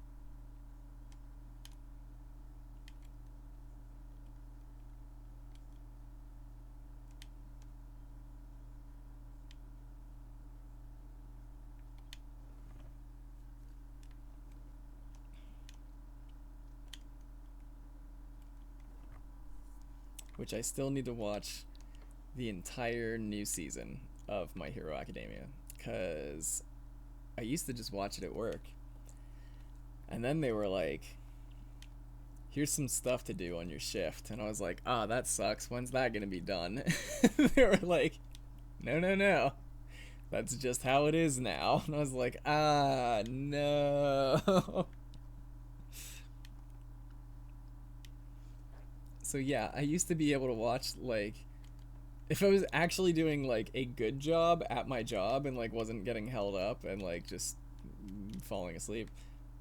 Which I still need to watch the entire new season of My Hero Academia, because I used to just watch it at work. And then they were like, here's some stuff to do on your shift. And I was like, ah, that sucks. When's that going to be done? They were like, no, no, no. That's just how it is now. And I was like, ah, no. So yeah, I used to be able to watch, like, if I was actually doing, like, a good job at my job and, like, wasn't getting held up and, like, just falling asleep,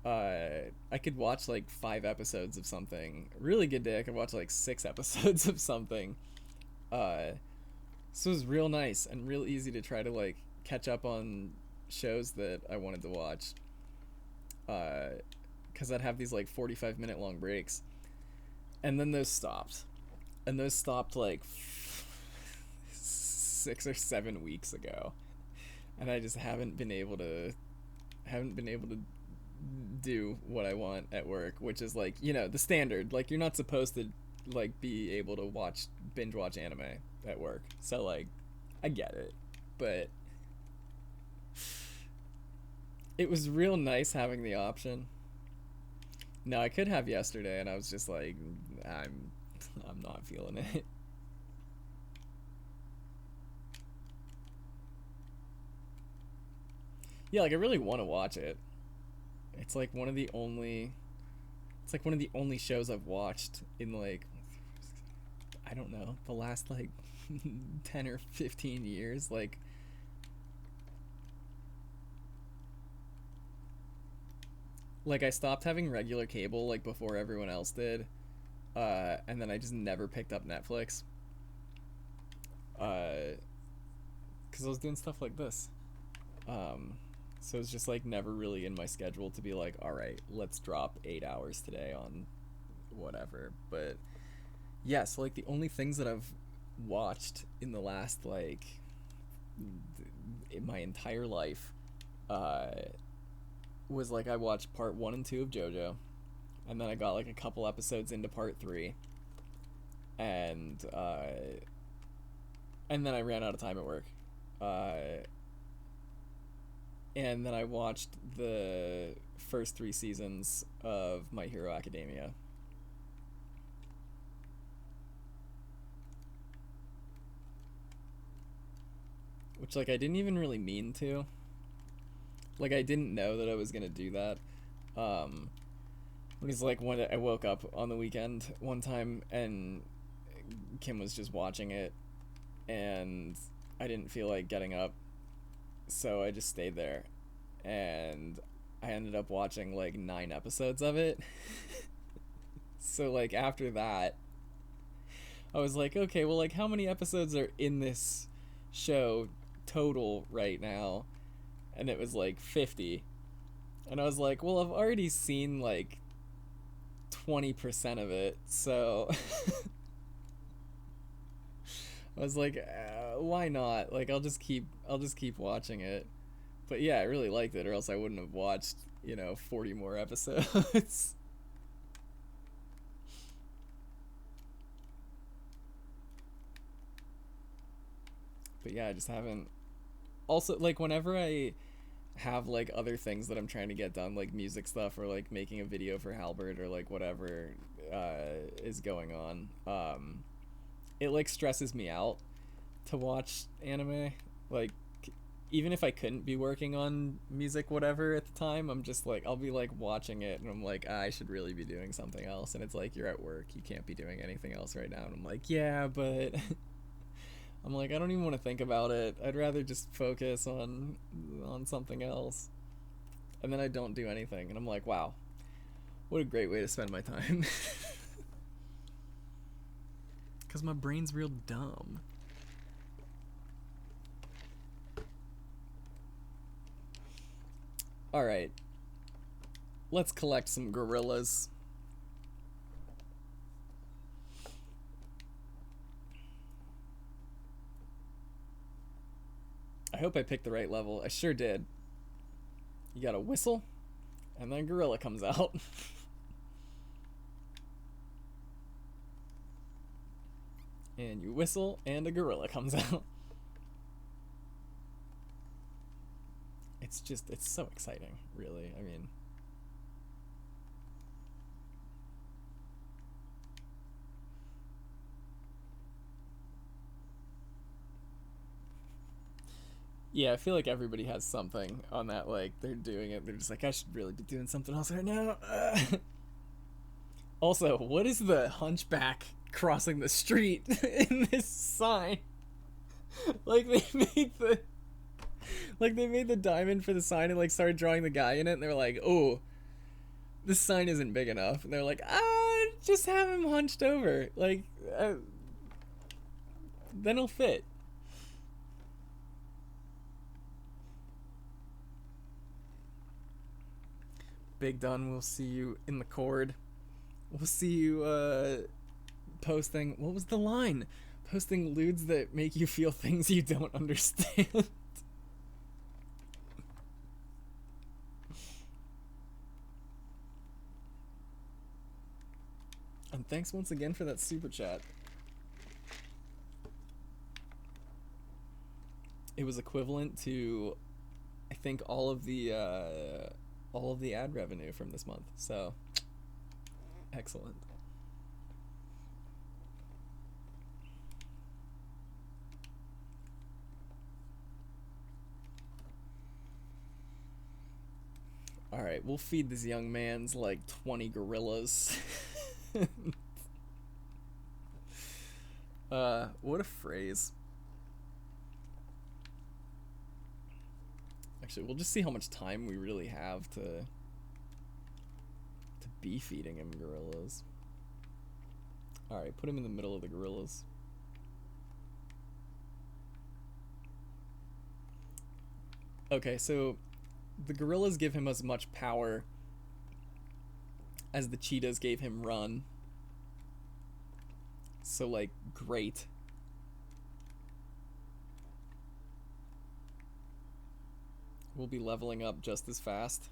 I could watch, like, 5 episodes of something. Really good day, I could watch, like, 6 episodes of something. So it was real nice and real easy to try to, like, catch up on shows that I wanted to watch. Because I'd have these, like, 45-minute long breaks. And then those stopped. And those stopped, like, 6 or 7 weeks ago. And I just haven't been able to do what I want at work, which is, like, you know, the standard. Like, you're not supposed to, like, be able to binge watch anime at work. So, like, I get it. But it was real nice having the option. No, I could have yesterday, and I was just like, I'm not feeling it. Yeah, like, I really want to watch it. It's like one of the only shows I've watched in, like, I don't know, the last, like, 10 or 15 years. Like, I stopped having regular cable, like, before everyone else did, and then I just never picked up Netflix, because I was doing stuff like this, so it's just, like, never really in my schedule to be like, alright, let's drop 8 hours today on whatever. But yeah, so, like, the only things that I've watched in the last, like, in my entire life, was, like, I watched part 1 and 2 of JoJo, and then I got, like, a couple episodes into part 3, and then I ran out of time at work, and then I watched the first 3 seasons of My Hero Academia. Which, like, I didn't even really mean to. Like, I didn't know that I was gonna do that. Because, like, when I woke up on the weekend one time and Kim was just watching it, and I didn't feel like getting up, so I just stayed there, and I ended up watching, like, 9 episodes of it. So, like, after that, I was like, okay, well, like, how many episodes are in this show total right now? And it was, like, 50. And I was like, well, I've already seen, like, 20% of it, so I was like, why not? Like, I'll just keep watching it. But yeah, I really liked it, or else I wouldn't have watched, 40 more episodes. But yeah, I just haven't. Also, like whenever I have like other things that I'm trying to get done, like music stuff or like making a video for Halberd or like whatever is going on, it like stresses me out to watch anime. Like even if I couldn't be working on music whatever at the time, I'm just like I'll be like watching it and I'm like I should really be doing something else, and it's like you're at work, you can't be doing anything else right now, and I'm like yeah, but I'm like I don't even want to think about it. I'd rather just focus on something else. And then I don't do anything and I'm like wow, what a great way to spend my time. Cuz my brain's real dumb. All right. Let's collect some gorillas. I hope I picked the right level. I sure did. You got a whistle, and then a gorilla comes out. And you whistle, and a gorilla comes out. It's so exciting, really. I mean, yeah, I feel like everybody has something on that, like, they're doing it, they're just like, I should really be doing something else right now. Also, what is the hunchback crossing the street in this sign? Like, they made the diamond for the sign and, like, started drawing the guy in it, and they're like, oh, this sign isn't big enough. And they're like, just have him hunched over. Like, then he'll fit. Big Dun, we'll see you in the cord. We'll see you posting. What was the line? Posting lewds that make you feel things you don't understand. And thanks once again for that super chat. It was equivalent to, I think, all of the ad revenue from this month. So, excellent. All right, we'll feed this young man's like 20 gorillas. What a phrase. Actually, we'll just see how much time we really have to be feeding him gorillas. All right, put him in the middle of the gorillas. Okay, so the gorillas give him as much power as the cheetahs gave him run. So, like, great. We'll be leveling up just as fast.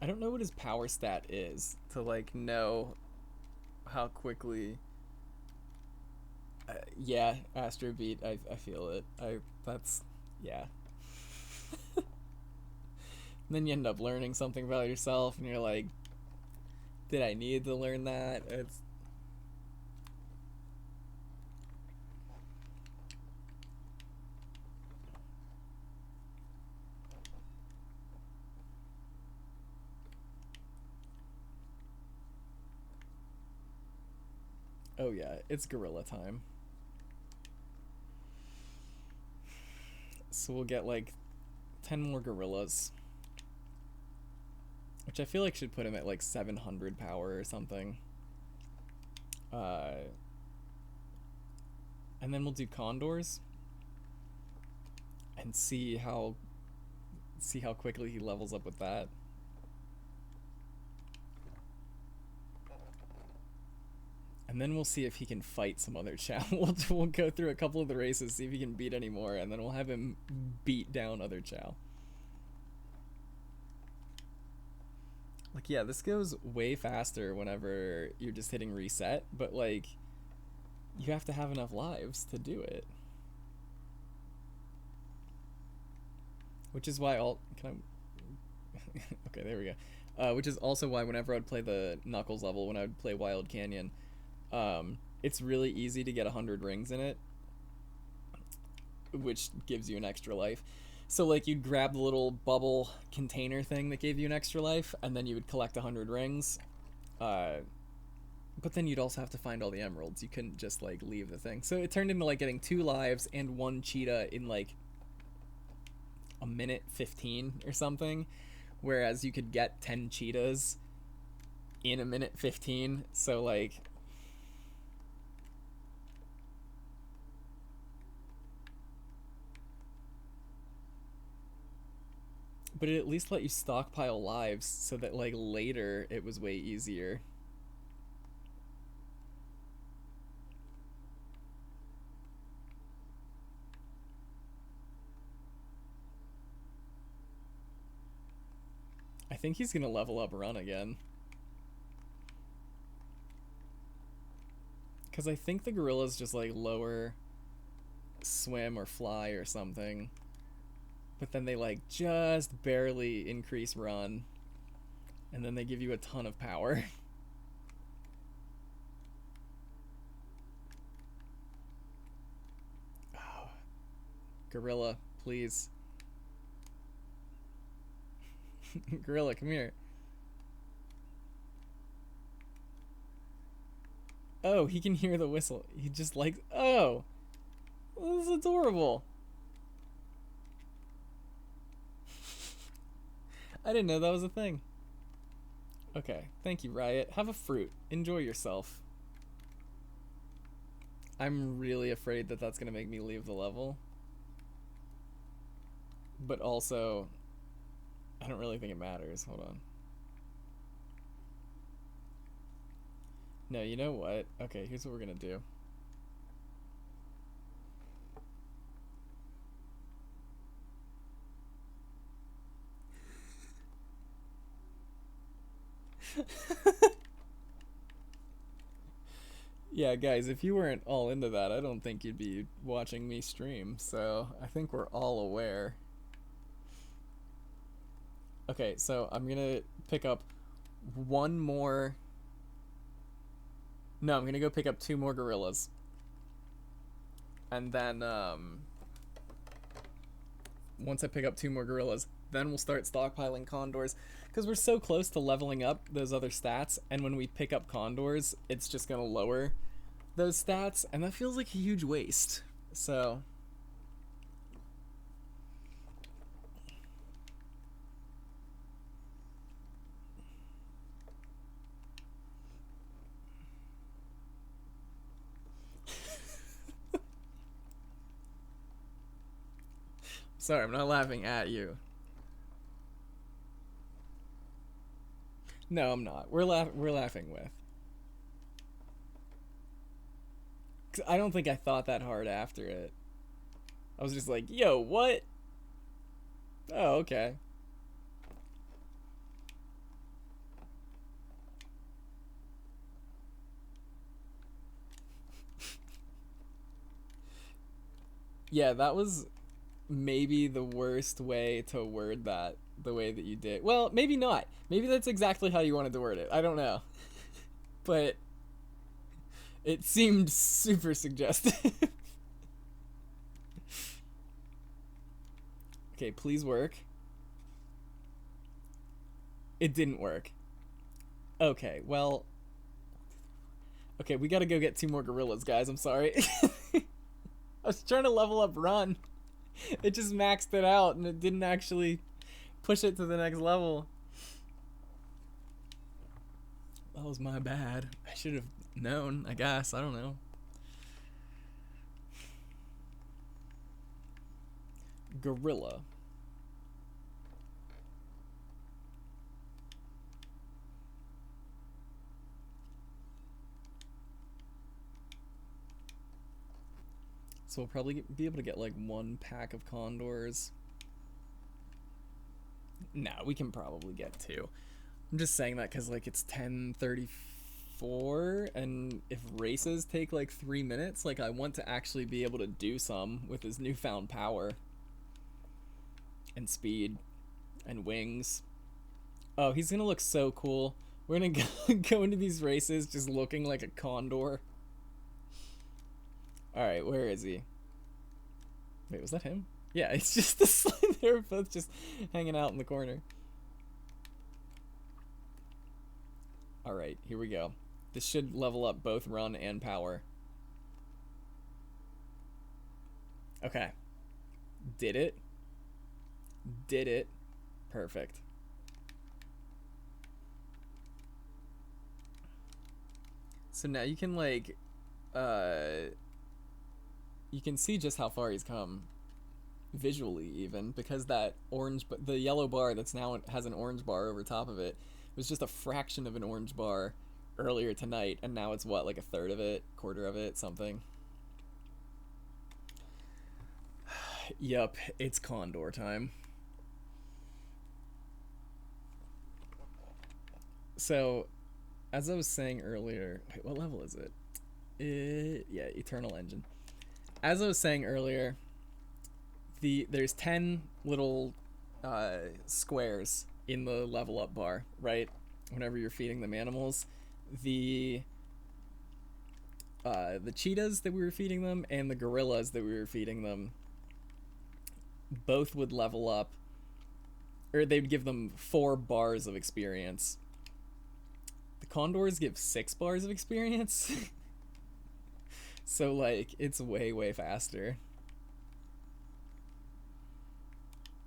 I don't know what his power stat is to like know how quickly. Yeah, Astro Beat. I feel it. That's yeah. And then you end up learning something about yourself, and you're like, did I need to learn that? It's. Oh yeah, it's gorilla time. So we'll get like 10 more gorillas. Which I feel like should put him at like 700 power or something. And then we'll do condors. And see how See how quickly he levels up with that. And then we'll see if he can fight some other Chao. We'll go through a couple of the races, see if he can beat any more, and then we'll have him beat down other Chao. Like, yeah, this goes way faster whenever you're just hitting reset, but, like, you have to have enough lives to do it. Which is why can I... okay, there we go. Which is also why whenever I'd play the Knuckles level, when I would play Wild Canyon, it's really easy to get 100 rings in it, which gives you an extra life. So, like, you'd grab the little bubble container thing that gave you an extra life, and then you would collect 100 rings. But then you'd also have to find all the emeralds. You couldn't just, like, leave the thing. So it turned into, like, getting 2 lives and 1 cheetah in, like, a minute 15 or something. Whereas you could get 10 cheetahs in a minute 15. So, like... But it at least let you stockpile lives so that, like, later it was way easier. I think he's gonna level up Run again. Because I think the gorillas just, like, lower swim or fly or something. But then they, like, just barely increase Run. And then they give you a ton of power. Oh. Gorilla, please. Gorilla, come here. Oh, he can hear the whistle. He just likes... Oh! This is adorable. I didn't know that was a thing. Okay, thank you, Riot. Have a fruit. Enjoy yourself. I'm really afraid that that's gonna make me leave the level. But also, I don't really think it matters. Hold on. No, you know what? Okay, here's what we're gonna do. Yeah, guys, if you weren't all into that, I don't think you'd be watching me stream, so I think we're all aware. Okay, so I'm gonna pick up one more... No, I'm gonna go pick up 2 more gorillas. And then, once I pick up 2 more gorillas, then we'll start stockpiling condors. Because we're so close to leveling up those other stats, and when we pick up condors, it's just gonna lower those stats, and that feels like a huge waste. So... Sorry, I'm not laughing at you. No, I'm not. We're laughing with. 'Cause I don't think I thought that hard after it. I was just like, yo, what? Oh, okay. Yeah, that was maybe the worst way to word that, the way that you did. Well, maybe not. Maybe that's exactly how you wanted to word it. I don't know. But it seemed super suggestive. Okay, please work. It didn't work. Okay, well... Okay, we gotta go get 2 more gorillas, guys. I'm sorry. I was trying to level up Run. It just maxed it out, and it didn't actually push it to the next level. That was my bad. I should have known, I guess. I don't know. Gorilla. So we'll probably be able to get like 1 pack of condors. Nah, we can probably get 2. I'm just saying that because like it's 10:34, and if races take like 3 minutes, like I want to actually be able to do some with his newfound power and speed and wings. Oh, he's gonna look so cool. We're gonna go into these races just looking like a condor. Alright, where is he? Wait, was that him? Yeah, it's just the slide. They were both just hanging out in the corner. Alright, here we go. This should level up both run and power. Okay. Did it. Did it. Perfect. So now you can like you can see just how far he's come visually, even because that orange, the yellow bar that's now has an orange bar over top of it was just a fraction of an orange bar earlier tonight, and now it's what, like a third of it, quarter of it, something. Yup, it's condor time. So as I was saying earlier, wait, what level is it? Yeah, Eternal Engine. As I was saying earlier, there's 10 little squares in the level up bar, right? Whenever you're feeding them animals, the cheetahs that we were feeding them and the gorillas that we were feeding them both would level up, or they'd give them 4 bars of experience. The condors give 6 bars of experience. So like it's way faster.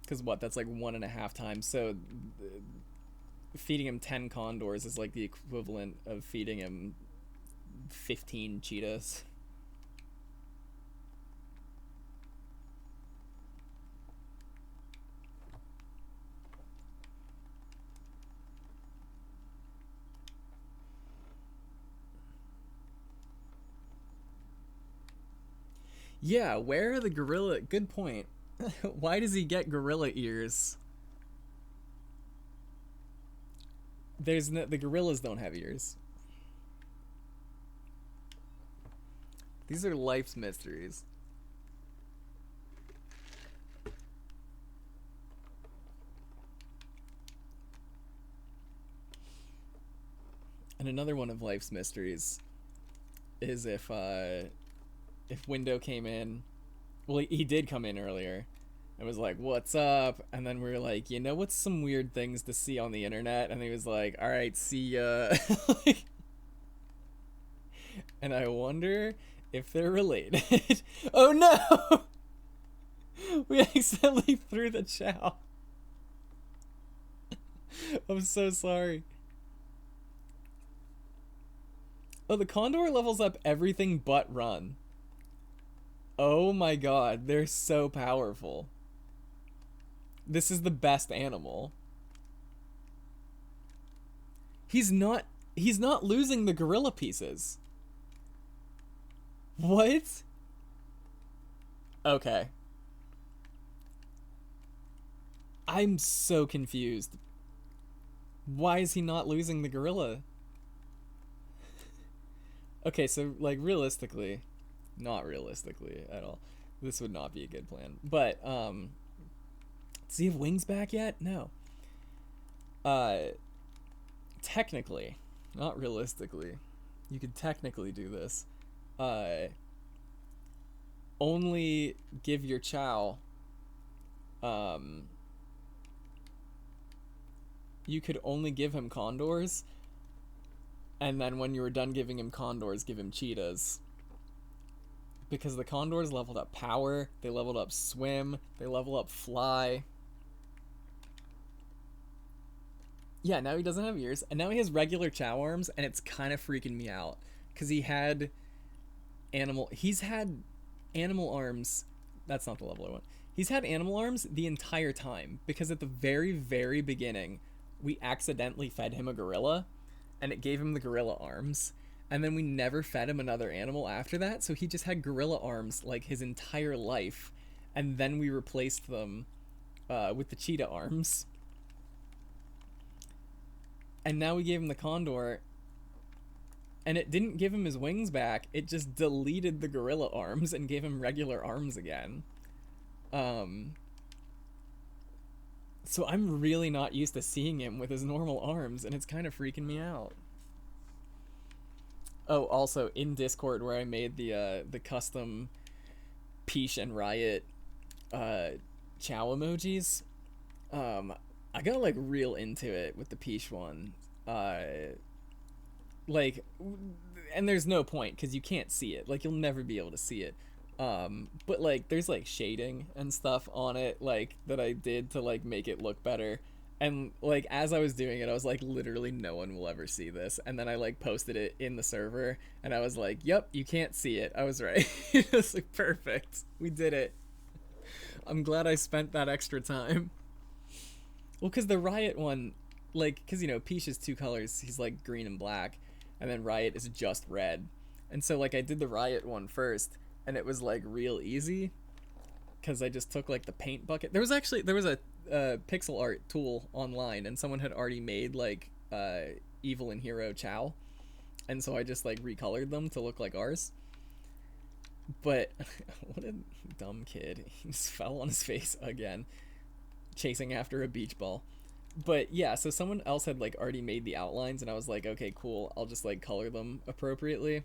Because what, that's like 1.5 times. So feeding him 10 condors is like the equivalent of feeding him 15 cheetahs. Yeah, where are the gorilla? Good point. Why does he get gorilla ears? There's no, the gorillas don't have ears. These are life's mysteries. And another one of life's mysteries is if Window came in, well, he did come in earlier and was like, what's up? And then we were like, you know what's some weird things to see on the internet? And he was like, all right, see ya. And I wonder if they're related. Oh no! We accidentally threw the chow. I'm so sorry. Oh, the condor levels up everything but run. Oh my god, they're so powerful. This is the best animal. He's not losing the gorilla pieces. What? Okay. I'm so confused. Why is he not losing the gorilla? Okay, so like realistically, not realistically at all, this would not be a good plan. But does he have wings back yet? No. Technically, not realistically, you could technically do this. Only give your chow, you could only give him condors, and then when you were done giving him condors, give him cheetahs. Because the condors leveled up power, they leveled up swim, they level up fly. Yeah, now he doesn't have ears, and now he has regular chow arms, and it's kind of freaking me out. Because he's had animal arms, that's not the level I want. He's had animal arms the entire time, because at the very, very beginning, we accidentally fed him a gorilla, and it gave him the gorilla arms. And then we never fed him another animal after that, so he just had gorilla arms like his entire life. And then we replaced them with the cheetah arms. And now we gave him the condor, and it didn't give him his wings back. It just deleted the gorilla arms and gave him regular arms again. So I'm really not used to seeing him with his normal arms, and it's kind of freaking me out. Oh, also in Discord where I made the custom Peesh and Riot Chao emojis, I got like real into it with the Peesh one. Like, and there's no point because you can't see it. Like, you'll never be able to see it. But like there's like shading and stuff on it like that I did to like make it look better. And like as I was doing it, I was like, literally no one will ever see this. And then I like posted it in the server and I was like, yep, you can't see it. I was right. It was like perfect. We did it. I'm glad I spent that extra time. Well, because the Riot one, like, because, you know, Peesh is two colors. He's like green and black. And then Riot is just red. And so like I did the Riot one first. And it was like real easy. Because I just took like the paint bucket. There was a pixel art tool online, and someone had already made like evil and hero Chao, and so I just like recolored them to look like ours. But what a dumb kid. He just fell on his face again chasing after a beach ball. But yeah, so someone else had like already made the outlines, and I was like, okay, cool, I'll just like color them appropriately.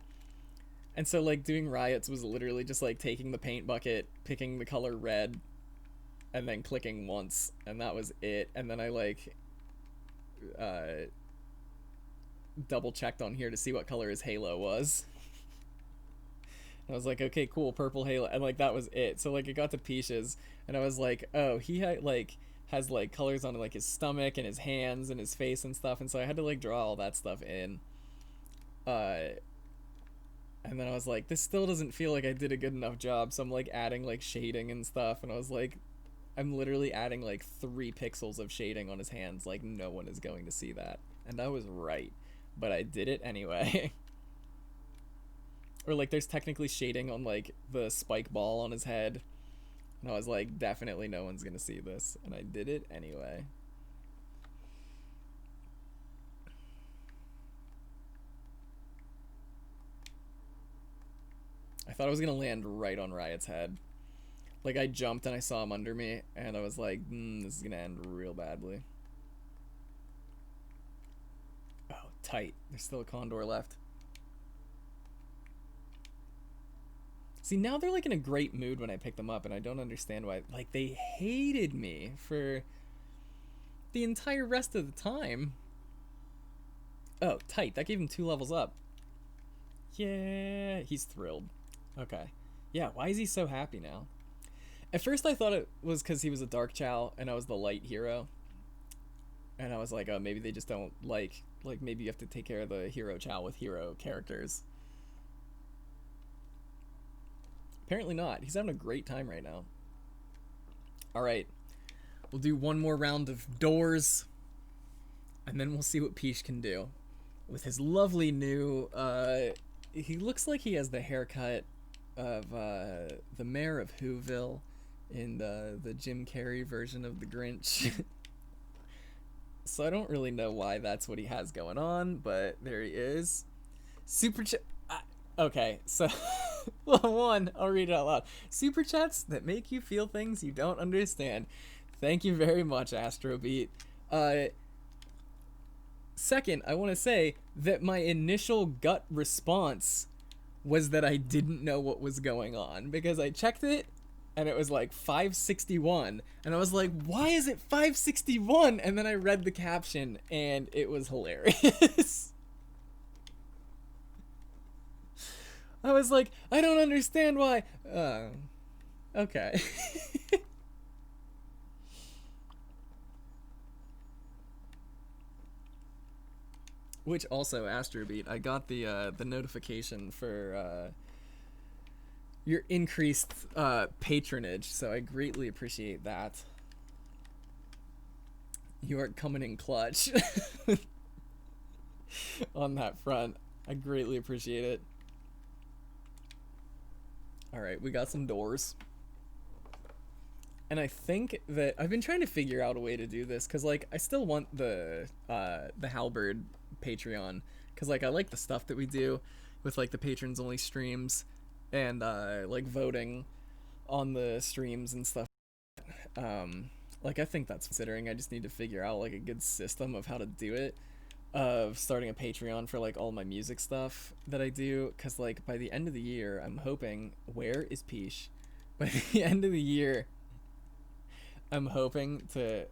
And so like doing Riots was literally just like taking the paint bucket, picking the color red, and then clicking once, and that was it. And then I like double checked on here to see what color his halo was. I was like, okay, cool, purple halo, and like that was it. So like it got to Peesh's, and I was like, oh, he had like has like colors on like his stomach and his hands and his face and stuff, and so I had to like draw all that stuff in. And then I was like, this still doesn't feel like I did a good enough job, so I'm like adding like shading and stuff, and I was like, I'm literally adding like 3 pixels of shading on his hands, like no one is going to see that. And I was right, but I did it anyway. Or like there's technically shading on like the spike ball on his head, and I was like, definitely no one's gonna see this, and I did it anyway. I thought I was gonna land right on Riot's head. Like I jumped and I saw him under me, and I was like, this is gonna end real badly. Oh, tight. There's still a condor left. See, now they're like in a great mood when I pick them up, and I don't understand why. Like, they hated me for the entire rest of the time. Oh, tight. That gave him 2 levels up. Yeah, he's thrilled. Okay. Yeah, why is he so happy now? At first I thought it was because he was a dark Chao and I was the light hero. And I was like, oh, maybe they just don't like maybe you have to take care of the hero Chao with hero characters. Apparently not. He's having a great time right now. Alright. We'll do one more round of doors. And then we'll see what Peesh can do. With his lovely new... he looks like he has the haircut of the mayor of Whoville in the Jim Carrey version of the Grinch. So I don't really know why that's what he has going on, but there he is. Super chat. Okay, so one, I'll read it out loud. Super chats that make you feel things you don't understand. Thank you very much, Astrobeat. Second, I want to say that my initial gut response was that I didn't know what was going on, because I checked it and it was like 561, and I was like, why is it 561? And then I read the caption and it was hilarious. I was like, I don't understand why. Okay. Which also, Astrobeat, I got the notification for your increased patronage, so I greatly appreciate that. You are coming in clutch on that front. I greatly appreciate it. All right, we got some doors. And I think that I've been trying to figure out a way to do this because, like, I still want the Halberd Patreon because, like, I like the stuff that we do with, like, the patrons only streams and like voting on the streams and stuff. Like, I think that's considering. I just need to figure out like a good system of how to do it, of starting a Patreon for like all my music stuff that I do, because like by the end of the year I'm hoping, where is Peesh? By the end of the year I'm hoping to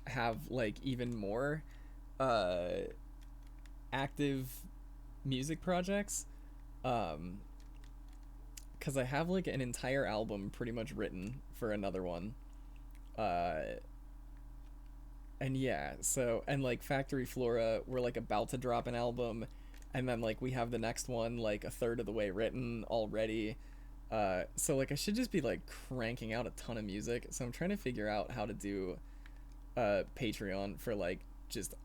have like even more active music projects, because I have like an entire album pretty much written for another one, and yeah, so, and like Factory Flora, we're like about to drop an album, and then like we have the next one like a third of the way written already. So like I should just be like cranking out a ton of music. So I'm trying to figure out how to do Patreon for like just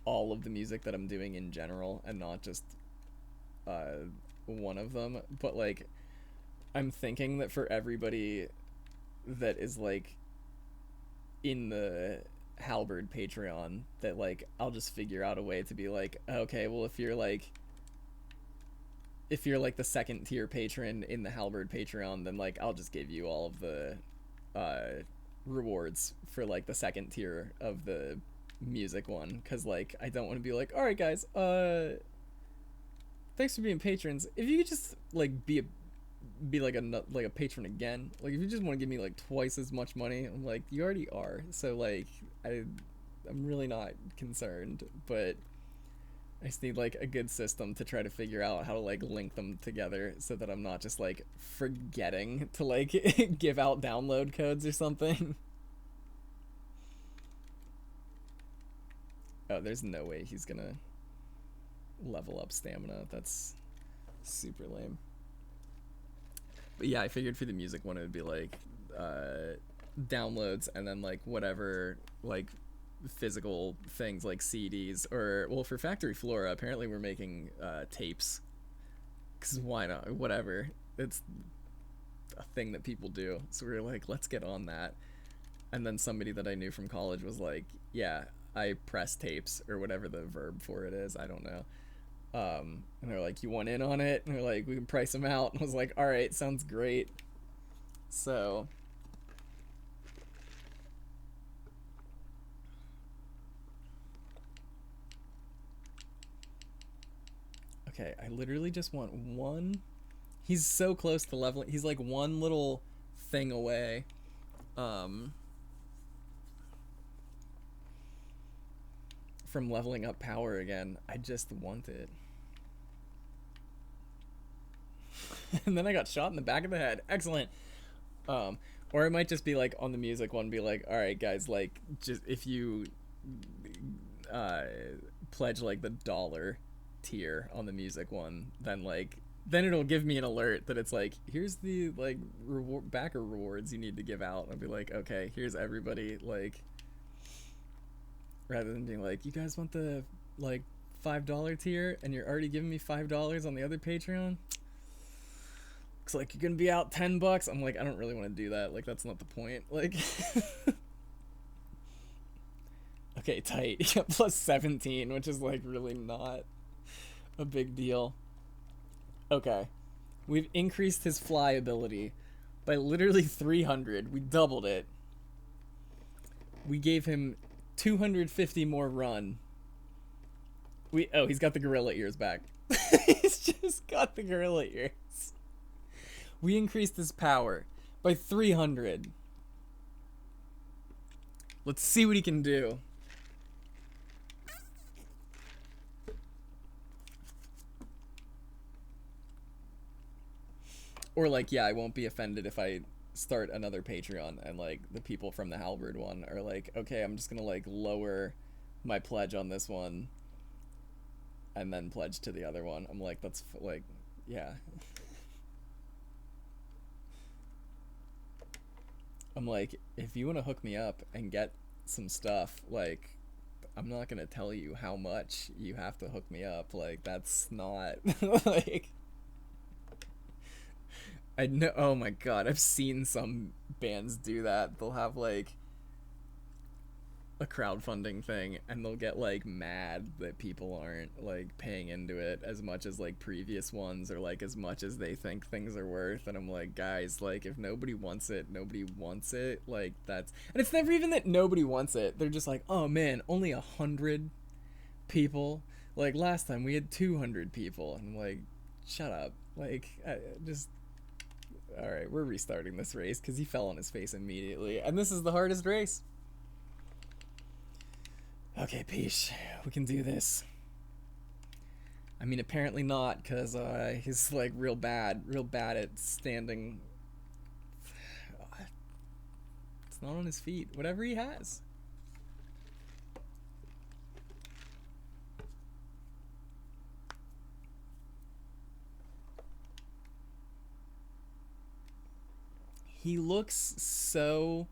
all of the music that I'm doing in general and not just one of them. But like I'm thinking that for everybody that is like in the Halberd Patreon, that like I'll just figure out a way to be like, okay, well if you're like the second tier patron in the Halberd Patreon, then like I'll just give you all of the rewards for like the second tier of the music one, because like I don't want to be like, all right guys, thanks for being patrons, if you could just like be like a patron again, like if you just want to give me like twice as much money, I'm like, you already are, so like I'm really not concerned, but I just need like a good system to try to figure out how to like link them together so that I'm not just like forgetting to like give out download codes or something. Oh, there's no way he's gonna level up stamina. That's super lame. But yeah, I figured for the music one it would be like downloads and then like whatever like physical things like CDs, or well, for Factory Flora apparently we're making tapes, because why not, whatever, it's a thing that people do, so we were like, let's get on that. And then somebody that I knew from college was like, yeah, I press tapes, or whatever the verb for it is, I don't know. And they're like, you want in on it? And they're like, we can price them out. And I was like, all right, sounds great. So okay, I literally just want one. He's so close to leveling. He's like one little thing away. From leveling up power again. I just want it. And then I got shot in the back of the head. Excellent. Or it might just be like on the music one, be like, all right, guys, like just if you pledge like the dollar tier on the music one, then it'll give me an alert that it's like, here's the like backer rewards you need to give out. I'll be like, okay, here's everybody, like, rather than being like, you guys want the like $5 tier and you're already giving me $5 on the other Patreon, looks like you're gonna be out $10. I'm like, I don't really want to do that, like that's not the point, like. Okay, tight. You got plus 17, which is like really not a big deal. Okay, we've increased his fly ability by literally 300. We doubled it. We gave him 250 more run. He's got the gorilla ears back. He's just got the gorilla ears. We increased his power by 300. Let's see what he can do. Or like, yeah, I won't be offended if I start another Patreon and like the people from the Halberd one are like, okay, I'm just gonna like lower my pledge on this one and then pledge to the other one. I'm like, that's like, yeah. I'm like, if you want to hook me up and get some stuff, like, I'm not gonna tell you how much you have to hook me up. Like, that's not like I know. Oh my god, I've seen some bands do that. They'll have like a crowdfunding thing, and they'll get like mad that people aren't like paying into it as much as like previous ones, or like as much as they think things are worth. And I'm like, guys, like, if nobody wants it, nobody wants it. Like, that's, and it's never even that nobody wants it. They're just like, oh man, only 100 people. Like, last time we had 200 people. And I'm like, shut up. Like, just, all right, we're restarting this race because he fell on his face immediately, and this is the hardest race. Okay, Peesh, we can do this. I mean, apparently not, because he's like real bad at standing. It's not on his feet. Whatever he has. He looks so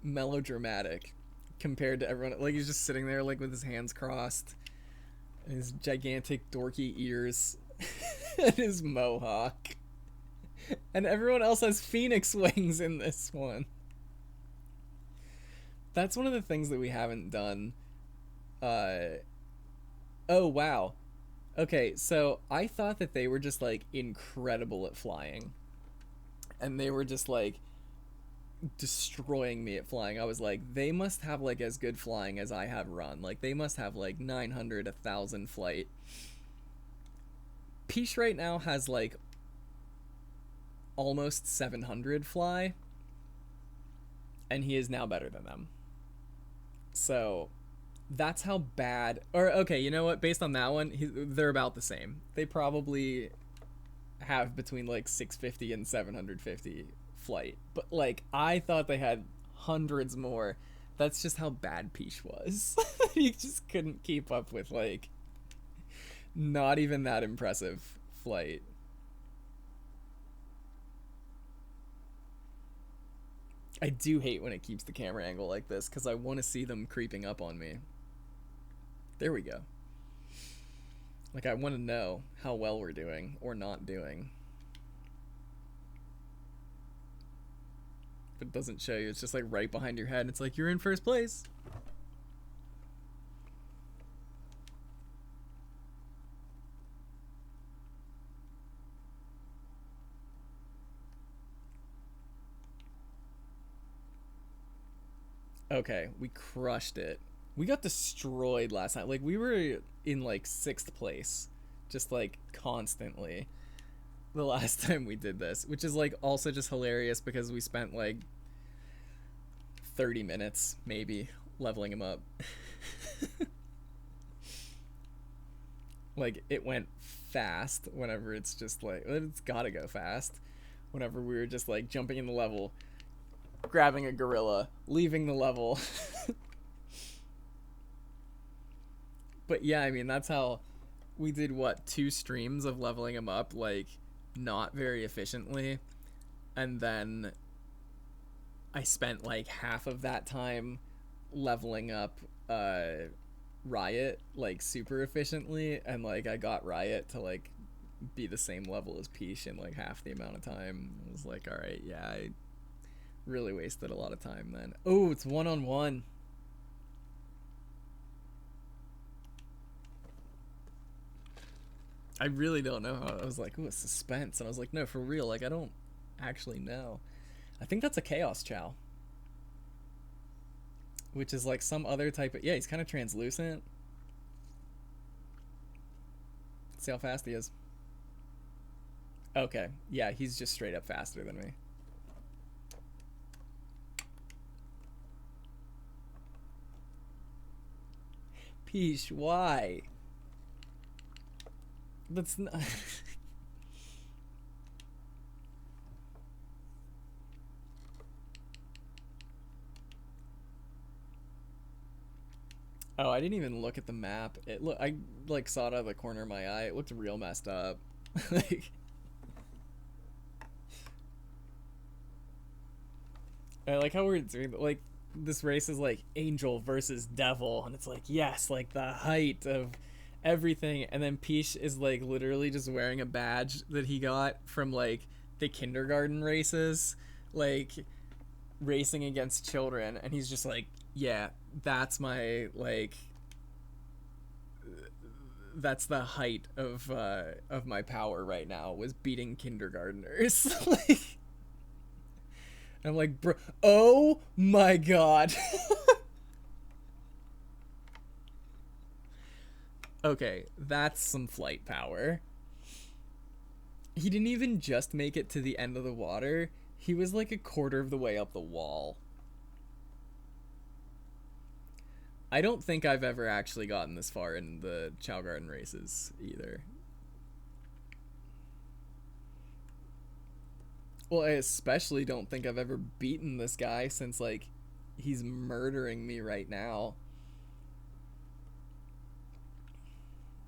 melodramatic compared to everyone. Like, he's just sitting there like with his hands crossed and his gigantic dorky ears and his mohawk, and everyone else has phoenix wings in this one. That's one of the things that we haven't done. Oh wow, okay, so I thought that they were just like incredible at flying, and they were just like destroying me at flying. I was like, they must have like as good flying as I have run. Like, they must have like 900, 1,000 flight. Peesh right now has like almost 700 fly, and he is now better than them. So that's how bad. Or okay, you know what, based on that one, they're about the same. They probably have between like 650 and 750 flight, but like, I thought they had hundreds more. That's just how bad Peesh was. He just couldn't keep up with like not even that impressive flight. I do hate when it keeps the camera angle like this, because I want to see them creeping up on me. There we go. Like, I want to know how well we're doing or not doing. But it doesn't show you. It's just like right behind your head. It's like, you're in first place. Okay, we crushed it. We got destroyed last night. Like, we were in like 6th place, just like constantly, the last time we did this, which is like also just hilarious because we spent like 30 minutes maybe leveling him up. Like, it went fast whenever it's just like, it's gotta go fast whenever we were just like jumping in the level, grabbing a gorilla, leaving the level. But yeah, I mean, that's how we did, what, 2 streams of leveling him up, like, not very efficiently. And then I spent like half of that time leveling up Riot, like, super efficiently, and like I got Riot to like be the same level as Peesh in like half the amount of time. I was like, all right, yeah, I really wasted a lot of time then. Oh, it's 1-on-1. I really don't know how. I was like, ooh, it's suspense. And I was like, no, for real, like, I don't actually know. I think that's a Chaos Chao, which is like some other type of, yeah, he's kind of translucent. Let's see how fast he is. Okay, yeah, he's just straight up faster than me. Peesh, why? That's not... Oh, I didn't even look at the map. I like saw it out of the corner of my eye. It looked real messed up. Like, I like how we're doing, like, this race is like angel versus devil, and it's like, yes, like the height of everything. And then Peesh is like literally just wearing a badge that he got from like the kindergarten races, like racing against children, and he's just like, yeah, that's my like that's the height of my power right now, was beating kindergartners. Like, I'm like, bro, oh my god. Okay, that's some flight power. He didn't even just make it to the end of the water. He was like a quarter of the way up the wall. I don't think I've ever actually gotten this far in the Chao Garden races either. Well, I especially don't think I've ever beaten this guy, since like he's murdering me right now.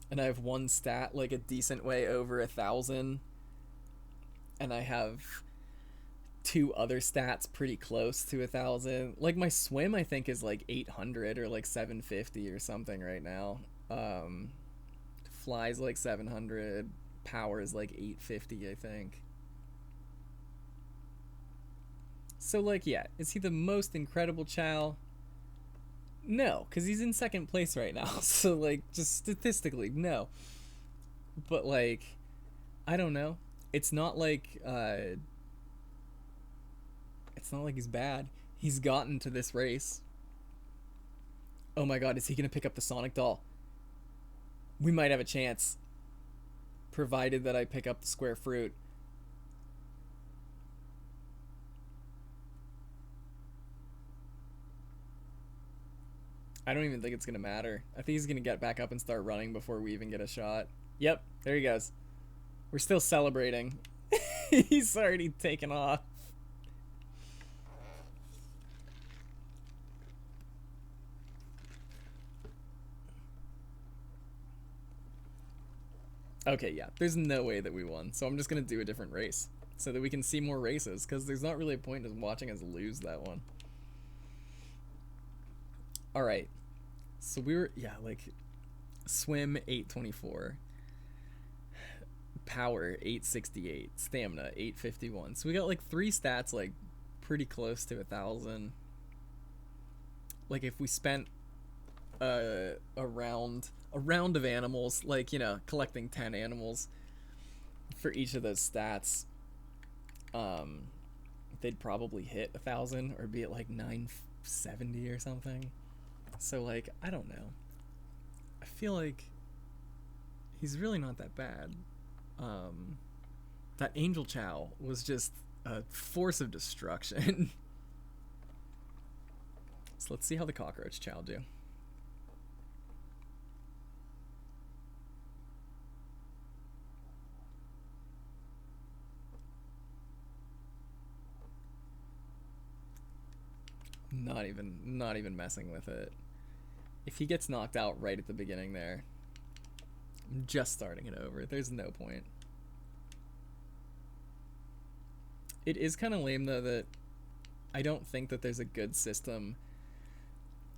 And I have one stat like a decent way over 1,000. And I have two other stats pretty close to 1,000. Like my swim, I think, is like 800 or like 750 or something right now. Flies like 700. Power is like 850, I think. So like, yeah, is he the most incredible Chao? No, because he's in second place right now. So like, just statistically, no. But like, I don't know. It's not like he's bad. He's gotten to this race. Oh my god, is he gonna pick up the Sonic doll? We might have a chance, provided that I pick up the square fruit. I don't even think it's gonna matter. I think he's gonna get back up and start running before we even get a shot. Yep, there he goes. We're still celebrating. He's already taken off. Okay, yeah, there's no way that we won, so I'm just gonna do a different race so that we can see more races, because there's not really a point in watching us lose that one. Alright, so we were, yeah, like, swim 824, power 868, stamina 851. So we got like 3 stats like pretty close to 1,000. Like if we spent a round of animals, like, you know, collecting 10 animals for each of those stats, they'd probably hit 1,000 or be at like 970 or something. So like, I don't know. I feel like he's really not that bad. That Angel Chao was just a force of destruction. So let's see how the Cockroach Chao do. Not even messing with it. If he gets knocked out right at the beginning there, I'm just starting it over. There's no point. It is kind of lame though that I don't think that there's a good system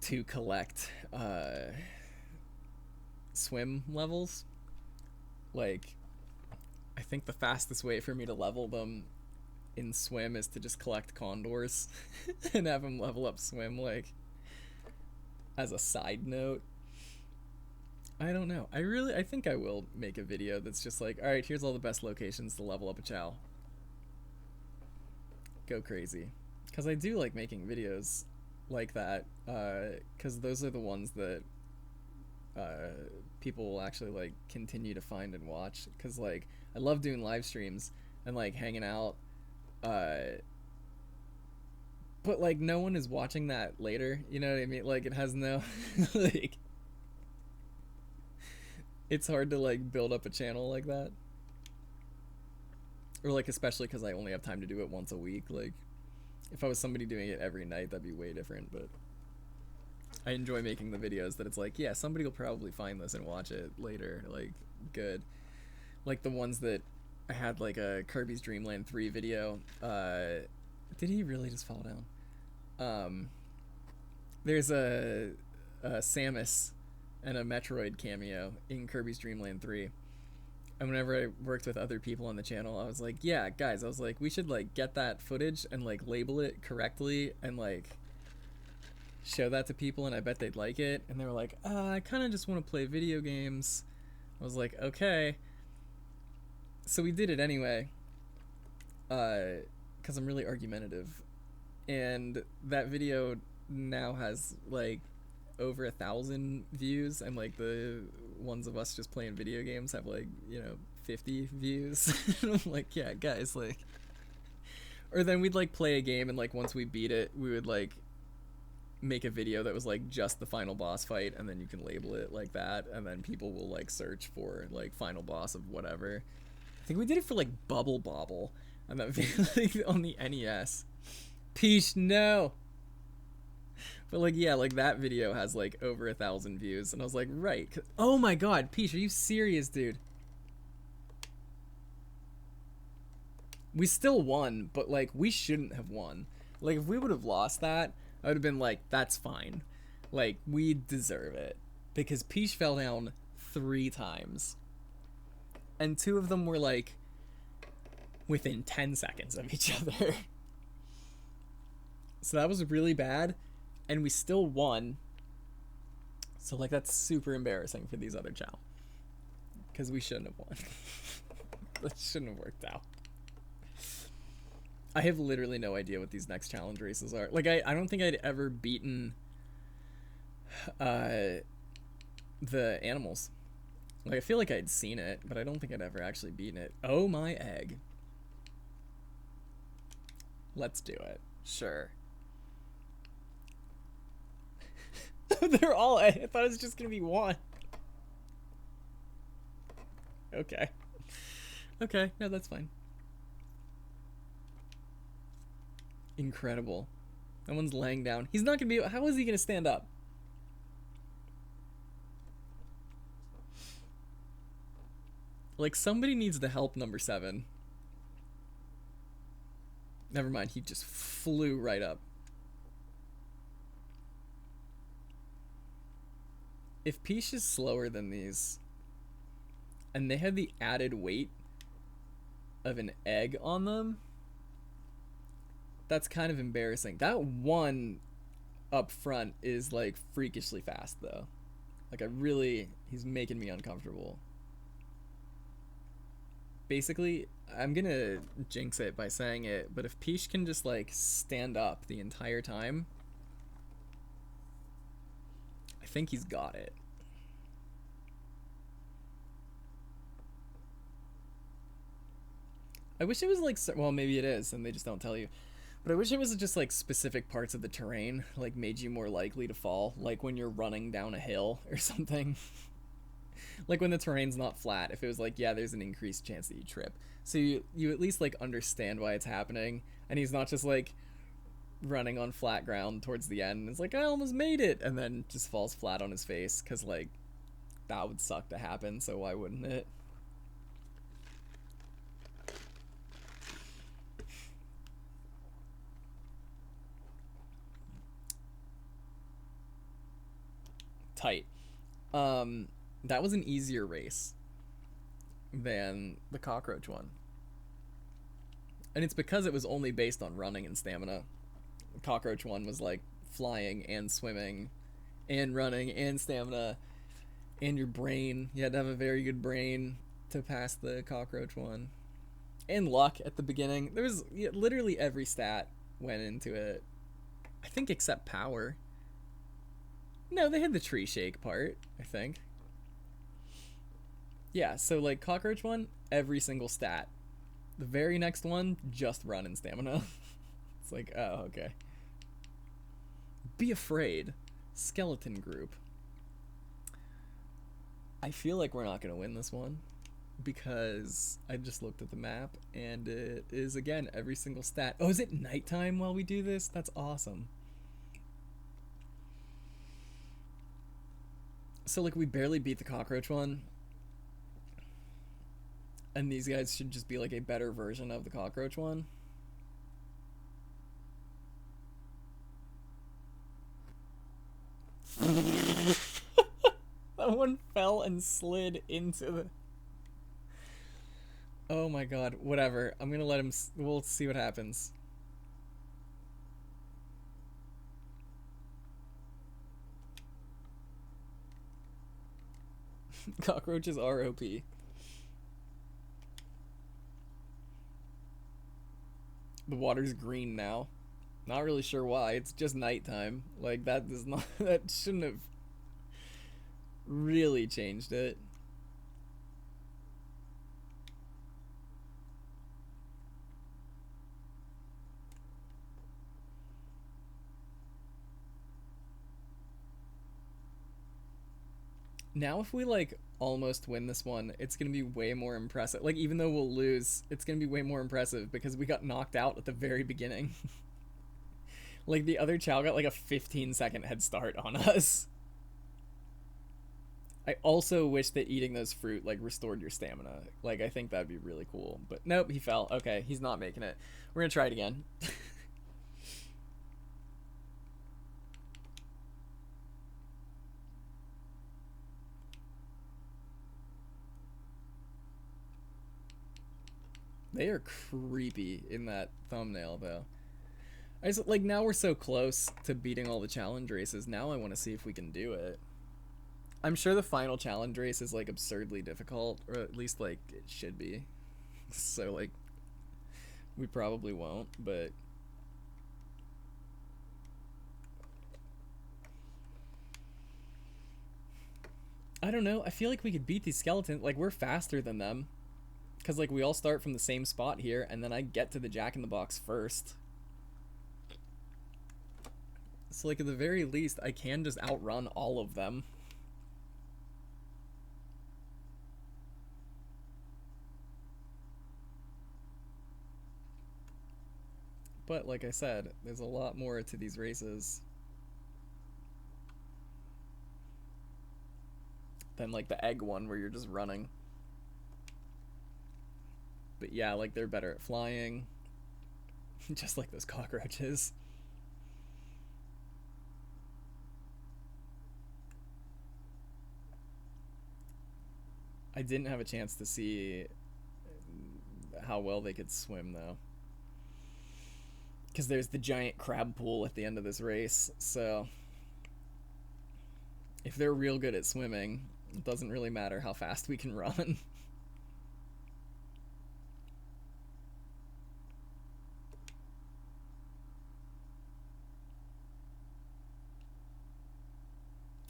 to collect swim levels. Like, I think the fastest way for me to level them in swim is to just collect condors and have them level up swim, like, as a side note. I don't know. I think I will make a video that's just like, alright, here's all the best locations to level up a Chao. Go crazy. Because I do like making videos like that, because those are the ones that people will actually like continue to find and watch. Because like, I love doing live streams and like hanging out, but like no one is watching that later, you know what I mean? Like, it has no like, it's hard to like build up a channel like that, or like, especially because I only have time to do it once a week. Like, if I was somebody doing it every night, that'd be way different. But I enjoy making the videos that it's like, yeah, somebody will probably find this and watch it later. Like, good. Like the ones that I had, like a Kirby's Dream Land 3 video. Did he really just fall down? There's a Samus and a Metroid cameo in Kirby's Dream Land 3. And whenever I worked with other people on the channel, I was like, yeah, guys, I was like, we should like get that footage and like label it correctly and like show that to people, and I bet they'd like it. And they were like, I kind of just want to play video games. I was like, okay. So we did it anyway, because I'm really argumentative. And that video now has like over 1,000 views, and like the ones of us just playing video games have like, you know, 50 views. I'm like, yeah, guys, like, or then we'd like play a game, and like once we beat it, we would like make a video that was like just the final boss fight, and then you can label it like that, and then people will like search for like final boss of whatever. I think we did it for like Bubble Bobble on that video, like on the NES. Peesh, no. But like, yeah, like that video has like over 1,000 views, and I was like, right. Oh my god, Peesh, are you serious, dude? We still won, but like we shouldn't have won. Like if we would have lost that, I would have been like, that's fine. Like we deserve it, because Peesh fell down 3 times, and 2 of them were like within 10 seconds of each other. So that was really bad, and we still won. So like that's super embarrassing for these other Chao, because we shouldn't have won. That shouldn't have worked out. I have literally no idea what these next challenge races are. Like I don't think I'd ever beaten the animals. Like I feel like I'd seen it, but I don't think I'd ever actually beaten it. Oh my egg. Let's do it. Sure. They're all, I thought it was just gonna be one. Okay. Okay, no, that's fine. Incredible. That one's laying down. He's not gonna be, how is he gonna stand up? Like, somebody needs to help number 7. Never mind, he just flew right up. If Peesh is slower than these, and they had the added weight of an egg on them, that's kind of embarrassing. That one up front is like freakishly fast though. Like he's making me uncomfortable. Basically, I'm gonna jinx it by saying it, but if Peesh can just like stand up the entire time, I think he's got it. I wish it was like, well, maybe it is, and they just don't tell you. But I wish it was just like specific parts of the terrain, like made you more likely to fall, like when you're running down a hill or something. Like when the terrain's not flat, if it was like, yeah, there's an increased chance that you trip. So you at least like understand why it's happening, and he's not just like running on flat ground towards the end. It's like, I almost made it, and then just falls flat on his face, because like that would suck to happen, so why wouldn't it? Tight. That was an easier race than the cockroach one. And it's because it was only based on running and stamina. The cockroach one was like flying and swimming and running and stamina and your brain. You had to have a very good brain to pass the cockroach one. And luck at the beginning. There was literally every stat went into it. I think except power. No, they had the tree shake part, I think. Yeah, so like cockroach one, every single stat. The very next one, just run and stamina. It's like, oh, okay. Be afraid. Skeleton group. I feel like we're not going to win this one, because I just looked at the map and it is, again, every single stat. Oh, is it nighttime while we do this? That's awesome. So like we barely beat the cockroach one, and these guys should just be like a better version of the cockroach one. That one fell and slid into the... Oh my god, whatever. I'm gonna let him... We'll see what happens. Cockroaches are OP. The water's green now. Not really sure why. It's just nighttime. Like, that does not... That shouldn't have really changed it. Now if we, like, almost win this one, it's gonna be way more impressive. Like, even though we'll lose, it's gonna be way more impressive because we got knocked out at the very beginning. Like, the other Chao got, like, a 15-second head start on us. I also wish that eating those fruit, like, restored your stamina. Like, I think that'd be really cool. But nope, he fell. Okay, he's not making it. We're gonna try it again. They are creepy in that thumbnail, though. I just, like, now we're so close to beating all the challenge races. Now I want to see if we can do it. I'm sure the final challenge race is, like, absurdly difficult, or at least, like, it should be. So, like, we probably won't, but... I don't know. I feel like we could beat these skeletons. Like, we're faster than them. Because, like, we all start from the same spot here, and then I get to the Jack-in-the-Box first. So, like, at the very least, I can just outrun all of them. But, like I said, there's a lot more to these races than, like, the egg one where you're just running. But yeah, like, they're better at flying. Just like those cockroaches. I didn't have a chance to see how well they could swim, though. Because there's the giant crab pool at the end of this race, so... If they're real good at swimming, it doesn't really matter how fast we can run.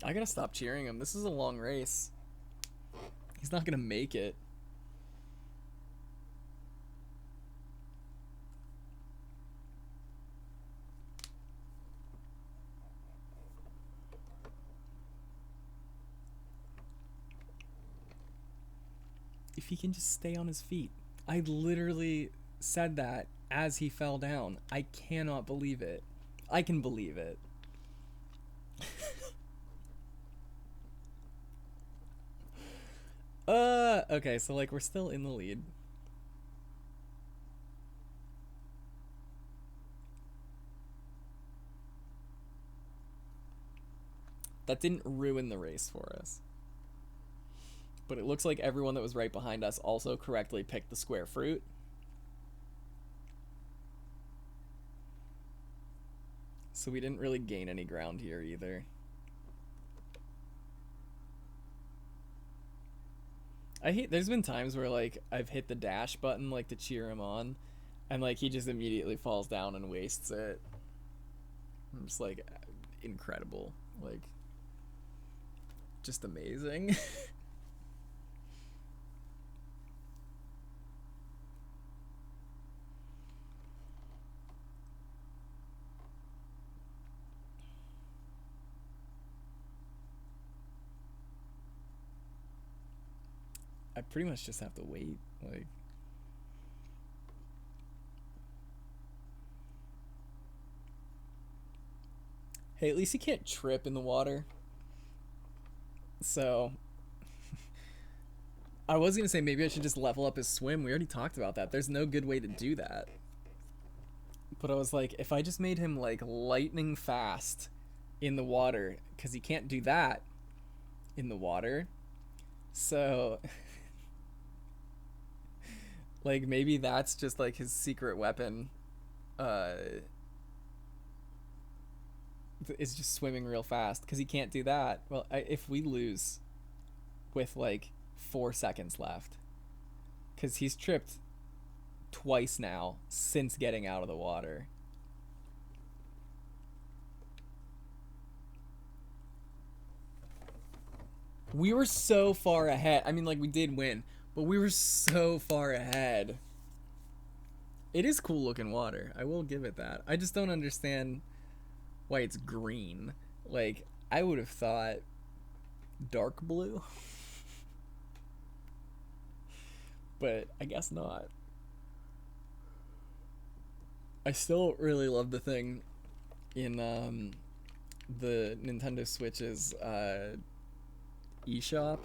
I gotta stop cheering him. This is a long race. He's not gonna make it. If he can just stay on his feet. I literally said that as he fell down. I cannot believe it. I can believe it. Okay, so, like, we're still in the lead. That didn't ruin the race for us. But it looks like everyone that was right behind us also correctly picked the square fruit. So we didn't really gain any ground here either. There's been times where, like, I've hit the dash button, like, to cheer him on, and, like, he just immediately falls down and wastes it. I'm just, like, incredible. Like, just amazing. I pretty much just have to wait, like... Hey, at least he can't trip in the water. So... I was gonna say maybe I should just level up his swim. We already talked about that. There's no good way to do that. But I was like, if I just made him, like, lightning fast in the water because he can't do that in the water. So like maybe that's just like his secret weapon is just swimming real fast because he can't do that. Well, if we lose with like 4 seconds left, because he's tripped twice now since getting out of the water. We were so far ahead. I mean, like, we did win, but we were so far ahead. It is cool looking water. I will give it that. I just don't understand why it's green. Like, I would have thought dark blue. But I guess not. I still really love the thing in the Nintendo Switch's eShop.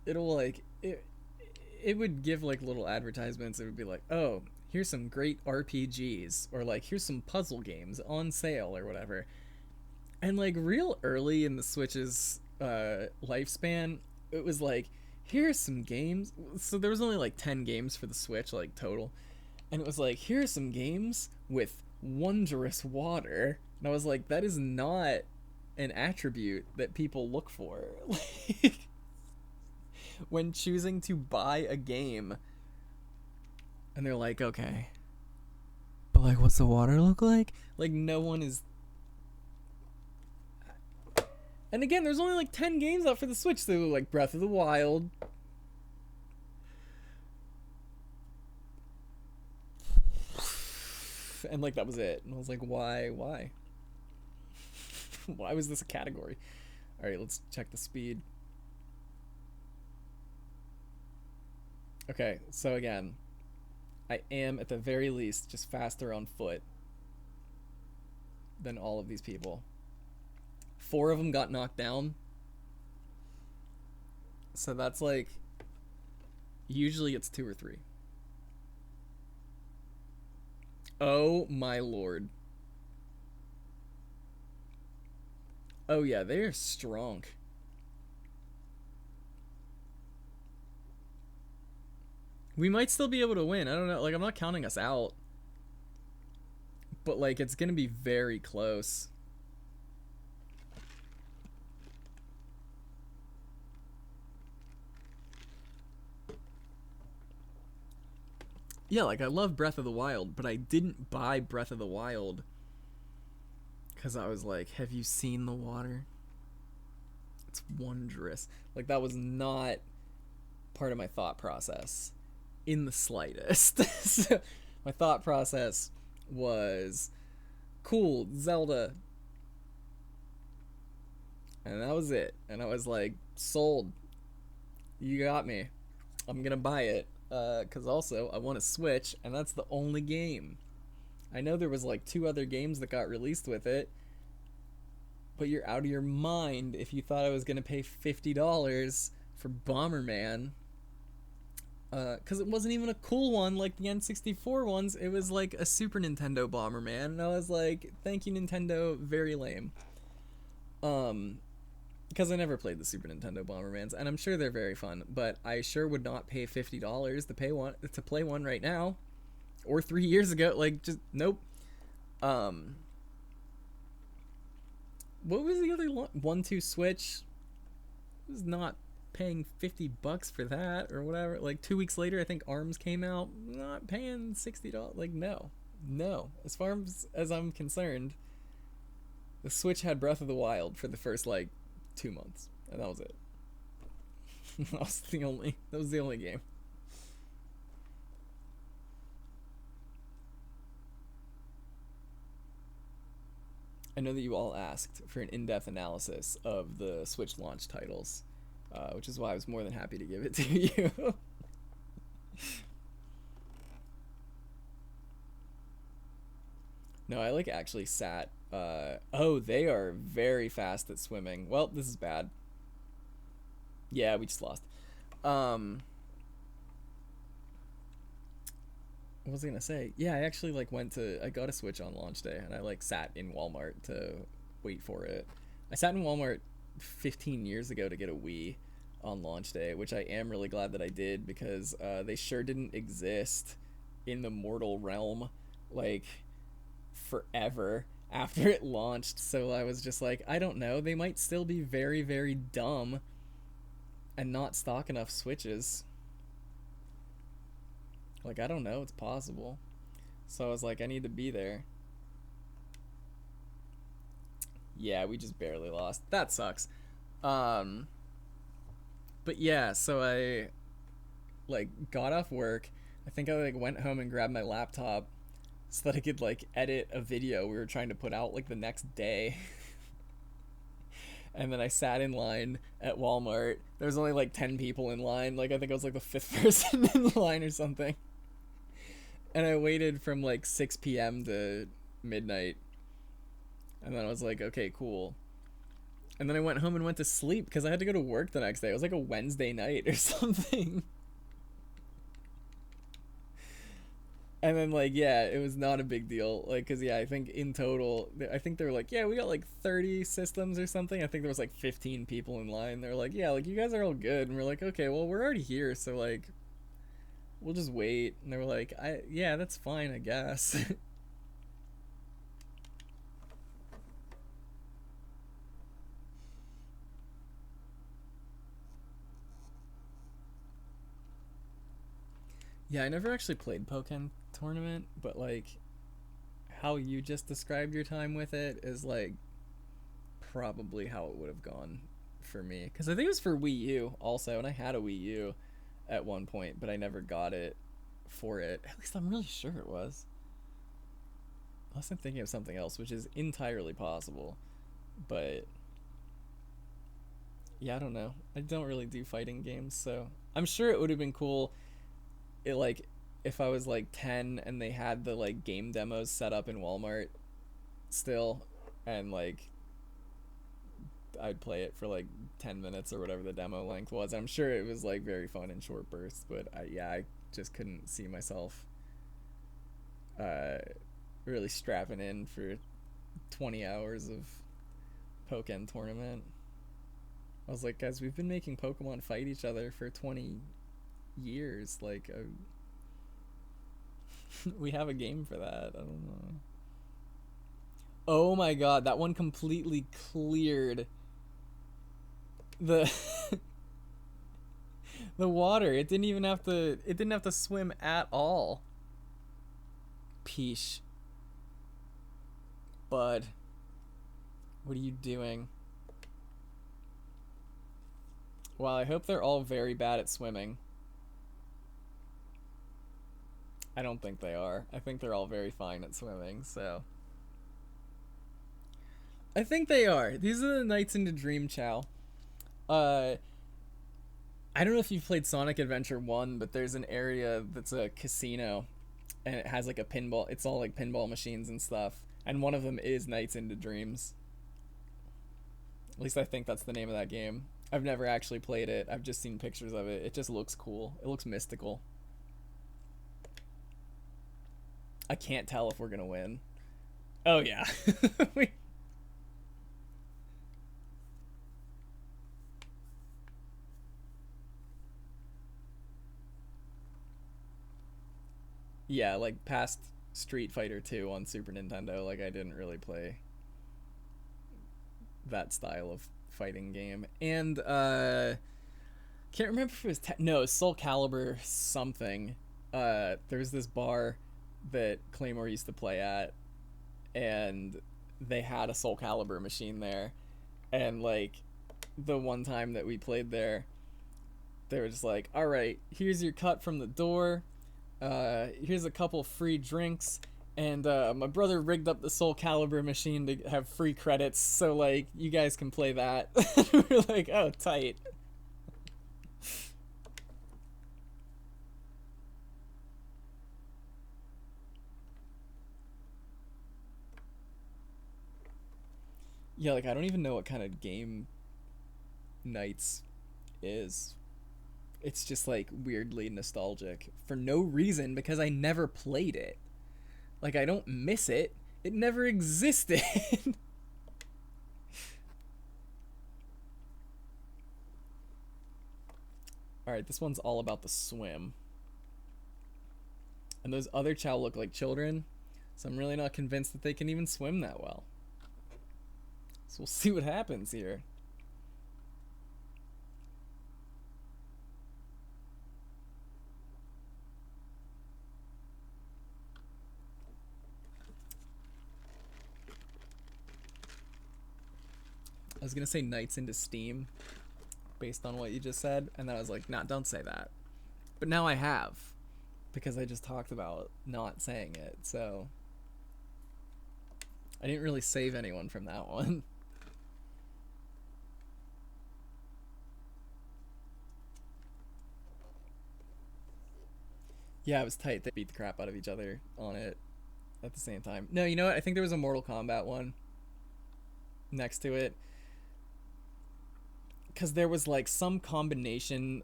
It'll like it would give like little advertisements. It would be like, oh, here's some great RPGs, or like here's some puzzle games on sale or whatever. And like real early in the Switch's lifespan, it was like, here's some games. So there was only like 10 games for the Switch, like total. And it was like, here's some games with wondrous water. And I was like, that is not an attribute that people look for. Like, when choosing to buy a game. And they're like, okay, but like, what's the water look like? Like, no one is. And again, there's only like 10 games out for the Switch. So like Breath of the Wild, and like that was it. And I was like, why why was this a category? All right, let's check the speed. Okay, so again, I am at the very least just faster on foot than all of these people. 4 of them got knocked down. So that's like, usually it's 2 or 3. Oh my lord. Oh yeah, they're strong. We might still be able to win. I don't know. Like, I'm not counting us out. But like, it's gonna be very close. Yeah, like, I love Breath of the Wild, but I didn't buy Breath of the Wild because I was like, have you seen the water? It's wondrous. Like, that was not part of my thought process in the slightest. So, my thought process was, cool, Zelda. And that was it. And I was like, sold. You got me. I'm gonna buy it. Because also, I want a Switch, and that's the only game. I know there was like 2 other games that got released with it, but you're out of your mind if you thought I was going to pay $50 for Bomberman. Because it wasn't even a cool one like the N64 ones. It was like a Super Nintendo Bomberman, and I was like, thank you, Nintendo, very lame. Because I never played the Super Nintendo Bombermans, and I'm sure they're very fun, but I sure would not pay $50 to play one right now, or 3 years ago. Like, just nope. What was the other 1-2 Switch? I was not paying $50 for that or whatever. Like 2 weeks later, I think ARMS came out. Not paying $60. Like, no. As far as I'm concerned, the Switch had Breath of the Wild for the first like 2 months, and that was it. that was the only game. I know that you all asked for an in-depth analysis of the Switch launch titles, which is why I was more than happy to give it to you. No, I like actually sat. Oh, they are very fast at swimming. Well, this is bad. Yeah, we just lost. What was I gonna say? Yeah, I actually like I got a Switch on launch day, and I like sat in Walmart to wait for it. I sat in Walmart 15 years ago to get a Wii on launch day, which I am really glad that I did, because they sure didn't exist in the mortal realm like forever after it launched. So I was just like, I don't know, they might still be very, very dumb and not stock enough Switches. Like, I don't know, it's possible. So I was like, I need to be there. Yeah, we just barely lost. That sucks. But yeah, so I like got off work. I think I like went home and grabbed my laptop so that I could like edit a video we were trying to put out like the next day. And then I sat in line at Walmart. There was only like 10 people in line. Like, I think I was like the 5th person in line or something. And I waited from like 6 p.m. to midnight. And then I was like, okay, cool. And then I went home and went to sleep because I had to go to work the next day. It was like a Wednesday night or something. And then, like, yeah, it was not a big deal. Like, because, yeah, I think in total, I think they were like, yeah, we got like 30 systems or something. I think there was like 15 people in line. They were like, yeah, like, you guys are all good. And we're like, okay, well, we're already here. So, like, we'll just wait. And they were like, yeah, that's fine, I guess. Yeah, I never actually played Pokken Tournament, but like how you just described your time with it is like probably how it would have gone for me. Because I think it was for Wii U also, and I had a Wii U at one point, but I never got it for it. At least I'm really sure it was. Unless I'm thinking of something else, which is entirely possible. But yeah, I don't know. I don't really do fighting games, so I'm sure it would have been cool. It like if I was like 10 and they had the like game demos set up in Walmart still, and like I'd play it for like 10 minutes or whatever the demo length was. I'm sure it was like very fun in short bursts, but I just couldn't see myself really strapping in for 20 hours of Pokken Tournament. I was like, guys, we've been making Pokemon fight each other for 20 years. Like, we have a game for that. I don't know. Oh my god, that one completely cleared the the water. It didn't even have to. It didn't have to swim at all. Peesh, bud, what are you doing? Well, I hope they're all very bad at swimming. I don't think they are. I think they're all very fine at swimming, so. I think they are. These are the Nights into Dream Chao. I don't know if you've played Sonic Adventure 1, but there's an area that's a casino, and it has like a pinball. It's all like pinball machines and stuff, and one of them is Nights into Dreams. At least I think that's the name of that game. I've never actually played it. I've just seen pictures of it. It just looks cool. It looks mystical. I can't tell if we're gonna win. Oh yeah. Yeah, like past Street Fighter 2 on Super Nintendo, like I didn't really play that style of fighting game. And can't remember if it was no, Soul Calibur something. There was this bar that Klaymore used to play at, and they had a Soul Calibur machine there, and like the one time that we played there, they were just like, all right, here's your cut from the door, here's a couple free drinks, and my brother rigged up the Soul Calibur machine to have free credits, so like you guys can play that. We're like, oh, tight. Yeah, like I don't even know what kind of game Nights is. It's just like weirdly nostalgic for no reason, because I never played it. Like I don't miss it. It never existed. Alright, this one's all about the swim. And those other Chao look like children, so I'm really not convinced that they can even swim that well. So we'll see what happens here. I was gonna say Knights into Steam based on what you just said, and then I was like, nah, don't say that. But now I have, because I just talked about not saying it, so I didn't really save anyone from that one. Yeah, it was tight. They beat the crap out of each other on it at the same time. No, you know what? I think there was a Mortal Kombat one next to it. Because there was like some combination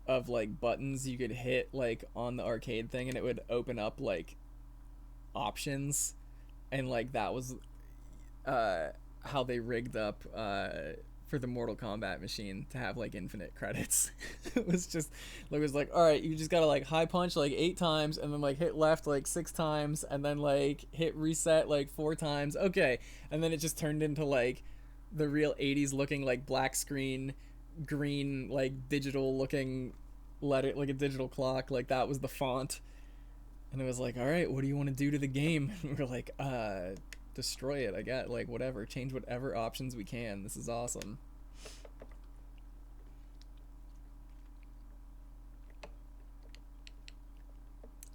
of like buttons you could hit like on the arcade thing and it would open up like options, and like that was how they rigged up for the Mortal Kombat machine to have like infinite credits. It was just like, it was like, all right, you just gotta like high punch like 8 times and then like hit left like 6 times and then like hit reset like 4 times, okay, and then it just turned into like the real 80s looking like black screen green like digital looking letter, like a digital clock, like that was the font. And it was like, all right, what do you want to do to the game? And we were like, destroy it, I get, like whatever, change whatever options we can, this is awesome.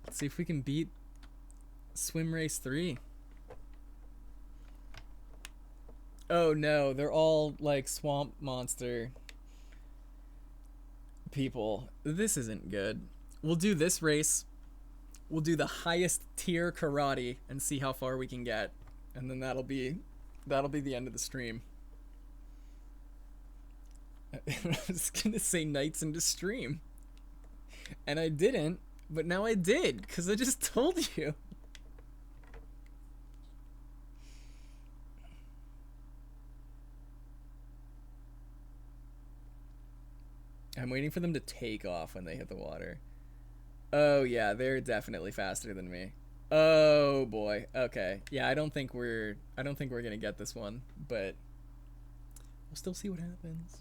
Let's see if we can beat Swim Race 3. Oh no, they're all like swamp monster people. This isn't good. We'll do this race. We'll do the highest tier karate and see how far we can get. And then that'll be the end of the stream. I was gonna say Knights into Stream. And I didn't, but now I did, because I just told you. I'm waiting for them to take off when they hit the water. Oh yeah, they're definitely faster than me. Oh boy. Okay. Yeah, I don't think we're gonna get this one, but we'll still see what happens.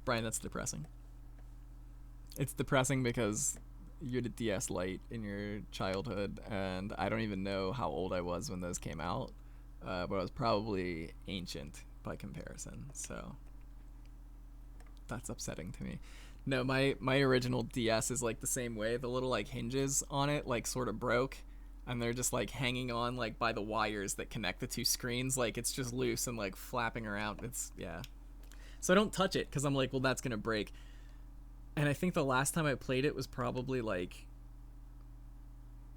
Brian, that's depressing. It's depressing because you're the DS Lite in your childhood, and I don't even know how old I was when those came out. But I was probably ancient by comparison, so that's upsetting to me. No, my original DS is like the same way. The little like hinges on it like sort of broke, and they're just like hanging on like by the wires that connect the 2 screens. Like it's just loose and like flapping around. It's, yeah. So I don't touch it because I'm like, well, that's gonna break. And I think the last time I played it was probably like,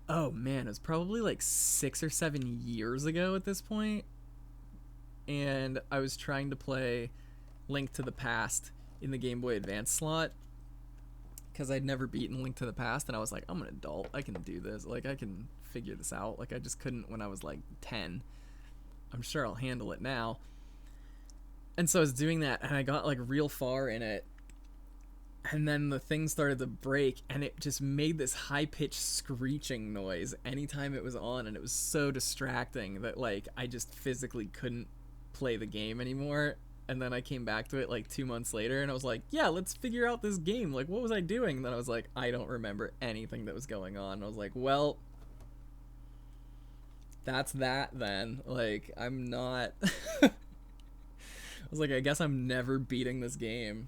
oh man, it was probably like 6 or 7 years ago at this point. And I was trying to play Link to the Past in the Game Boy Advance slot because I'd never beaten Link to the Past, and I was like, I'm an adult, I can do this, like I can figure this out. Like I just couldn't when I was like 10. I'm sure I'll handle it now. And so I was doing that, and I got like real far in it, and then the thing started to break, and it just made this high-pitched screeching noise anytime it was on, and it was so distracting that like I just physically couldn't play the game anymore. And then I came back to it like 2 months later, and I was like, yeah, let's figure out this game, like what was I doing? And then I was like, I don't remember anything that was going on. And I was like, well, that's that then. Like I'm not I was like, I guess I'm never beating this game.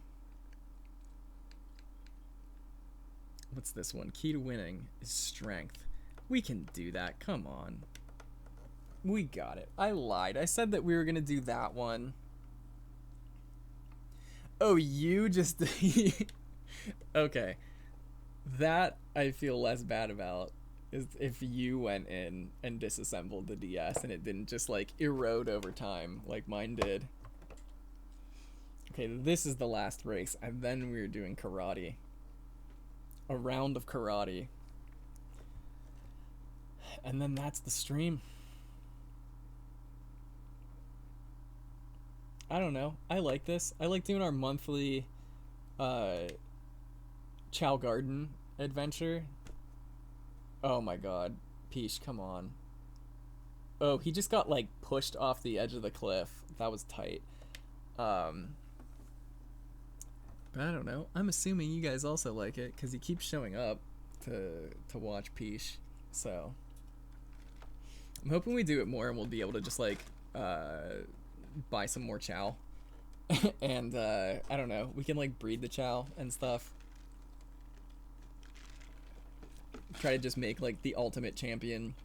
What's this one? Key to winning is strength. We can do that. Come on. We got it. I lied. I said that we were going to do that one. Oh, you just... Okay. That I feel less bad about is if you went in and disassembled the DS and it didn't just like erode over time like mine did. Okay, this is the last race, and then we're doing karate. A round of karate. And then that's the stream. I don't know. I like this. I like doing our monthly uh Chao Garden adventure. Oh my god. Peesh, come on. Oh, he just got like pushed off the edge of the cliff. That was tight. Um but I don't know. I'm assuming you guys also like it because he keeps showing up to watch Peesh. So I'm hoping we do it more and we'll be able to just like buy some more Chao. And I don't know, we can like breed the Chao and stuff. Try to just make like the ultimate champion,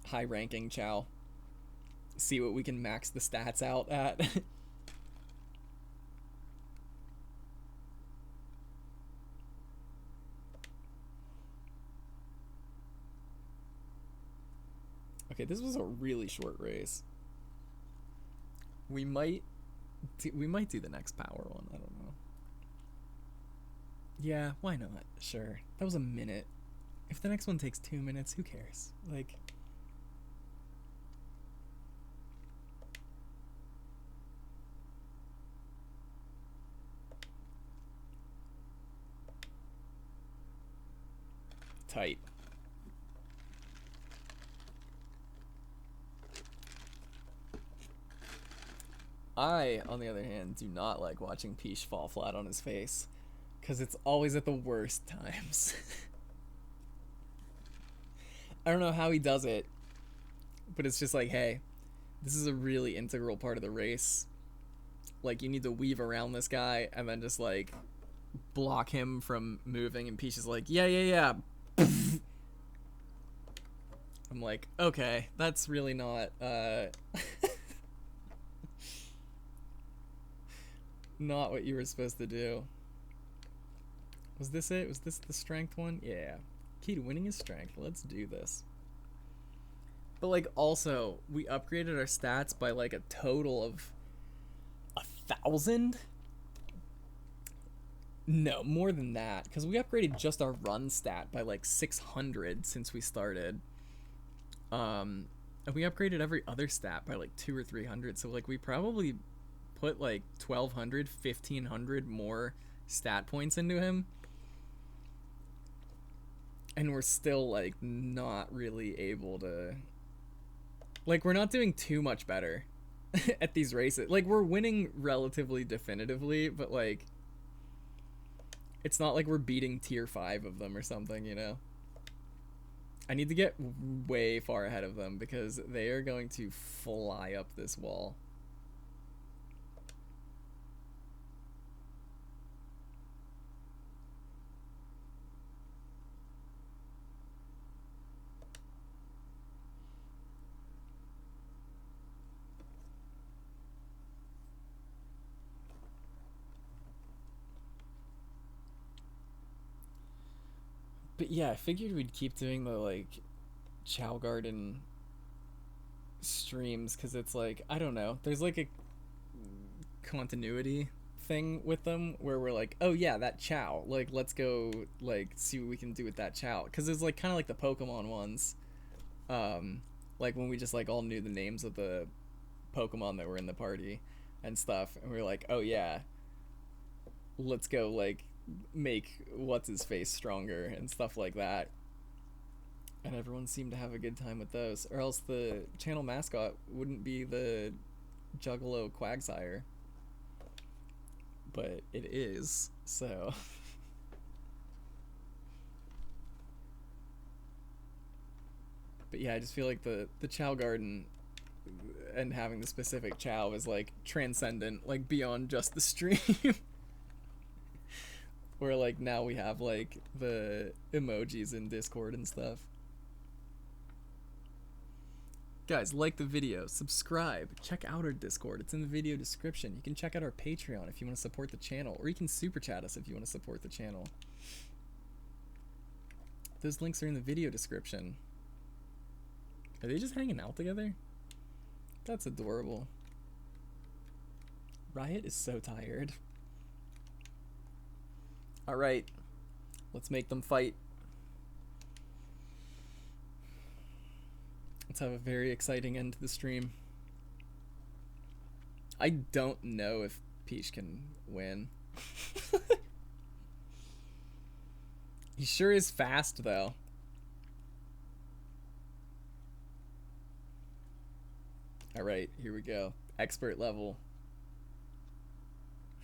high ranking Chao. See what we can max the stats out at. Okay, this was a really short race. We might do the next power one. I don't know. Yeah, why not? Sure. That was a minute. If the next one takes 2 minutes, who cares? Like, tight. I, on the other hand, do not like watching Peesh fall flat on his face, because it's always at the worst times. I don't know how he does it, but it's just like, hey, this is a really integral part of the race. Like, you need to weave around this guy and then just like block him from moving, and Peesh is like, yeah. I'm like, okay, that's really not not what you were supposed to do. Was this it? Was this the strength one? Yeah. Key to winning is strength. Let's do this. But like, also, we upgraded our stats by like a total of 1,000. No, more than that, because we upgraded just our run stat by like 600 since we started. And we upgraded every other stat by like 200 or 300. So like, we probably put like 1,200, 1,500 more stat points into him. And we're still like not really able to, like, we're not doing too much better at these races. Like, we're winning relatively definitively, but like, it's not like we're beating tier 5 of them or something, you know? I need to get way far ahead of them because they are going to fly up this wall. But yeah, I figured we'd keep doing the like Chao Garden streams because it's like, I don't know, there's like a continuity thing with them where we're like, oh yeah, that Chao, like, let's go like see what we can do with that Chao, because it's like kind of like the Pokemon ones, like when we just like all knew the names of the Pokemon that were in the party and stuff, and we were like, oh yeah, let's go like make what's his face stronger and stuff like that. And everyone seemed to have a good time with those, or else the channel mascot wouldn't be the Juggalo Quagsire, but it is, so but yeah, I just feel like the Chao Garden and having the specific Chao is like transcendent, like beyond just the stream. Where like now we have like the emojis in Discord and stuff. Guys, like the video, subscribe, check out our Discord. It's in the video description. You can check out our Patreon if you want to support the channel, or you can super chat us if you want to support the channel. Those links are in the video description. Are they just hanging out together? That's adorable. Riot is so tired. Alright, let's make them fight. Let's have a very exciting end to the stream. I don't know if Peesh can win. He sure is fast, though. Alright, here we go. Expert level.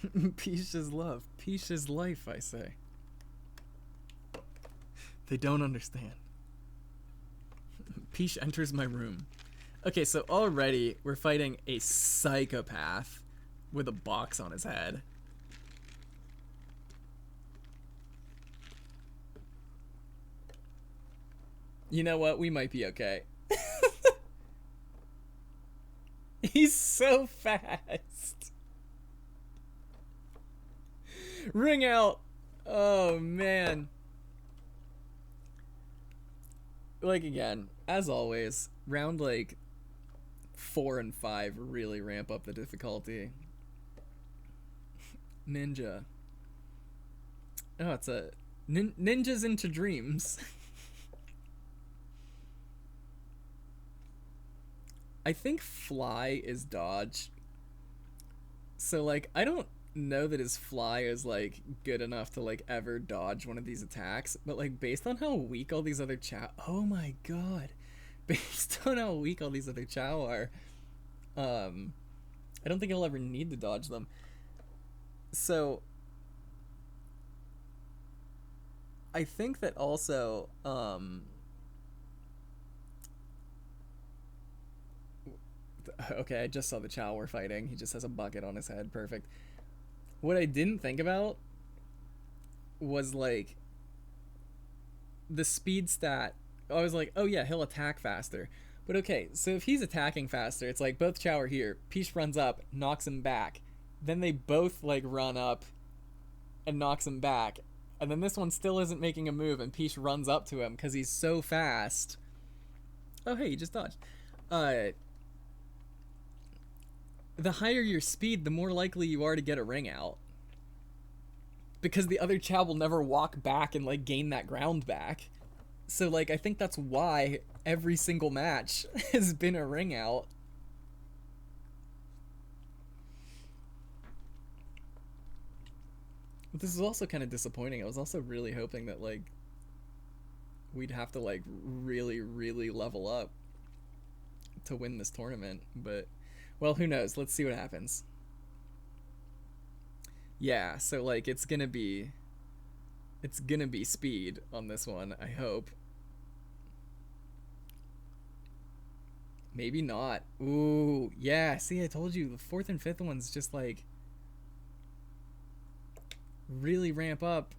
Peesh is love. Peesh is life, I say. They don't understand. Peesh enters my room. Okay, so already we're fighting a psychopath with a box on his head. You know what? We might be okay. He's so fast. Ring out. Oh, man. Like, again, as always, round, like, 4 and 5 really ramp up the difficulty. Ninja. Oh, it's a... Ninjas into dreams. I think fly is dodge. So, like, I don't know that his fly is, like, good enough to, like, ever dodge one of these attacks. But, like, based on how weak all these other Chao... Oh, my God. Based on how weak all these other Chao are, I don't think he'll ever need to dodge them. So, I think that also, okay, I just saw the Chao we're fighting. He just has a bucket on his head. Perfect. What I didn't think about was, like, the speed stat. I was like, oh yeah, he'll attack faster. But okay, so if he's attacking faster, it's like both Chao are here. Peesh runs up, knocks him back. Then they both, like, run up and knocks him back. And then this one still isn't making a move, and Peesh runs up to him because he's so fast. Oh, hey, you just dodged. The higher your speed, the more likely you are to get a ring out. Because the other Chao will never walk back and, like, gain that ground back. So, like, I think that's why every single match has been a ring out. But this is also kind of disappointing. I was also really hoping that, like, we'd have to, like, really, really level up to win this tournament. But, well, who knows? Let's see what happens. Yeah, so, like, it's gonna be speed on this one, I hope. Maybe not. Ooh, yeah, see, I told you, the 4th and 5th ones just, like, really ramp up.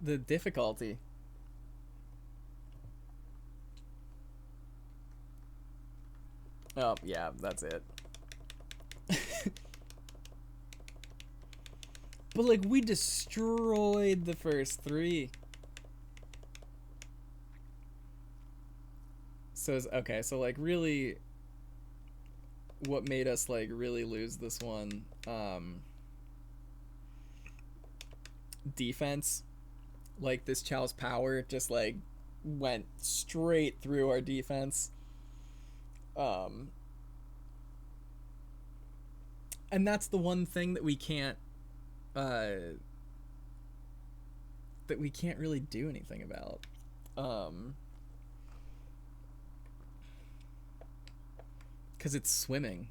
The difficulty. Oh, yeah, that's it. But, like, we destroyed the first 3. So, okay, so, like, really, what made us, like, really lose this one, defense. Like, this Chao's power just, like, went straight through our defense. And that's the one thing that we can't really do anything about. Because it's swimming.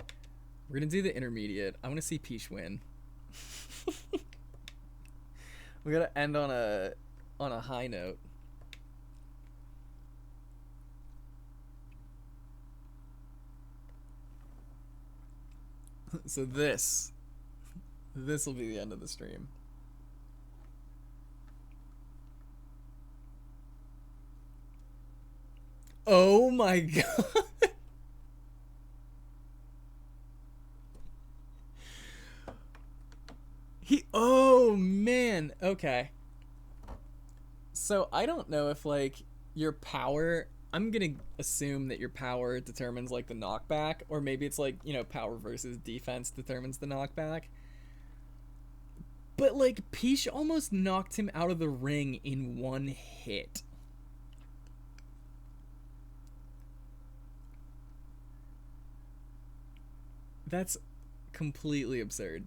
We're gonna do the intermediate. I want to see Peesh win. We gotta end on a high note. So this will be the end of the stream. Oh my God. Oh man. Okay. So I don't know if, like, your power, I'm gonna assume that your power determines, like, the knockback, or maybe it's like, you know, power versus defense determines the knockback. But, like, Peesh almost knocked him out of the ring in one hit. That's completely absurd.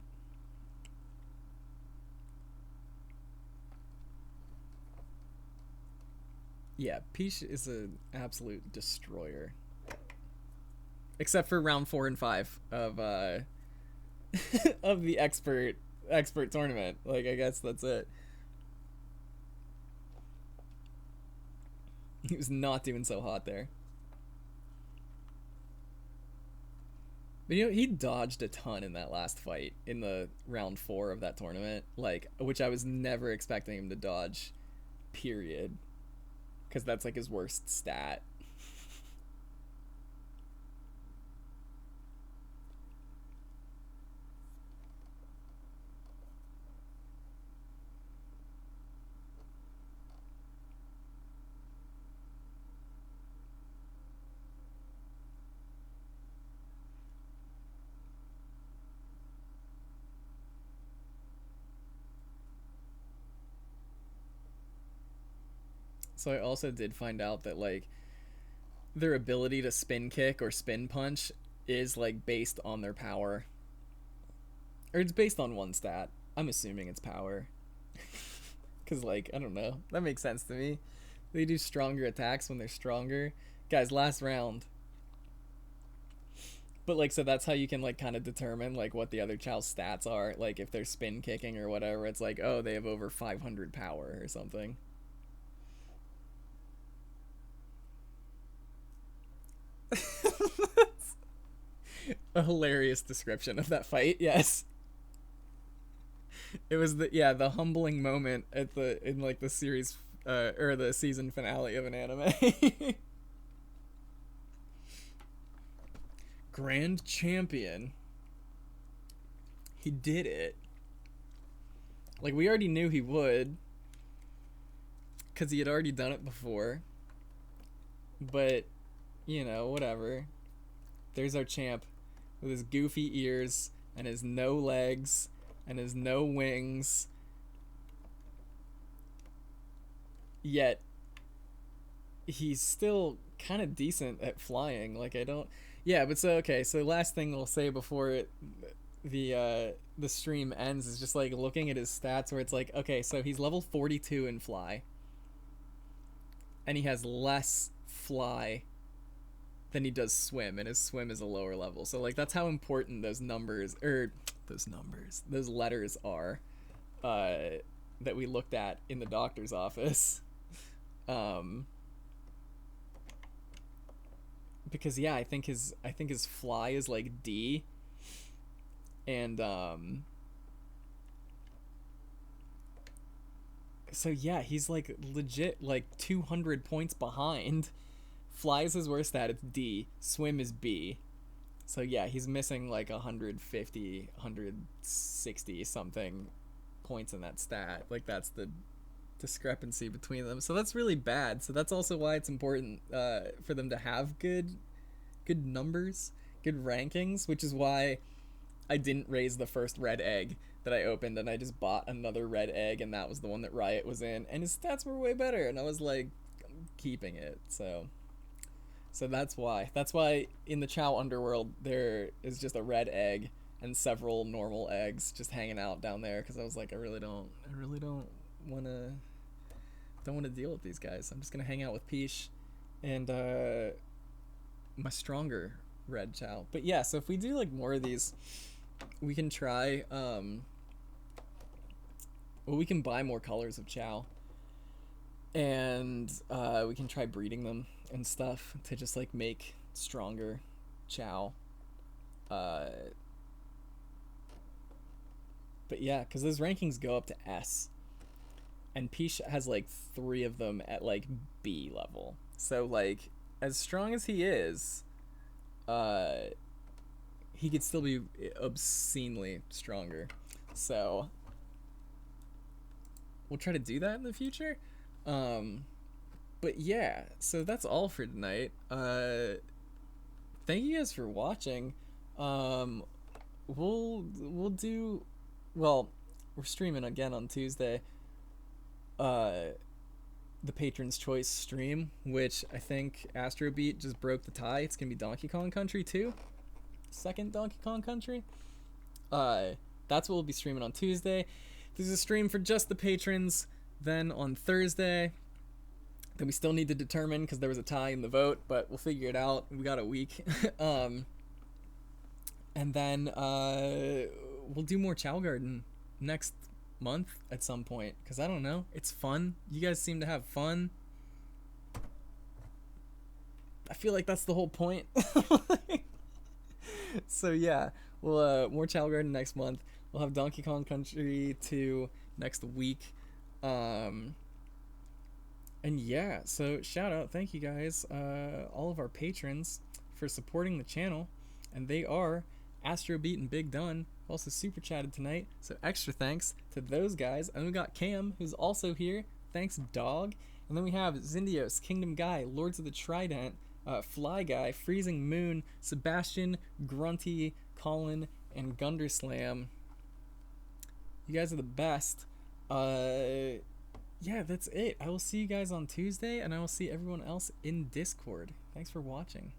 Yeah, Peesh is an absolute destroyer. Except for round 4 and 5 of of the expert tournament. Like, I guess that's it. He was not doing so hot there. But you know, he dodged a ton in that last fight in the round 4 of that tournament, like, which I was never expecting him to dodge, period. Because that's like his worst stat. So I also did find out that like their ability to spin kick or spin punch is like based on their power. Or it's based on one stat. I'm assuming it's power. Cuz like, I don't know. That makes sense to me. They do stronger attacks when they're stronger. Guys, last round. But like, so that's how you can like kind of determine like what the other Chow's stats are. Like if they're spin kicking or whatever, it's like, oh, they have over 500 power or something. A hilarious description of that fight. Yes, it was the humbling moment at the in like the series or the season finale of an anime. Grand champion. He did it. Like, we already knew he would, because he had already done it before. But, you know, whatever. There's our champ with his goofy ears and his no legs and his no wings. Yet, he's still kind of decent at flying. Like, I don't... Yeah, but so, okay, so last thing I'll say before the stream ends is just, like, looking at his stats where it's like, okay, so he's level 42 in fly. And he has less fly than he does swim, and his swim is a lower level. So, like, that's how important those letters are that we looked at in the doctor's office. Because yeah, I think his fly is like D, and so yeah, he's like legit like 200 points behind. Fly is his worst stat, it's D. Swim is B. So yeah, he's missing like 150, 160 something points in that stat. Like, that's the discrepancy between them. So that's really bad. So that's also why it's important for them to have good numbers, good rankings, which is why I didn't raise the first red egg that I opened, and I just bought another red egg, and that was the one that Riot was in, and his stats were way better, and I was like, I'm keeping it. So that's why in the Chao underworld there is just a red egg and several normal eggs just hanging out down there, because I was like, I really don't want to deal with these guys. I'm just gonna hang out with Peesh and my stronger red Chao. But yeah, so if we do like more of these, we can try we can buy more colors of Chao, and we can try breeding them and stuff to just like make stronger Chao. But yeah, because those rankings go up to S, and Peesh has like 3 of them at like B level. So like, as strong as he is, he could still be obscenely stronger. So we'll try to do that in the future. But yeah, so that's all for tonight. Thank you guys for watching. We'll do, well, we're streaming again on Tuesday. The Patron's Choice stream, which I think Astrobeat just broke the tie. It's gonna be Donkey Kong Country 2. second Donkey Kong Country. That's what we'll be streaming on Tuesday. There's a stream for just the patrons then on Thursday. Then we still need to determine because there was a tie in the vote, but we'll figure it out. We got a week. And then we'll do more Chao Garden next month at some point because I don't know. It's fun. You guys seem to have fun. I feel like that's the whole point. So yeah, we'll more Chao Garden next month. We'll have Donkey Kong Country 2 next week. And yeah, so shout out, thank you guys, all of our patrons for supporting the channel, and they are Astrobeat and Big Dun, who also super chatted tonight, so extra thanks to those guys. And we got Cam, who's also here, thanks dog. And then we have Zindios, Kingdom Guy, Lords of the Trident, Fly Guy, Freezing Moon, Sebastian, Grunty, Colin, and Gunderslam. You guys are the best. Yeah, that's it. I will see you guys on Tuesday, and I will see everyone else in Discord. Thanks for watching.